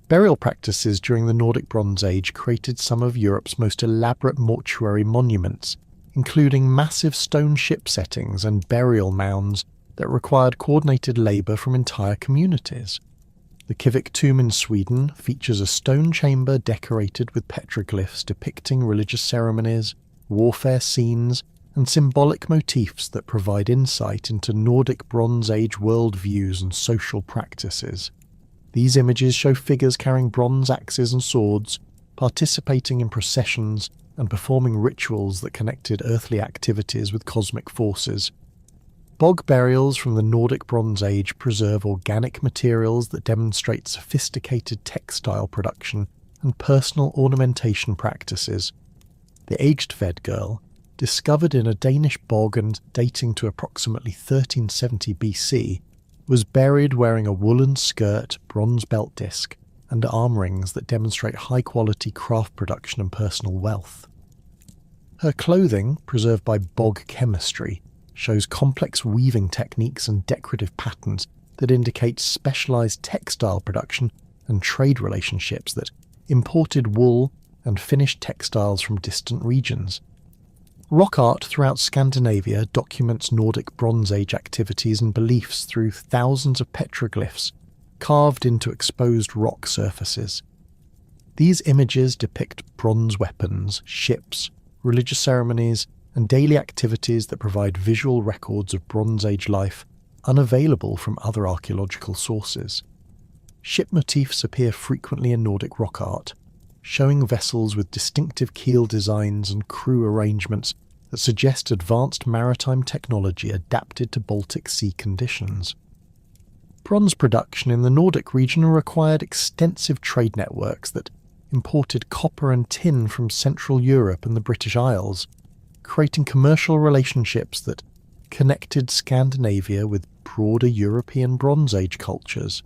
Burial practices during the Nordic Bronze Age created some of Europe's most elaborate mortuary monuments, including massive stone ship settings and burial mounds that required coordinated labour from entire communities. The Kivik tomb in Sweden features a stone chamber decorated with petroglyphs depicting religious ceremonies, warfare scenes, and symbolic motifs that provide insight into Nordic Bronze Age worldviews and social practices. These images show figures carrying bronze axes and swords, participating in processions, and performing rituals that connected earthly activities with cosmic forces. Bog burials from the Nordic Bronze Age preserve organic materials that demonstrate sophisticated textile production and personal ornamentation practices. The Agedved girl, discovered in a Danish bog and dating to approximately 1370 BC, was buried wearing a woolen skirt, bronze belt disc, and arm rings that demonstrate high-quality craft production and personal wealth. Her clothing, preserved by bog chemistry, shows complex weaving techniques and decorative patterns that indicate specialized textile production and trade relationships that imported wool and finished textiles from distant regions. Rock art throughout Scandinavia documents Nordic Bronze Age activities and beliefs through thousands of petroglyphs carved into exposed rock surfaces. These images depict bronze weapons, ships, religious ceremonies, and daily activities that provide visual records of Bronze Age life unavailable from other archaeological sources. Ship motifs appear frequently in Nordic rock art, showing vessels with distinctive keel designs and crew arrangements that suggest advanced maritime technology adapted to Baltic Sea conditions. Bronze production in the Nordic region required extensive trade networks that imported copper and tin from Central Europe and the British Isles, creating commercial relationships that connected Scandinavia with broader European Bronze Age cultures.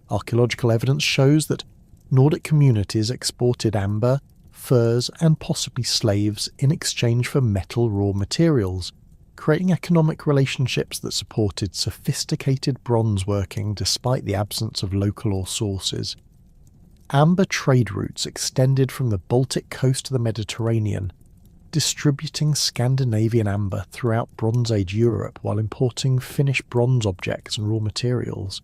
Archaeological evidence shows that Nordic communities exported amber, furs, and possibly slaves in exchange for metal raw materials, creating economic relationships that supported sophisticated bronze working despite the absence of local ore sources. Amber trade routes extended from the Baltic coast to the Mediterranean, distributing Scandinavian amber throughout Bronze Age Europe while importing finished bronze objects and raw materials.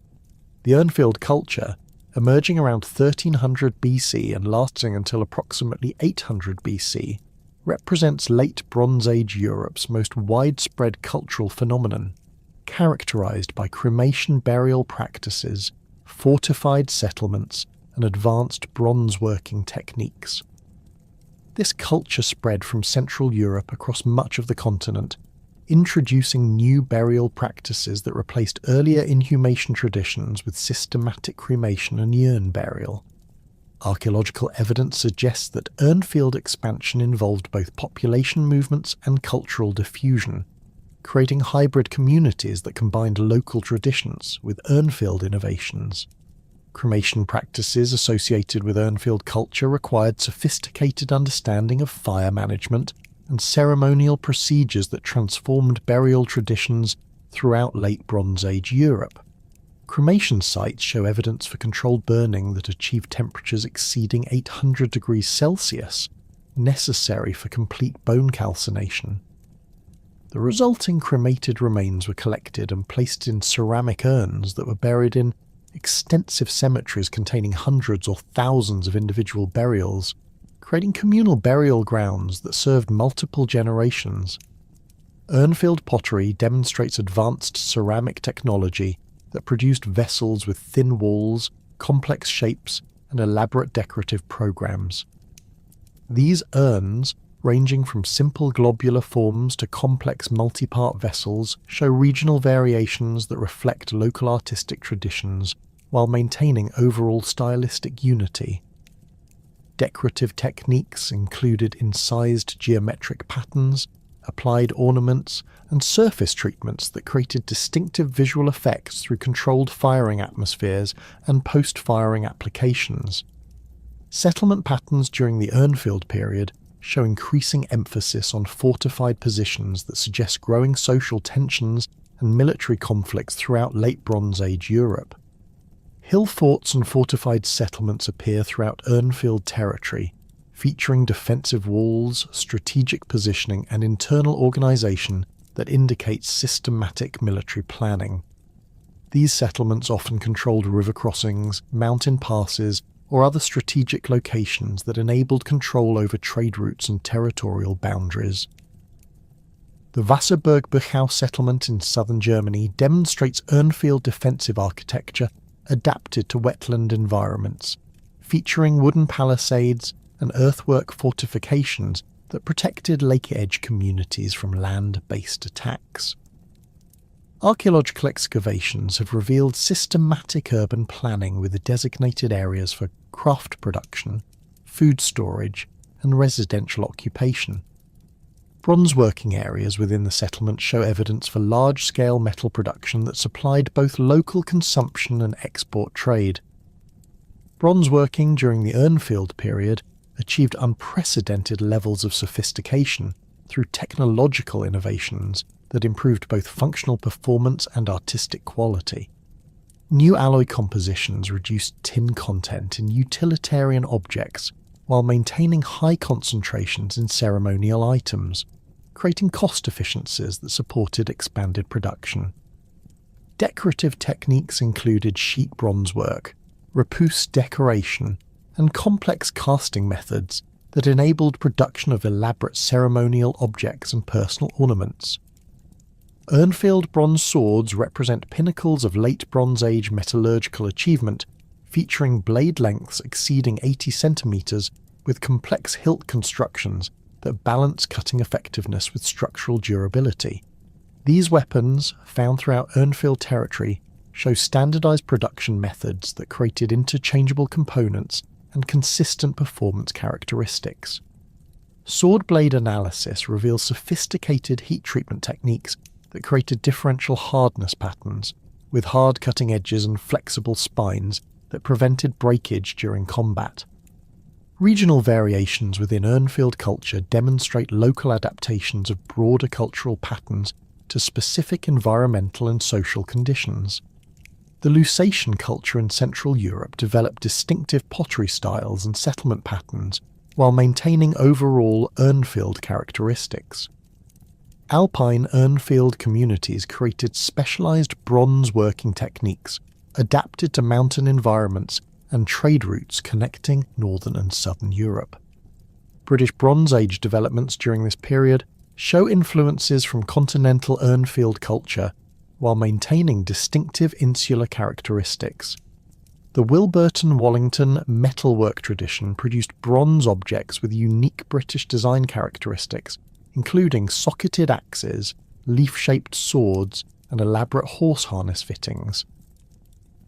The Urnfield culture, emerging around 1300 BC and lasting until approximately 800 BC, represents late Bronze Age Europe's most widespread cultural phenomenon, characterized by cremation burial practices, fortified settlements, and advanced bronze working techniques. This culture spread from Central Europe across much of the continent, introducing new burial practices that replaced earlier inhumation traditions with systematic cremation and urn burial. Archaeological evidence suggests that Urnfield expansion involved both population movements and cultural diffusion, creating hybrid communities that combined local traditions with Urnfield innovations. Cremation practices associated with Urnfield culture required sophisticated understanding of fire management and ceremonial procedures that transformed burial traditions throughout late Bronze Age Europe. Cremation sites show evidence for controlled burning that achieved temperatures exceeding 800 degrees Celsius, necessary for complete bone calcination. The resulting cremated remains were collected and placed in ceramic urns that were buried in extensive cemeteries containing hundreds or thousands of individual burials, creating communal burial grounds that served multiple generations. Urnfield pottery demonstrates advanced ceramic technology that produced vessels with thin walls, complex shapes, and elaborate decorative programs. These urns, ranging from simple globular forms to complex multi-part vessels, show regional variations that reflect local artistic traditions while maintaining overall stylistic unity. Decorative techniques included incised geometric patterns, applied ornaments, and surface treatments that created distinctive visual effects through controlled firing atmospheres and post-firing applications. Settlement patterns during the Urnfield period show increasing emphasis on fortified positions that suggest growing social tensions and military conflicts throughout late Bronze Age Europe. Hill forts and fortified settlements appear throughout Urnfield territory, featuring defensive walls, strategic positioning, and internal organization that indicates systematic military planning. These settlements often controlled river crossings, mountain passes, or other strategic locations that enabled control over trade routes and territorial boundaries. The Wasserburg-Buchau settlement in southern Germany demonstrates Urnfield defensive architecture adapted to wetland environments, featuring wooden palisades and earthwork fortifications that protected lake-edge communities from land-based attacks. Archaeological excavations have revealed systematic urban planning with designated areas for craft production, food storage, and residential occupation. Bronze working areas within the settlement show evidence for large-scale metal production that supplied both local consumption and export trade. Bronze working during the Urnfield period achieved unprecedented levels of sophistication through technological innovations that improved both functional performance and artistic quality. New alloy compositions reduced tin content in utilitarian objects while maintaining high concentrations in ceremonial items, creating cost efficiencies that supported expanded production. Decorative techniques included sheet bronze work, repousse decoration, and complex casting methods that enabled production of elaborate ceremonial objects and personal ornaments. Urnfield bronze swords represent pinnacles of late Bronze Age metallurgical achievement, featuring blade lengths exceeding 80 centimetres with complex hilt constructions that balance cutting effectiveness with structural durability. These weapons, found throughout Urnfield territory, show standardised production methods that created interchangeable components and consistent performance characteristics. Sword blade analysis reveals sophisticated heat treatment techniques that created differential hardness patterns, with hard cutting edges and flexible spines that prevented breakage during combat. Regional variations within Urnfield culture demonstrate local adaptations of broader cultural patterns to specific environmental and social conditions. The Lusatian culture in Central Europe developed distinctive pottery styles and settlement patterns while maintaining overall Urnfield characteristics. Alpine Urnfield communities created specialised bronze working techniques adapted to mountain environments and trade routes connecting northern and southern Europe. British Bronze Age developments during this period show influences from continental Urnfield culture while maintaining distinctive insular characteristics. The Wilburton-Wallington metalwork tradition produced bronze objects with unique British design characteristics, including socketed axes, leaf-shaped swords, and elaborate horse harness fittings.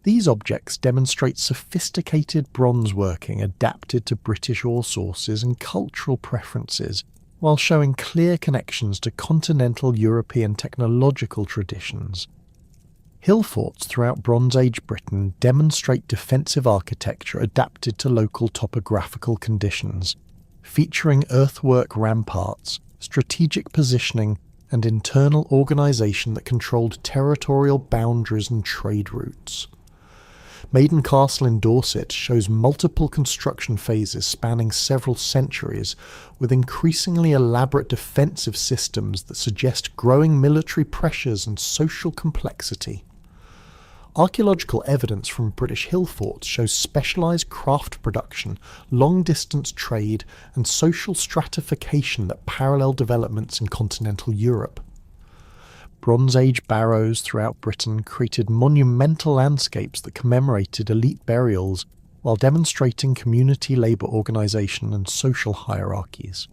These objects demonstrate sophisticated bronze working adapted to British ore sources and cultural preferences, while showing clear connections to continental European technological traditions. Hill forts throughout Bronze Age Britain demonstrate defensive architecture adapted to local topographical conditions, featuring earthwork ramparts, strategic positioning, and internal organisation that controlled territorial boundaries and trade routes. Maiden Castle in Dorset shows multiple construction phases spanning several centuries, with increasingly elaborate defensive systems that suggest growing military pressures and social complexity. Archaeological evidence from British hill forts shows specialised craft production, long-distance trade, and social stratification that parallel developments in continental Europe. Bronze Age barrows throughout Britain created monumental landscapes that commemorated elite burials while demonstrating community labour organisation and social hierarchies.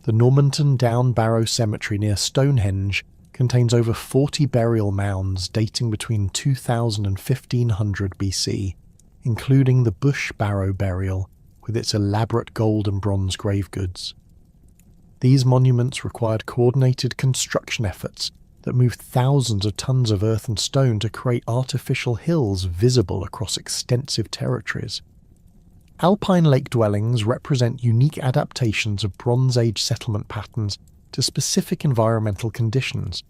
The Normanton Down Barrow Cemetery near Stonehenge contains over 40 burial mounds dating between 2000 and 1500 BC, including the Bush Barrow burial with its elaborate gold and bronze grave goods. These monuments required coordinated construction efforts that moved thousands of tons of earth and stone to create artificial hills visible across extensive territories. Alpine lake dwellings represent unique adaptations of Bronze Age settlement patterns to specific environmental conditions,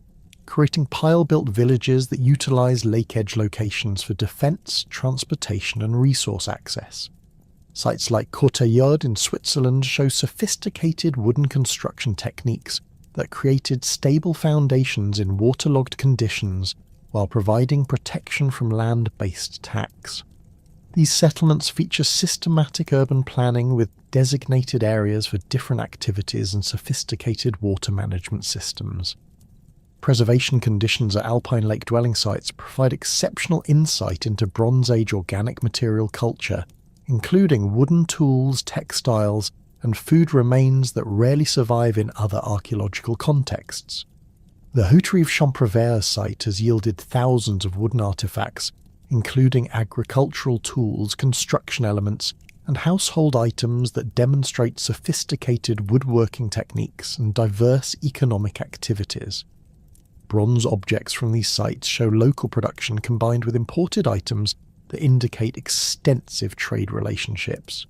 creating pile-built villages that utilise lake-edge locations for defence, transportation and resource access. Sites like Cortayud in Switzerland show sophisticated wooden construction techniques that created stable foundations in waterlogged conditions while providing protection from land-based attacks. These settlements feature systematic urban planning with designated areas for different activities and sophisticated water management systems. Preservation conditions at alpine lake dwelling sites provide exceptional insight into Bronze Age organic material culture, including wooden tools, textiles, and food remains that rarely survive in other archaeological contexts. The Hauterie of Champrovert site has yielded thousands of wooden artefacts, including agricultural tools, construction elements, and household items that demonstrate sophisticated woodworking techniques and diverse economic activities. Bronze objects from these sites show local production combined with imported items that indicate extensive trade relationships.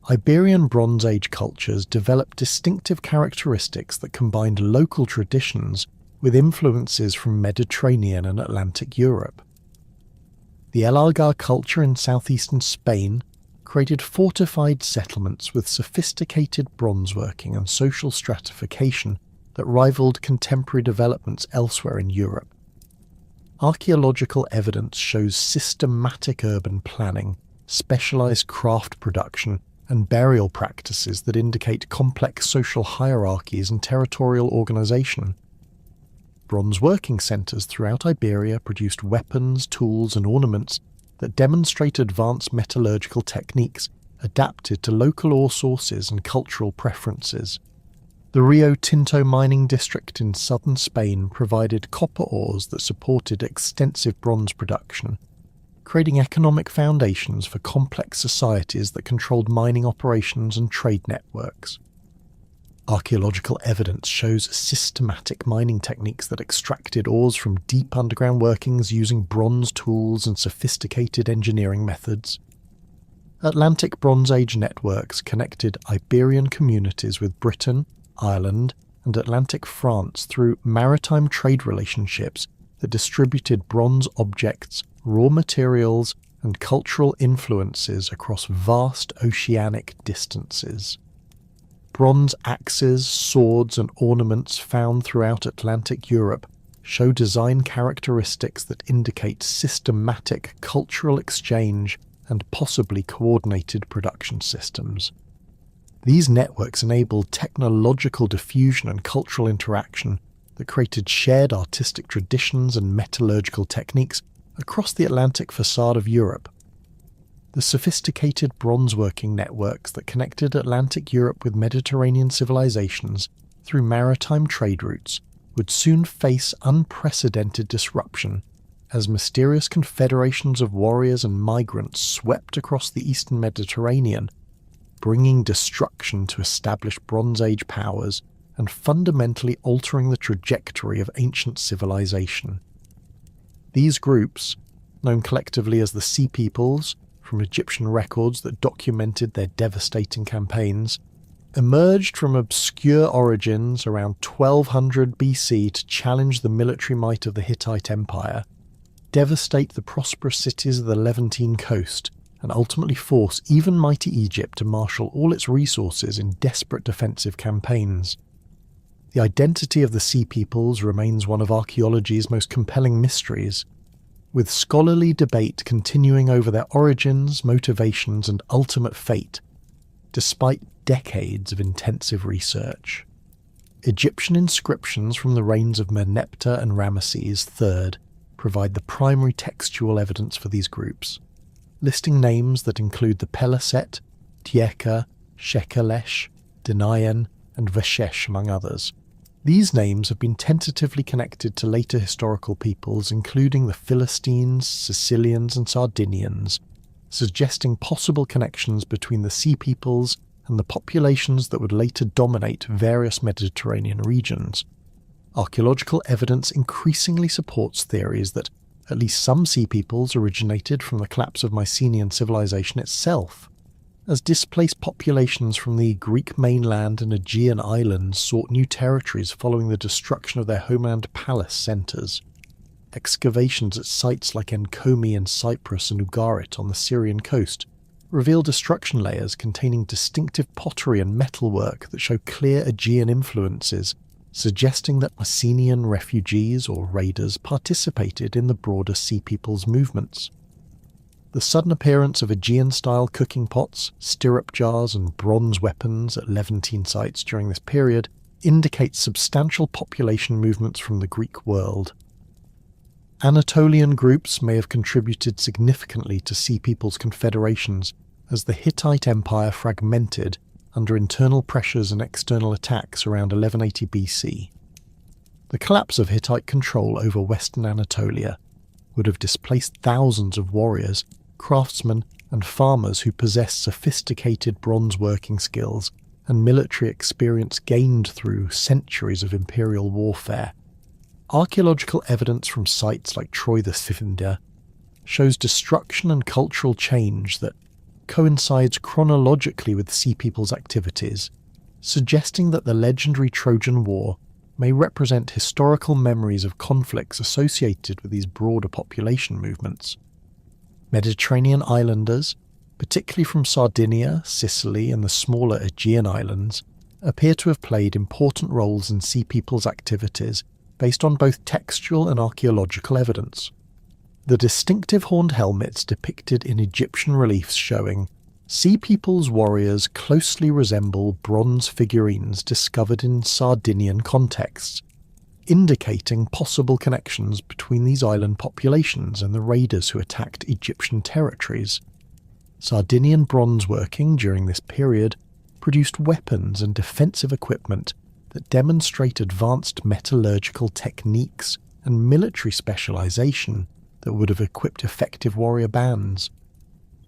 Iberian Bronze Age cultures developed distinctive characteristics that combined local traditions with influences from Mediterranean and Atlantic Europe. The El Algar culture in southeastern Spain created fortified settlements with sophisticated bronzeworking and social stratification that rivaled contemporary developments elsewhere in Europe. Archaeological evidence shows systematic urban planning, specialized craft production, and burial practices that indicate complex social hierarchies and territorial organization. Bronze working centers throughout Iberia produced weapons, tools, and ornaments that demonstrate advanced metallurgical techniques adapted to local ore sources and cultural preferences. The Rio Tinto mining district in southern Spain provided copper ores that supported extensive bronze production, creating economic foundations for complex societies that controlled mining operations and trade networks. Archaeological evidence shows systematic mining techniques that extracted ores from deep underground workings using bronze tools and sophisticated engineering methods. Atlantic Bronze Age networks connected Iberian communities with Britain, Ireland, and Atlantic France through maritime trade relationships that distributed bronze objects, raw materials, and cultural influences across vast oceanic distances. Bronze axes, swords, and ornaments found throughout Atlantic Europe show design characteristics that indicate systematic cultural exchange and possibly coordinated production systems. These networks enabled technological diffusion and cultural interaction that created shared artistic traditions and metallurgical techniques across the Atlantic facade of Europe. The sophisticated bronzeworking networks that connected Atlantic Europe with Mediterranean civilizations through maritime trade routes would soon face unprecedented disruption as mysterious confederations of warriors and migrants swept across the eastern Mediterranean, bringing destruction to established Bronze Age powers and fundamentally altering the trajectory of ancient civilization. These groups, known collectively as the Sea Peoples, from Egyptian records that documented their devastating campaigns, emerged from obscure origins around 1200 BC to challenge the military might of the Hittite Empire, devastate the prosperous cities of the Levantine coast, and ultimately force even mighty Egypt to marshal all its resources in desperate defensive campaigns. The identity of the Sea Peoples remains one of archaeology's most compelling mysteries, with scholarly debate continuing over their origins, motivations, and ultimate fate, despite decades of intensive research. Egyptian inscriptions from the reigns of Merneptah and Ramesses III provide the primary textual evidence for these groups, listing names that include the Peleset, Tieka, Shekelesh, Denayan, and Vashesh, among others. These names have been tentatively connected to later historical peoples, including the Philistines, Sicilians, and Sardinians, suggesting possible connections between the Sea Peoples and the populations that would later dominate various Mediterranean regions. Archaeological evidence increasingly supports theories that at least some Sea Peoples originated from the collapse of Mycenaean civilization itself, as displaced populations from the Greek mainland and Aegean islands sought new territories following the destruction of their homeland palace centres. Excavations at sites like Enkomi in Cyprus and Ugarit on the Syrian coast reveal destruction layers containing distinctive pottery and metalwork that show clear Aegean influences, suggesting that Mycenaean refugees or raiders participated in the broader Sea Peoples movements. The sudden appearance of Aegean-style cooking pots, stirrup jars, and bronze weapons at Levantine sites during this period indicates substantial population movements from the Greek world. Anatolian groups may have contributed significantly to Sea Peoples' confederations as the Hittite Empire fragmented under internal pressures and external attacks around 1180 BC. The collapse of Hittite control over western Anatolia would have displaced thousands of warriors, craftsmen, and farmers who possessed sophisticated bronze working skills and military experience gained through centuries of imperial warfare. Archaeological evidence from sites like Troy the Scythinder shows destruction and cultural change that coincides chronologically with Sea People's activities, suggesting that the legendary Trojan War may represent historical memories of conflicts associated with these broader population movements. Mediterranean islanders, particularly from Sardinia, Sicily, and the smaller Aegean islands, appear to have played important roles in Sea People's activities based on both textual and archaeological evidence. The distinctive horned helmets depicted in Egyptian reliefs showing Sea People's warriors closely resemble bronze figurines discovered in Sardinian contexts, indicating possible connections between these island populations and the raiders who attacked Egyptian territories. Sardinian bronze working during this period produced weapons and defensive equipment that demonstrate advanced metallurgical techniques and military specialization that would have equipped effective warrior bands.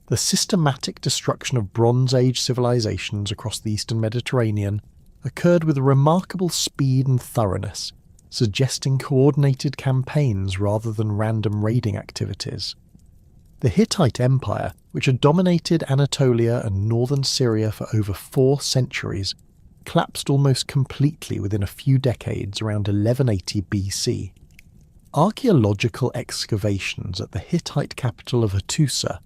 The systematic destruction of Bronze Age civilizations across the eastern Mediterranean occurred with remarkable speed and thoroughness, suggesting coordinated campaigns rather than random raiding activities. The Hittite Empire, which had dominated Anatolia and northern Syria for over 4 centuries, collapsed almost completely within a few decades around 1180 BC. Archaeological excavations at the Hittite capital of Hattusa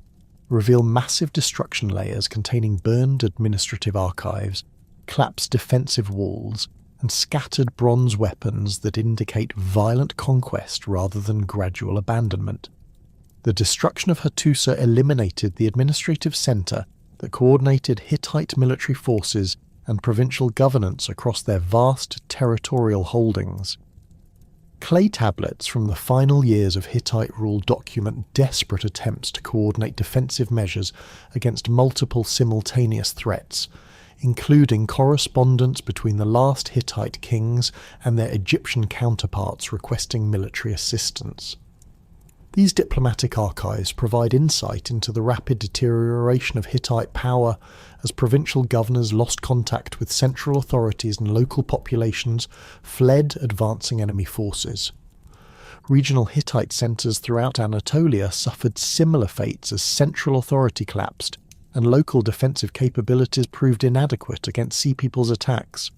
reveal massive destruction layers containing burned administrative archives, collapsed defensive walls, and scattered bronze weapons that indicate violent conquest rather than gradual abandonment. The destruction of Hattusa eliminated the administrative centre that coordinated Hittite military forces and provincial governance across their vast territorial holdings. Clay tablets from the final years of Hittite rule document desperate attempts to coordinate defensive measures against multiple simultaneous threats, including correspondence between the last Hittite kings and their Egyptian counterparts requesting military assistance. These diplomatic archives provide insight into the rapid deterioration of Hittite power as provincial governors lost contact with central authorities and local populations fled advancing enemy forces. Regional Hittite centres throughout Anatolia suffered similar fates as central authority collapsed and local defensive capabilities proved inadequate against Sea People's attacks.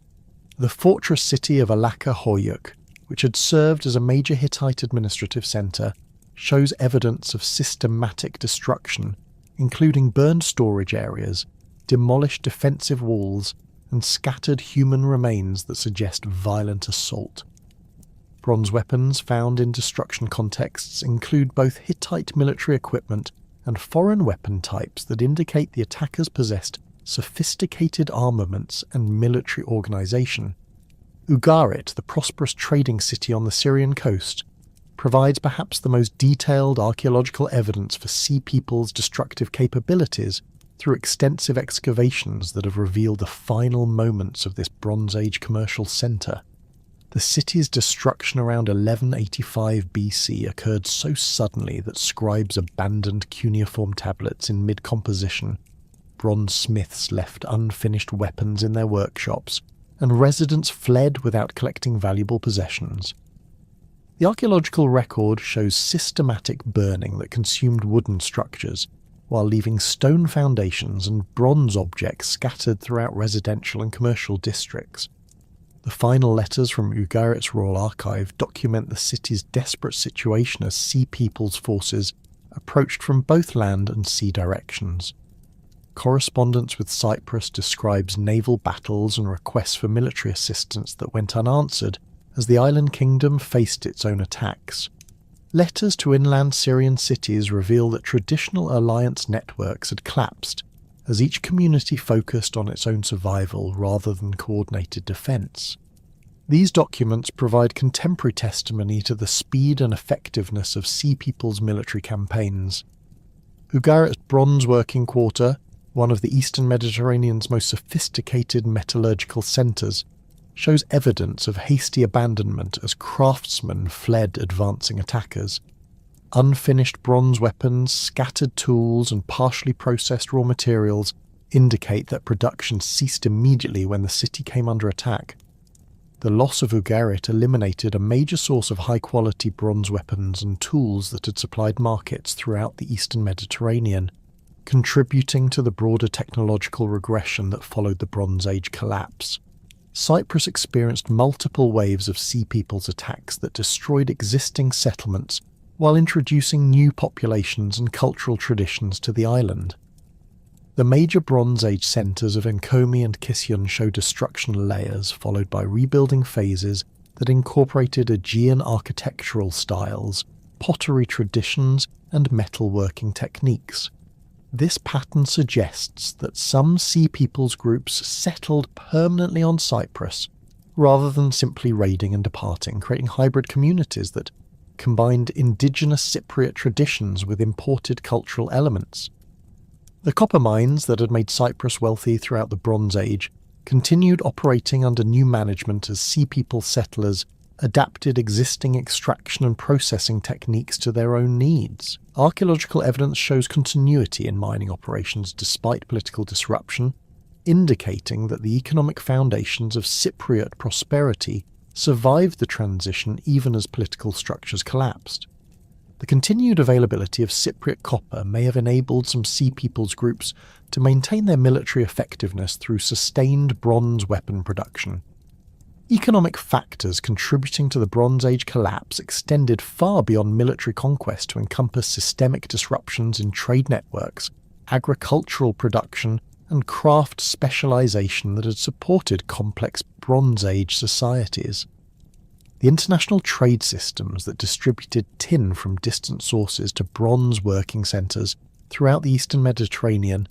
The fortress city of Alaka Hoyuk, which had served as a major Hittite administrative centre, shows evidence of systematic destruction, including burned storage areas, demolished defensive walls, and scattered human remains that suggest violent assault. Bronze weapons found in destruction contexts include both Hittite military equipment and foreign weapon types that indicate the attackers possessed sophisticated armaments and military organisation. Ugarit, the prosperous trading city on the Syrian coast, provides perhaps the most detailed archaeological evidence for Sea People's destructive capabilities through extensive excavations that have revealed the final moments of this Bronze Age commercial centre. The city's destruction around 1185 BC occurred so suddenly that scribes abandoned cuneiform tablets in mid-composition, bronze smiths left unfinished weapons in their workshops, and residents fled without collecting valuable possessions. The archaeological record shows systematic burning that consumed wooden structures, while leaving stone foundations and bronze objects scattered throughout residential and commercial districts. The final letters from Ugarit's royal archive document the city's desperate situation as Sea People's forces approached from both land and sea directions. Correspondence with Cyprus describes naval battles and requests for military assistance that went unanswered as the island kingdom faced its own attacks. Letters to inland Syrian cities reveal that traditional alliance networks had collapsed, as each community focused on its own survival rather than coordinated defence. These documents provide contemporary testimony to the speed and effectiveness of Sea People's military campaigns. Ugarit's bronze working quarter, one of the eastern Mediterranean's most sophisticated metallurgical centres, shows evidence of hasty abandonment as craftsmen fled advancing attackers. Unfinished bronze weapons, scattered tools, and partially processed raw materials indicate that production ceased immediately when the city came under attack. The loss of Ugarit eliminated a major source of high-quality bronze weapons and tools that had supplied markets throughout the eastern Mediterranean, contributing to the broader technological regression that followed the Bronze Age collapse. Cyprus experienced multiple waves of Sea Peoples attacks that destroyed existing settlements while introducing new populations and cultural traditions to the island. The major Bronze Age centres of Enkomi and Kisyon show destruction layers followed by rebuilding phases that incorporated Aegean architectural styles, pottery traditions, and metalworking techniques. This pattern suggests that some Sea Peoples groups settled permanently on Cyprus, rather than simply raiding and departing, creating hybrid communities that combined indigenous Cypriot traditions with imported cultural elements. The copper mines that had made Cyprus wealthy throughout the Bronze Age continued operating under new management as Sea People settlers adapted existing extraction and processing techniques to their own needs. Archaeological evidence shows continuity in mining operations despite political disruption, indicating that the economic foundations of Cypriot prosperity survived the transition even as political structures collapsed. The continued availability of Cypriot copper may have enabled some Sea Peoples groups to maintain their military effectiveness through sustained bronze weapon production. Economic factors contributing to the Bronze Age collapse extended far beyond military conquest to encompass systemic disruptions in trade networks, agricultural production, and craft specialization that had supported complex Bronze Age societies. The international trade systems that distributed tin from distant sources to bronze working centres throughout the eastern Mediterranean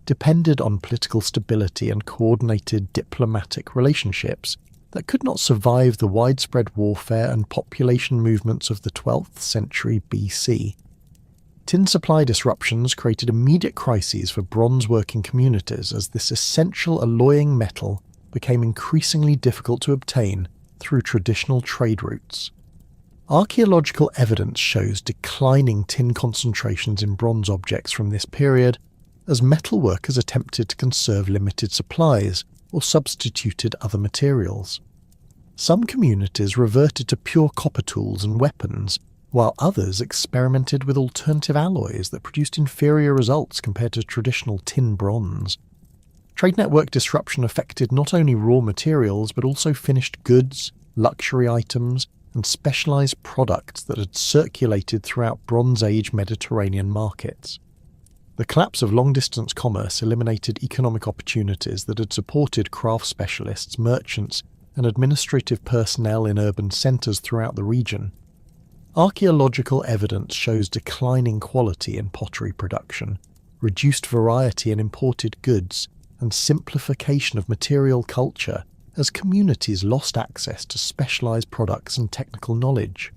depended on political stability and coordinated diplomatic relationships that could not survive the widespread warfare and population movements of the 12th century BC. Tin supply disruptions created immediate crises for bronze working communities as this essential alloying metal became increasingly difficult to obtain through traditional trade routes. Archaeological evidence shows declining tin concentrations in bronze objects from this period as metalworkers attempted to conserve limited supplies or substituted other materials. Some communities reverted to pure copper tools and weapons, while others experimented with alternative alloys that produced inferior results compared to traditional tin bronze. Trade network disruption affected not only raw materials but also finished goods, luxury items, and specialized products that had circulated throughout Bronze Age Mediterranean markets. The collapse of long-distance commerce eliminated economic opportunities that had supported craft specialists, merchants, and administrative personnel in urban centres throughout the region. Archaeological evidence shows declining quality in pottery production, reduced variety in imported goods, and simplification of material culture as communities lost access to specialized products and technical knowledge.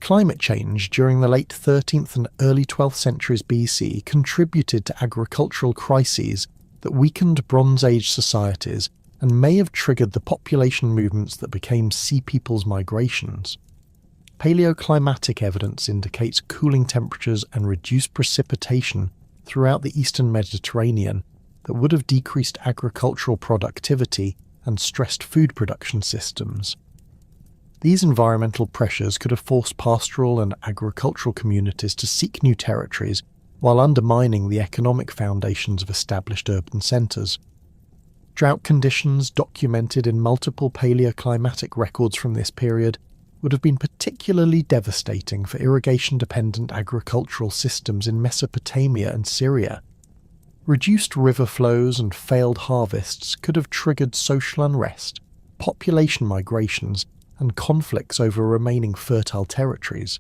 Climate change during the late 13th and early 12th centuries BC contributed to agricultural crises that weakened Bronze Age societies and may have triggered the population movements that became Sea Peoples migrations. Paleoclimatic evidence indicates cooling temperatures and reduced precipitation throughout the eastern Mediterranean that would have decreased agricultural productivity and stressed food production systems. These environmental pressures could have forced pastoral and agricultural communities to seek new territories while undermining the economic foundations of established urban centres. Drought conditions documented in multiple paleoclimatic records from this period would have been particularly devastating for irrigation-dependent agricultural systems in Mesopotamia and Syria. Reduced river flows and failed harvests could have triggered social unrest, population migrations, and conflicts over remaining fertile territories.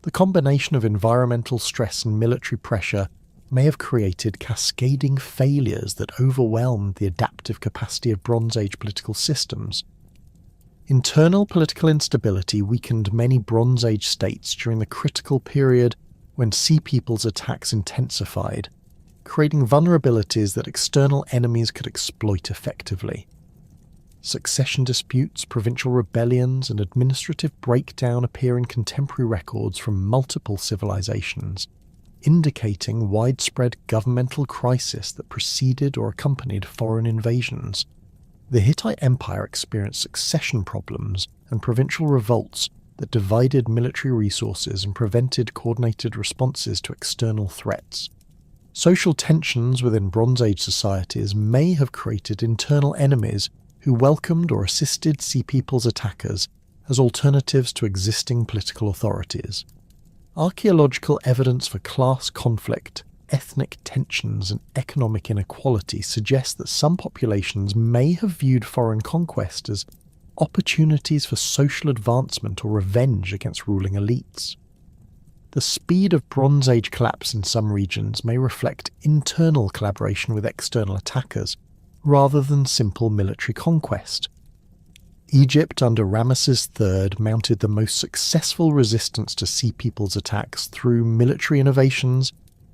The combination of environmental stress and military pressure may have created cascading failures that overwhelmed the adaptive capacity of Bronze Age political systems. Internal political instability weakened many Bronze Age states during the critical period when Sea Peoples attacks intensified, creating vulnerabilities that external enemies could exploit effectively. Succession disputes, provincial rebellions, and administrative breakdown appear in contemporary records from multiple civilizations, indicating widespread governmental crisis that preceded or accompanied foreign invasions. The Hittite Empire experienced succession problems and provincial revolts that divided military resources and prevented coordinated responses to external threats. Social tensions within Bronze Age societies may have created internal enemies who welcomed or assisted Sea People's attackers as alternatives to existing political authorities. Archaeological evidence for class conflict, ethnic tensions, and economic inequality suggests that some populations may have viewed foreign conquest as opportunities for social advancement or revenge against ruling elites. The speed of Bronze Age collapse in some regions may reflect internal collaboration with external attackers, rather than simple military conquest. Egypt under Ramesses III mounted the most successful resistance to Sea People's attacks through military innovations,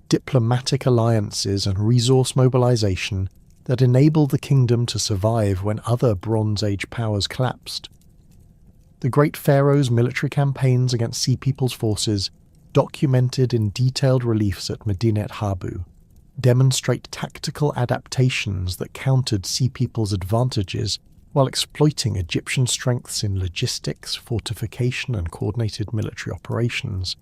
diplomatic alliances, and resource mobilization that enabled the kingdom to survive when other Bronze Age powers collapsed. The Great Pharaoh's military campaigns against Sea People's forces, documented in detailed reliefs at Medinet Habu, demonstrate tactical adaptations that countered Sea People's advantages while exploiting Egyptian strengths in logistics, fortification, and coordinated military operations.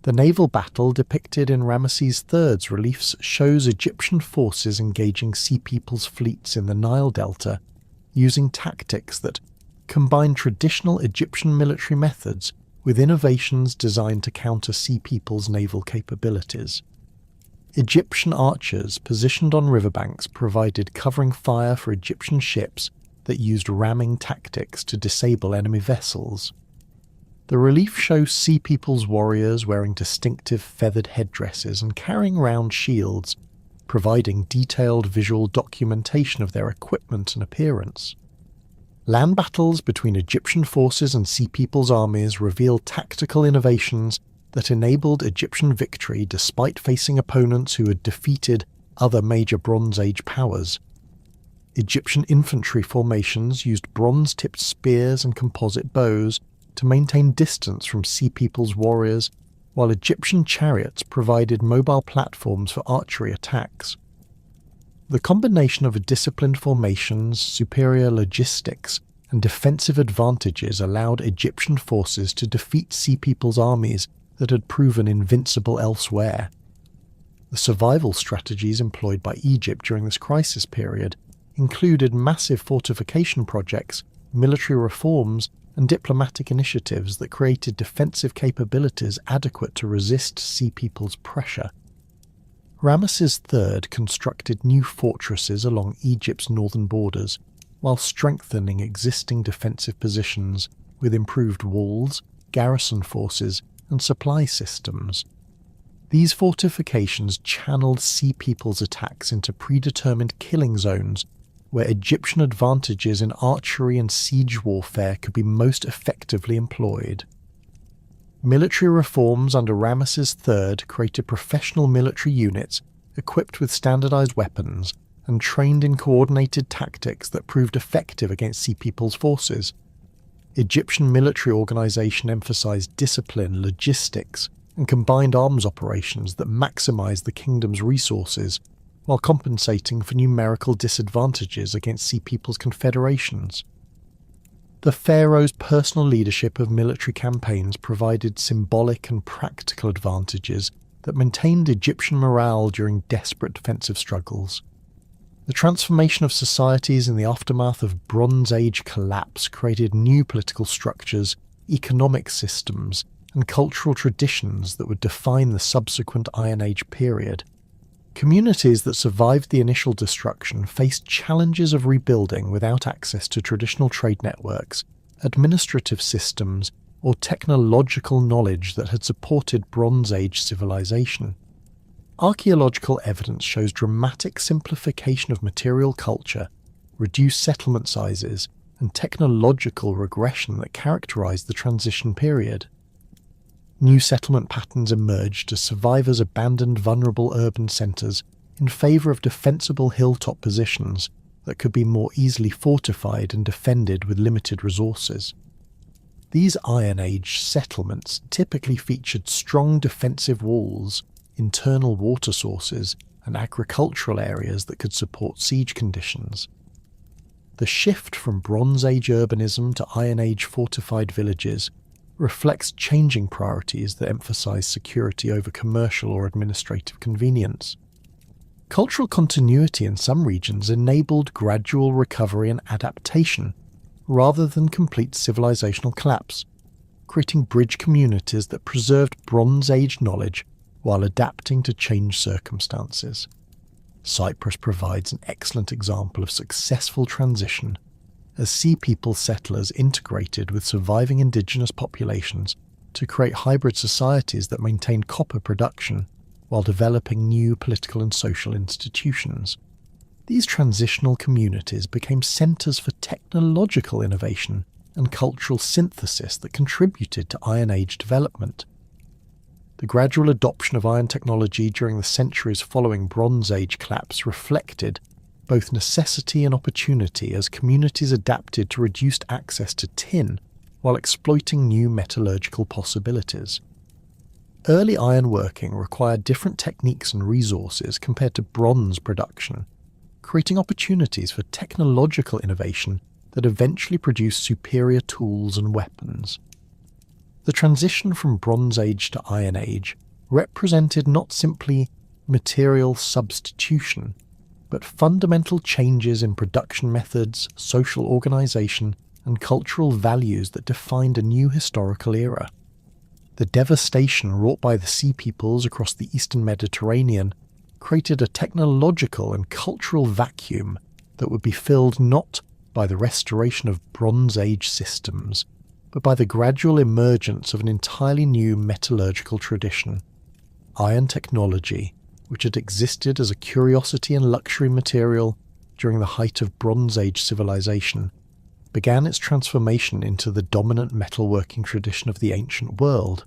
The naval battle depicted in Ramesses III's reliefs shows Egyptian forces engaging Sea People's fleets in the Nile Delta, using tactics that combine traditional Egyptian military methods with innovations designed to counter Sea People's naval capabilities. Egyptian archers positioned on riverbanks provided covering fire for Egyptian ships that used ramming tactics to disable enemy vessels. The relief shows Sea People's warriors wearing distinctive feathered headdresses and carrying round shields, providing detailed visual documentation of their equipment and appearance. Land battles between Egyptian forces and Sea People's armies reveal tactical innovations that enabled Egyptian victory despite facing opponents who had defeated other major Bronze Age powers. Egyptian infantry formations used bronze-tipped spears and composite bows to maintain distance from Sea People's warriors, while Egyptian chariots provided mobile platforms for archery attacks. The combination of disciplined formations, superior logistics, and defensive advantages allowed Egyptian forces to defeat Sea People's armies that had proven invincible elsewhere. The survival strategies employed by Egypt during this crisis period included massive fortification projects, military reforms, and diplomatic initiatives that created defensive capabilities adequate to resist Sea People's pressure. Ramesses III constructed new fortresses along Egypt's northern borders, while strengthening existing defensive positions with improved walls, garrison forces, and supply systems. These fortifications channeled Sea People's attacks into predetermined killing zones where Egyptian advantages in archery and siege warfare could be most effectively employed. Military reforms under Ramesses III created professional military units equipped with standardized weapons and trained in coordinated tactics that proved effective against Sea People's forces. Egyptian military organization emphasized discipline, logistics, and combined arms operations that maximized the kingdom's resources while compensating for numerical disadvantages against Sea People's confederations. The pharaoh's personal leadership of military campaigns provided symbolic and practical advantages that maintained Egyptian morale during desperate defensive struggles. The transformation of societies in the aftermath of Bronze Age collapse created new political structures, economic systems, and cultural traditions that would define the subsequent Iron Age period. Communities that survived the initial destruction faced challenges of rebuilding without access to traditional trade networks, administrative systems, or technological knowledge that had supported Bronze Age civilization. Archaeological evidence shows dramatic simplification of material culture, reduced settlement sizes, and technological regression that characterized the transition period. New settlement patterns emerged as survivors abandoned vulnerable urban centers in favor of defensible hilltop positions, that could be more easily fortified and defended with limited resources. These Iron Age settlements typically featured strong defensive walls, internal water sources, and agricultural areas that could support siege conditions. The shift from Bronze Age urbanism to Iron Age fortified villages reflects changing priorities that emphasize security over commercial or administrative convenience. Cultural continuity in some regions enabled gradual recovery and adaptation, rather than complete civilizational collapse, creating bridge communities that preserved Bronze Age knowledge while adapting to changed circumstances. Cyprus provides an excellent example of successful transition, as Sea People settlers integrated with surviving indigenous populations to create hybrid societies that maintained copper production while developing new political and social institutions. These transitional communities became centres for technological innovation and cultural synthesis that contributed to Iron Age development. The gradual adoption of iron technology during the centuries following Bronze Age collapse reflected both necessity and opportunity as communities adapted to reduced access to tin while exploiting new metallurgical possibilities. Early ironworking required different techniques and resources compared to bronze production, creating opportunities for technological innovation that eventually produced superior tools and weapons. The transition from Bronze Age to Iron Age represented not simply material substitution, but fundamental changes in production methods, social organisation, and cultural values that defined a new historical era. The devastation wrought by the Sea Peoples across the eastern Mediterranean created a technological and cultural vacuum that would be filled not by the restoration of Bronze Age systems, but by the gradual emergence of an entirely new metallurgical tradition. Iron technology, which had existed as a curiosity and luxury material during the height of Bronze Age civilization, began its transformation into the dominant metalworking tradition of the ancient world.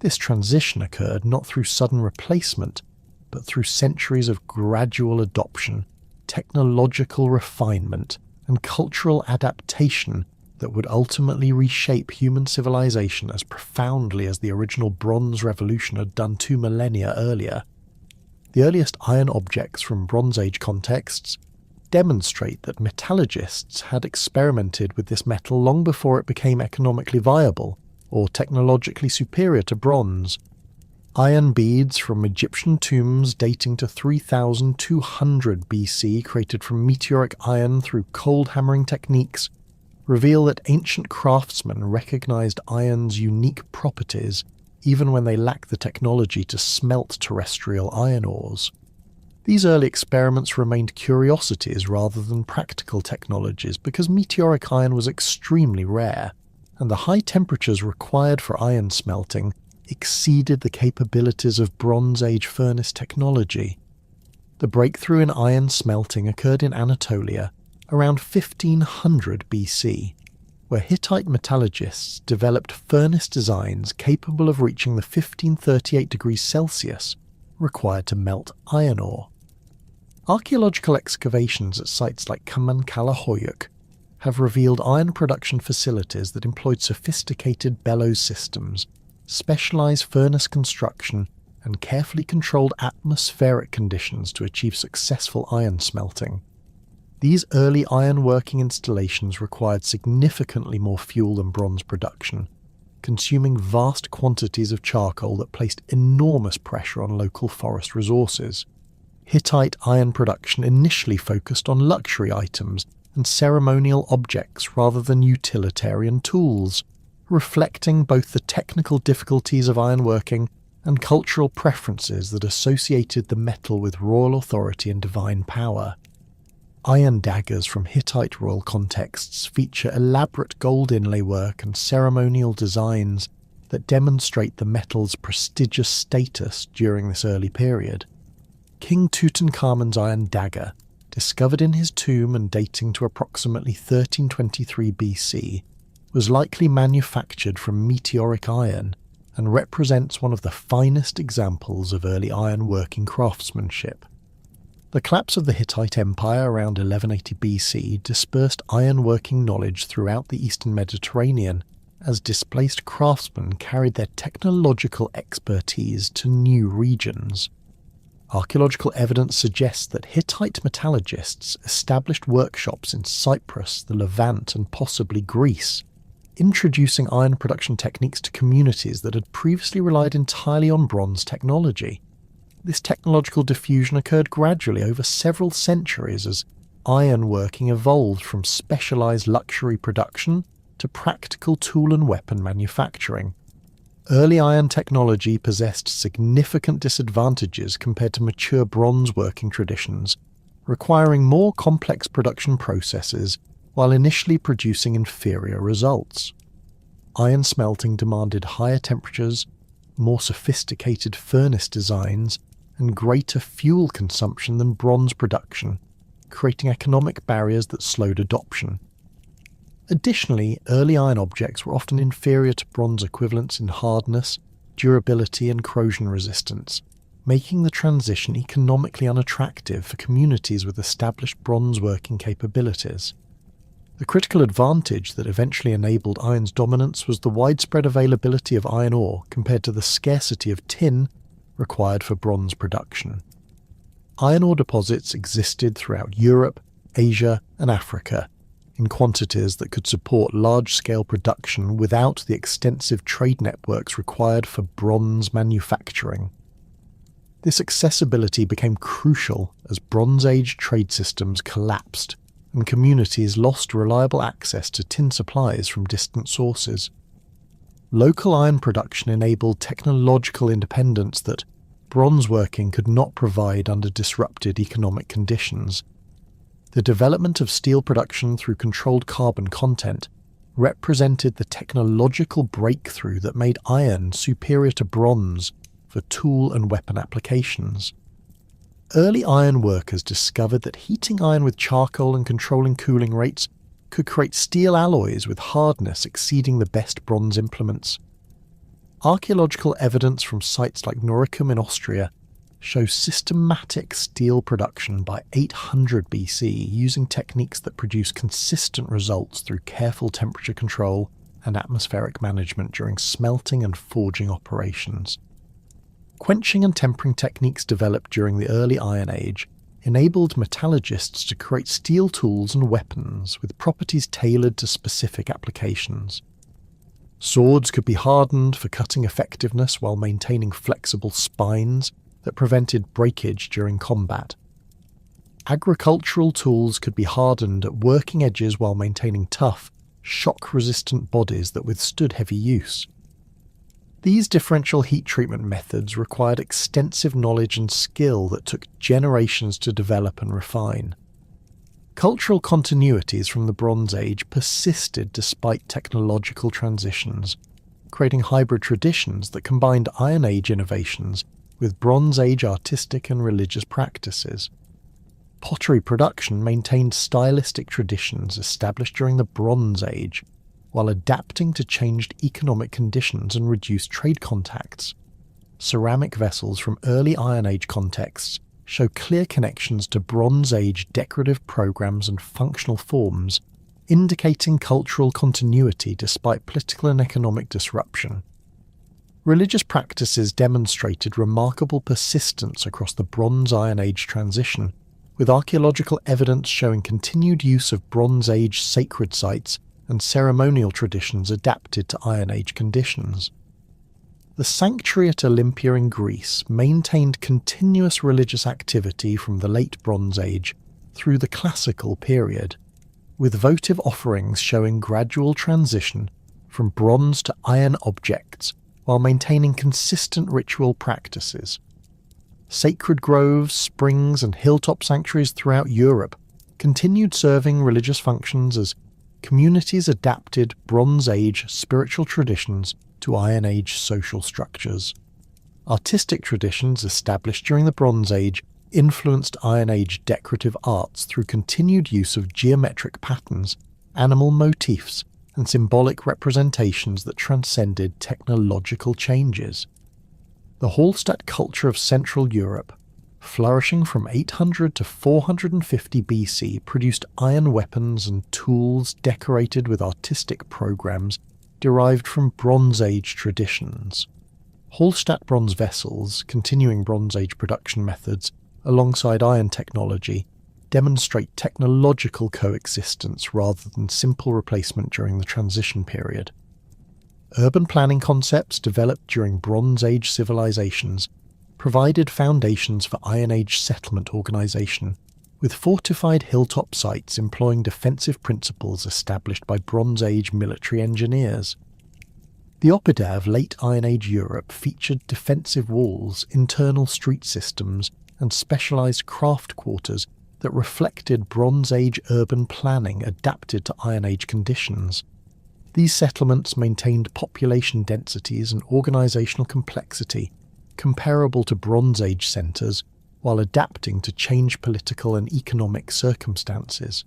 This transition occurred not through sudden replacement, but through centuries of gradual adoption, technological refinement, and cultural adaptation that would ultimately reshape human civilization as profoundly as the original Bronze Revolution had done 2 millennia earlier. The earliest iron objects from Bronze Age contexts demonstrate that metallurgists had experimented with this metal long before it became economically viable or technologically superior to bronze. Iron beads from Egyptian tombs dating to 3200 BC, created from meteoric iron through cold hammering techniques, reveal that ancient craftsmen recognized iron's unique properties even when they lacked the technology to smelt terrestrial iron ores. These early experiments remained curiosities rather than practical technologies because meteoric iron was extremely rare, and the high temperatures required for iron smelting exceeded the capabilities of Bronze Age furnace technology. The breakthrough in iron smelting occurred in Anatolia around 1500 BC, where Hittite metallurgists developed furnace designs capable of reaching the 1538 degrees Celsius required to melt iron ore. Archaeological excavations at sites like Kamankala-Hoyuk have revealed iron production facilities that employed sophisticated bellows systems, specialized furnace construction, and carefully controlled atmospheric conditions to achieve successful iron smelting. These early iron-working installations required significantly more fuel than bronze production, consuming vast quantities of charcoal that placed enormous pressure on local forest resources. Hittite iron production initially focused on luxury items and ceremonial objects rather than utilitarian tools, reflecting both the technical difficulties of ironworking and cultural preferences that associated the metal with royal authority and divine power. Iron daggers from Hittite royal contexts feature elaborate gold inlay work and ceremonial designs that demonstrate the metal's prestigious status during this early period. King Tutankhamun's iron dagger, discovered in his tomb and dating to approximately 1323 BC, was likely manufactured from meteoric iron and represents one of the finest examples of early iron-working craftsmanship. The collapse of the Hittite Empire around 1180 BC dispersed ironworking knowledge throughout the eastern Mediterranean as displaced craftsmen carried their technological expertise to new regions. Archaeological evidence suggests that Hittite metallurgists established workshops in Cyprus, the Levant, and possibly Greece, introducing iron production techniques to communities that had previously relied entirely on bronze technology. This technological diffusion occurred gradually over several centuries as ironworking evolved from specialized luxury production to practical tool and weapon manufacturing. Early iron technology possessed significant disadvantages compared to mature bronze working traditions, requiring more complex production processes while initially producing inferior results. Iron smelting demanded higher temperatures, more sophisticated furnace designs, and greater fuel consumption than bronze production, creating economic barriers that slowed adoption. Additionally, early iron objects were often inferior to bronze equivalents in hardness, durability, and corrosion resistance, making the transition economically unattractive for communities with established bronze working capabilities. The critical advantage that eventually enabled iron's dominance was the widespread availability of iron ore compared to the scarcity of tin required for bronze production. Iron ore deposits existed throughout Europe, Asia, and Africa, in quantities that could support large-scale production without the extensive trade networks required for bronze manufacturing. This accessibility became crucial as Bronze Age trade systems collapsed and communities lost reliable access to tin supplies from distant sources. Local iron production enabled technological independence that bronze working could not provide under disrupted economic conditions. The development of steel production through controlled carbon content represented the technological breakthrough that made iron superior to bronze for tool and weapon applications. Early iron workers discovered that heating iron with charcoal and controlling cooling rates could create steel alloys with hardness exceeding the best bronze implements. Archaeological evidence from sites like Noricum in Austria shows systematic steel production by 800 BC using techniques that produce consistent results through careful temperature control and atmospheric management during smelting and forging operations. Quenching and tempering techniques developed during the early Iron Age enabled metallurgists to create steel tools and weapons with properties tailored to specific applications. Swords could be hardened for cutting effectiveness while maintaining flexible spines that prevented breakage during combat. Agricultural tools could be hardened at working edges while maintaining tough, shock-resistant bodies that withstood heavy use. These differential heat treatment methods required extensive knowledge and skill that took generations to develop and refine. Cultural continuities from the Bronze Age persisted despite technological transitions, creating hybrid traditions that combined Iron Age innovations with Bronze Age artistic and religious practices. Pottery production maintained stylistic traditions established during the Bronze Age, while adapting to changed economic conditions and reduced trade contacts. Ceramic vessels from early Iron Age contexts show clear connections to Bronze Age decorative programs and functional forms, indicating cultural continuity despite political and economic disruption. Religious practices demonstrated remarkable persistence across the Bronze-Iron Age transition, with archaeological evidence showing continued use of Bronze Age sacred sites and ceremonial traditions adapted to Iron Age conditions. The sanctuary at Olympia in Greece maintained continuous religious activity from the late Bronze Age through the Classical period, with votive offerings showing gradual transition from bronze to iron objects while maintaining consistent ritual practices. Sacred groves, springs, and hilltop sanctuaries throughout Europe continued serving religious functions as communities adapted Bronze Age spiritual traditions to Iron Age social structures. Artistic traditions established during the Bronze Age influenced Iron Age decorative arts through continued use of geometric patterns, animal motifs, and symbolic representations that transcended technological changes. The Hallstatt culture of Central Europe, flourishing from 800 to 450 BC, produced iron weapons and tools decorated with artistic programs derived from Bronze Age traditions. Hallstatt bronze vessels, continuing Bronze Age production methods alongside iron technology, demonstrate technological coexistence rather than simple replacement during the transition period. Urban planning concepts developed during Bronze Age civilizations provided foundations for Iron Age settlement organisation, with fortified hilltop sites employing defensive principles established by Bronze Age military engineers. The oppida of late Iron Age Europe featured defensive walls, internal street systems, and specialised craft quarters that reflected Bronze Age urban planning adapted to Iron Age conditions. These settlements maintained population densities and organisational complexity comparable to Bronze Age centres while adapting to changed political and economic circumstances.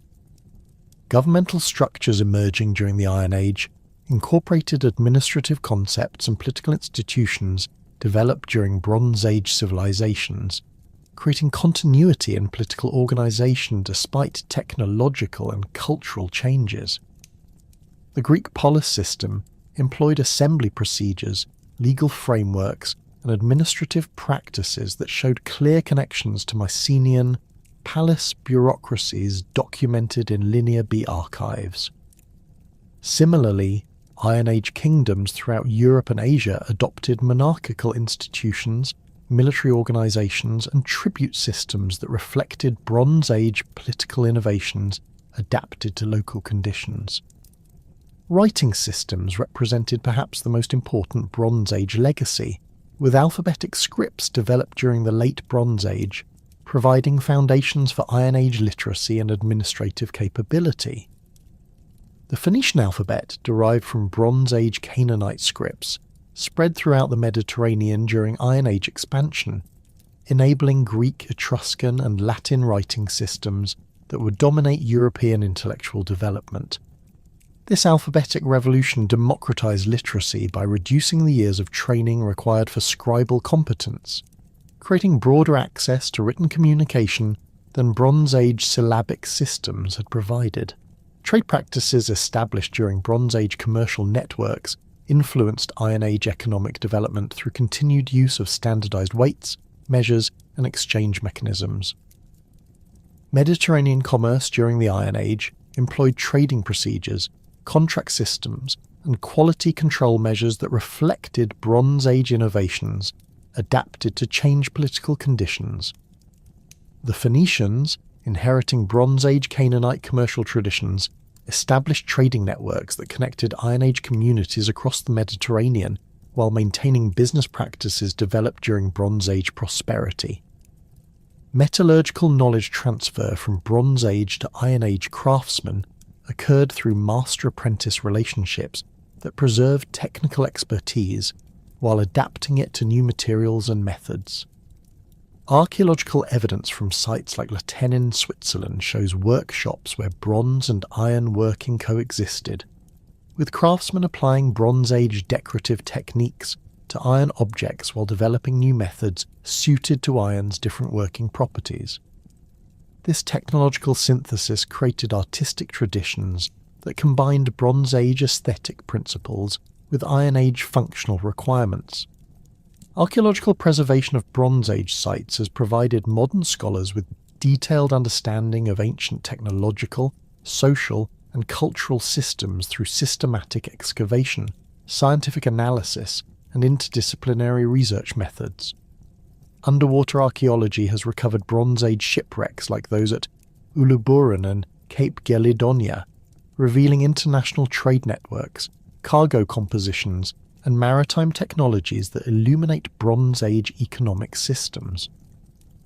Governmental structures emerging during the Iron Age incorporated administrative concepts and political institutions developed during Bronze Age civilizations, creating continuity in political organisation despite technological and cultural changes. The Greek polis system employed assembly procedures, legal frameworks, and administrative practices that showed clear connections to Mycenaean palace bureaucracies documented in Linear B archives. Similarly, Iron Age kingdoms throughout Europe and Asia adopted monarchical institutions, military organisations, and tribute systems that reflected Bronze Age political innovations adapted to local conditions. Writing systems represented perhaps the most important Bronze Age legacy, with alphabetic scripts developed during the Late Bronze Age, providing foundations for Iron Age literacy and administrative capability. The Phoenician alphabet, derived from Bronze Age Canaanite scripts, spread throughout the Mediterranean during Iron Age expansion, enabling Greek, Etruscan, and Latin writing systems that would dominate European intellectual development. This alphabetic revolution democratized literacy by reducing the years of training required for scribal competence, creating broader access to written communication than Bronze Age syllabic systems had provided. Trade practices established during Bronze Age commercial networks influenced Iron Age economic development through continued use of standardized weights, measures, and exchange mechanisms. Mediterranean commerce during the Iron Age employed trading procedures, contract systems, and quality control measures that reflected Bronze Age innovations adapted to changed political conditions. The Phoenicians, inheriting Bronze Age Canaanite commercial traditions, established trading networks that connected Iron Age communities across the Mediterranean while maintaining business practices developed during Bronze Age prosperity. Metallurgical knowledge transfer from Bronze Age to Iron Age craftsmen occurred through master-apprentice relationships that preserved technical expertise while adapting it to new materials and methods. Archaeological evidence from sites like Laten in Switzerland shows workshops where bronze and iron working coexisted, with craftsmen applying Bronze Age decorative techniques to iron objects while developing new methods suited to iron's different working properties. This technological synthesis created artistic traditions that combined Bronze Age aesthetic principles with Iron Age functional requirements. Archaeological preservation of Bronze Age sites has provided modern scholars with detailed understanding of ancient technological, social, and cultural systems through systematic excavation, scientific analysis, and interdisciplinary research methods. Underwater archaeology has recovered Bronze Age shipwrecks like those at Uluburun and Cape Gelidonia, revealing international trade networks, cargo compositions, and maritime technologies that illuminate Bronze Age economic systems.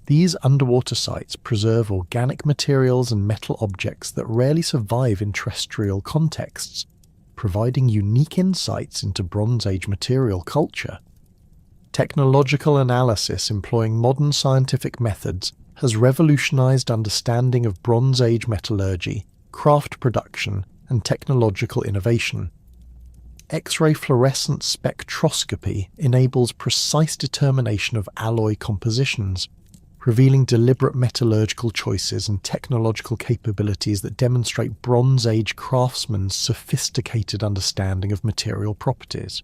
These underwater sites preserve organic materials and metal objects that rarely survive in terrestrial contexts, providing unique insights into Bronze Age material culture. Technological analysis employing modern scientific methods has revolutionized understanding of Bronze Age metallurgy, craft production, and technological innovation. X-ray fluorescence spectroscopy enables precise determination of alloy compositions, revealing deliberate metallurgical choices and technological capabilities that demonstrate Bronze Age craftsmen's sophisticated understanding of material properties.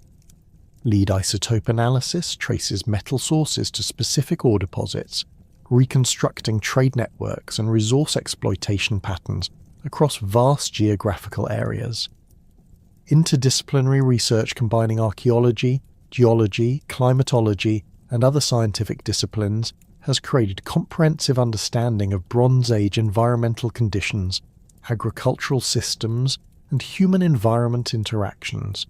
Lead isotope analysis traces metal sources to specific ore deposits, reconstructing trade networks and resource exploitation patterns across vast geographical areas. Interdisciplinary research combining archaeology, geology, climatology, and other scientific disciplines has created comprehensive understanding of Bronze Age environmental conditions, agricultural systems, and human-environment interactions.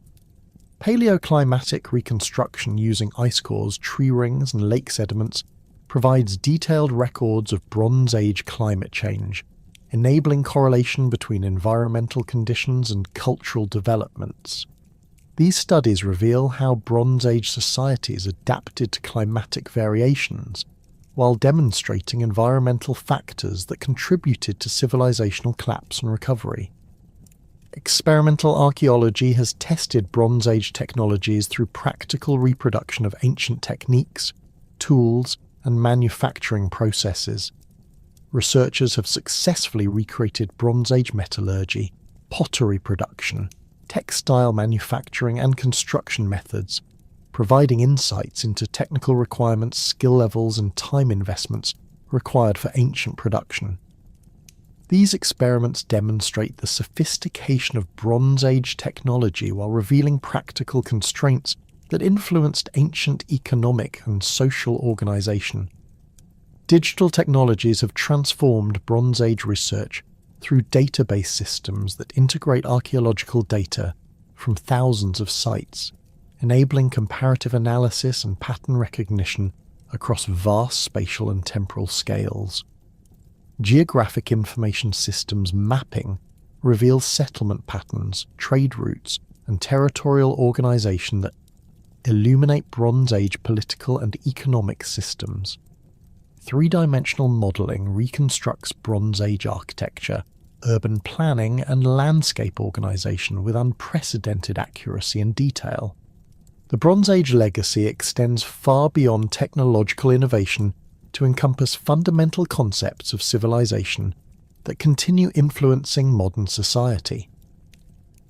Paleoclimatic reconstruction using ice cores, tree rings, and lake sediments provides detailed records of Bronze Age climate change, enabling correlation between environmental conditions and cultural developments. These studies reveal how Bronze Age societies adapted to climatic variations, while demonstrating environmental factors that contributed to civilizational collapse and recovery. Experimental archaeology has tested Bronze Age technologies through practical reproduction of ancient techniques, tools, and manufacturing processes. Researchers have successfully recreated Bronze Age metallurgy, pottery production, textile manufacturing, and construction methods, providing insights into technical requirements, skill levels, and time investments required for ancient production. These experiments demonstrate the sophistication of Bronze Age technology while revealing practical constraints that influenced ancient economic and social organization. Digital technologies have transformed Bronze Age research through database systems that integrate archaeological data from thousands of sites, enabling comparative analysis and pattern recognition across vast spatial and temporal scales. Geographic information systems mapping reveals settlement patterns, trade routes, and territorial organization that illuminate Bronze Age political and economic systems. Three-dimensional modeling reconstructs Bronze Age architecture, urban planning, and landscape organization with unprecedented accuracy and detail. The Bronze Age legacy extends far beyond technological innovation to encompass fundamental concepts of civilization that continue influencing modern society.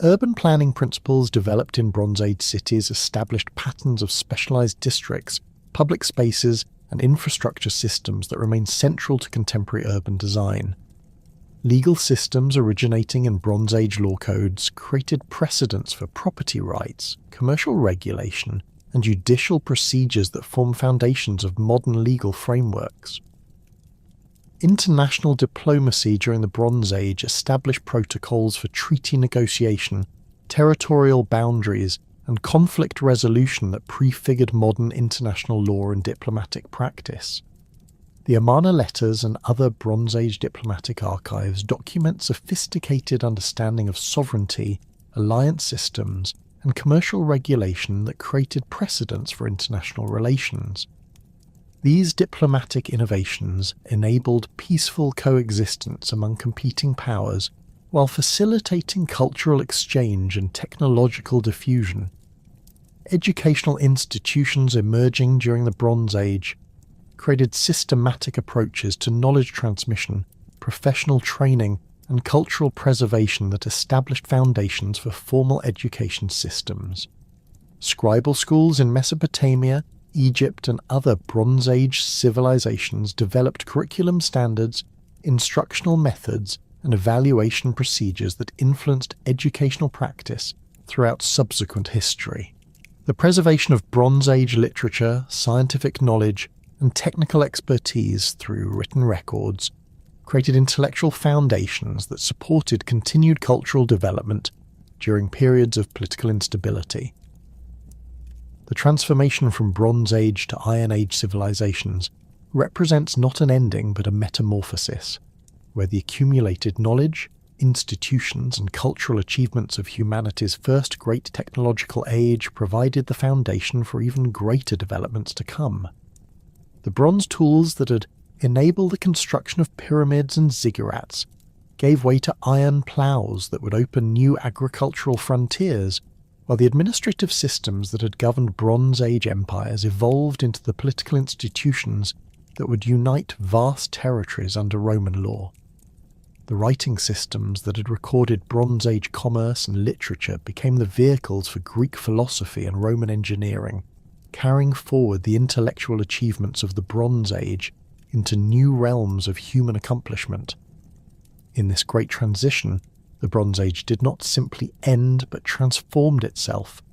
Urban planning principles developed in Bronze Age cities established patterns of specialized districts, public spaces, and infrastructure systems that remain central to contemporary urban design. Legal systems originating in Bronze Age law codes created precedents for property rights, commercial regulation, and judicial procedures that form foundations of modern legal frameworks. International diplomacy during the Bronze Age established protocols for treaty negotiation, territorial boundaries, and conflict resolution that prefigured modern international law and diplomatic practice. The Amarna letters and other Bronze Age diplomatic archives document sophisticated understanding of sovereignty, alliance systems, and commercial regulation that created precedents for international relations. These diplomatic innovations enabled peaceful coexistence among competing powers while facilitating cultural exchange and technological diffusion. Educational institutions emerging during the Bronze Age created systematic approaches to knowledge transmission, professional training, and cultural preservation that established foundations for formal education systems. Scribal schools in Mesopotamia, Egypt, and other Bronze Age civilizations developed curriculum standards, instructional methods, and evaluation procedures that influenced educational practice throughout subsequent history. The preservation of Bronze Age literature, scientific knowledge, and technical expertise through written records created intellectual foundations that supported continued cultural development during periods of political instability. The transformation from Bronze Age to Iron Age civilizations represents not an ending but a metamorphosis, where the accumulated knowledge, institutions, and cultural achievements of humanity's first great technological age provided the foundation for even greater developments to come. The bronze tools that had enabled the construction of pyramids and ziggurats gave way to iron ploughs that would open new agricultural frontiers, while the administrative systems that had governed Bronze Age empires evolved into the political institutions that would unite vast territories under Roman law. The writing systems that had recorded Bronze Age commerce and literature became the vehicles for Greek philosophy and Roman engineering, carrying forward the intellectual achievements of the Bronze Age into new realms of human accomplishment. In this great transition, the Bronze Age did not simply end but transformed itself,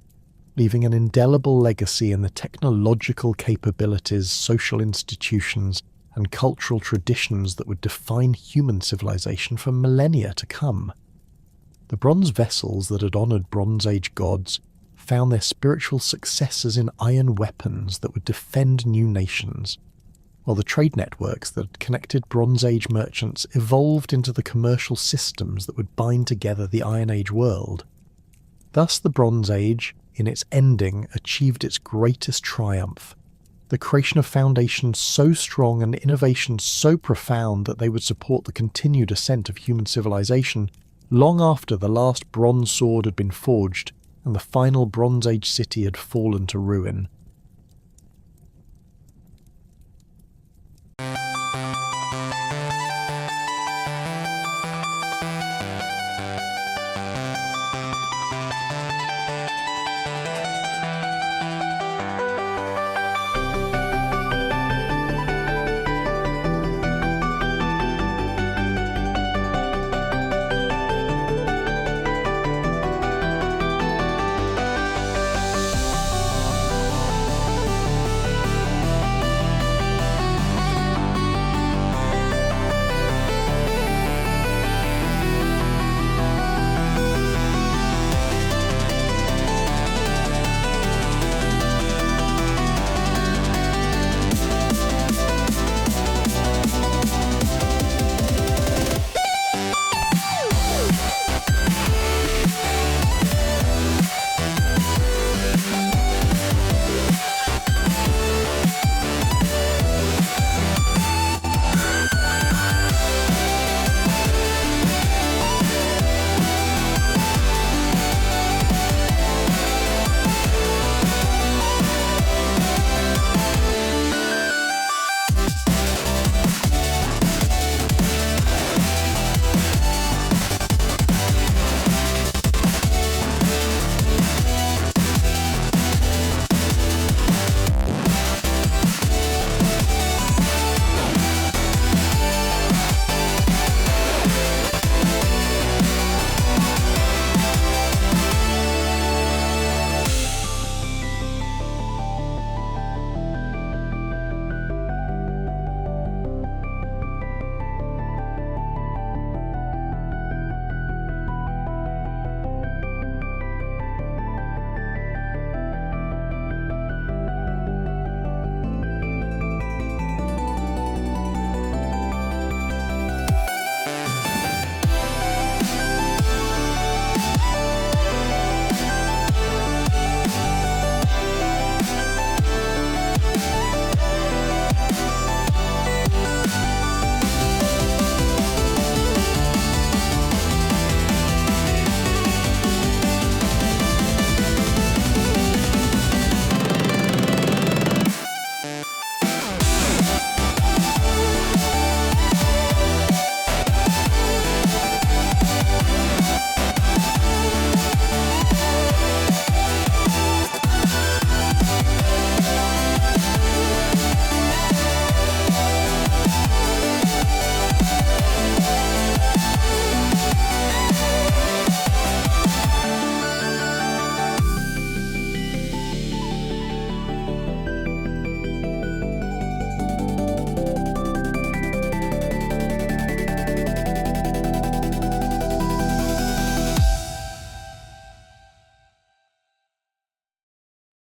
leaving an indelible legacy in the technological capabilities, social institutions, and cultural traditions that would define human civilization for millennia to come. The bronze vessels that had honoured Bronze Age gods found their spiritual successors in iron weapons that would defend new nations, while the trade networks that had connected Bronze Age merchants evolved into the commercial systems that would bind together the Iron Age world. Thus the Bronze Age, in its ending, achieved its greatest triumph, the creation of foundations so strong and innovations so profound that they would support the continued ascent of human civilization long after the last bronze sword had been forged and the final Bronze Age city had fallen to ruin.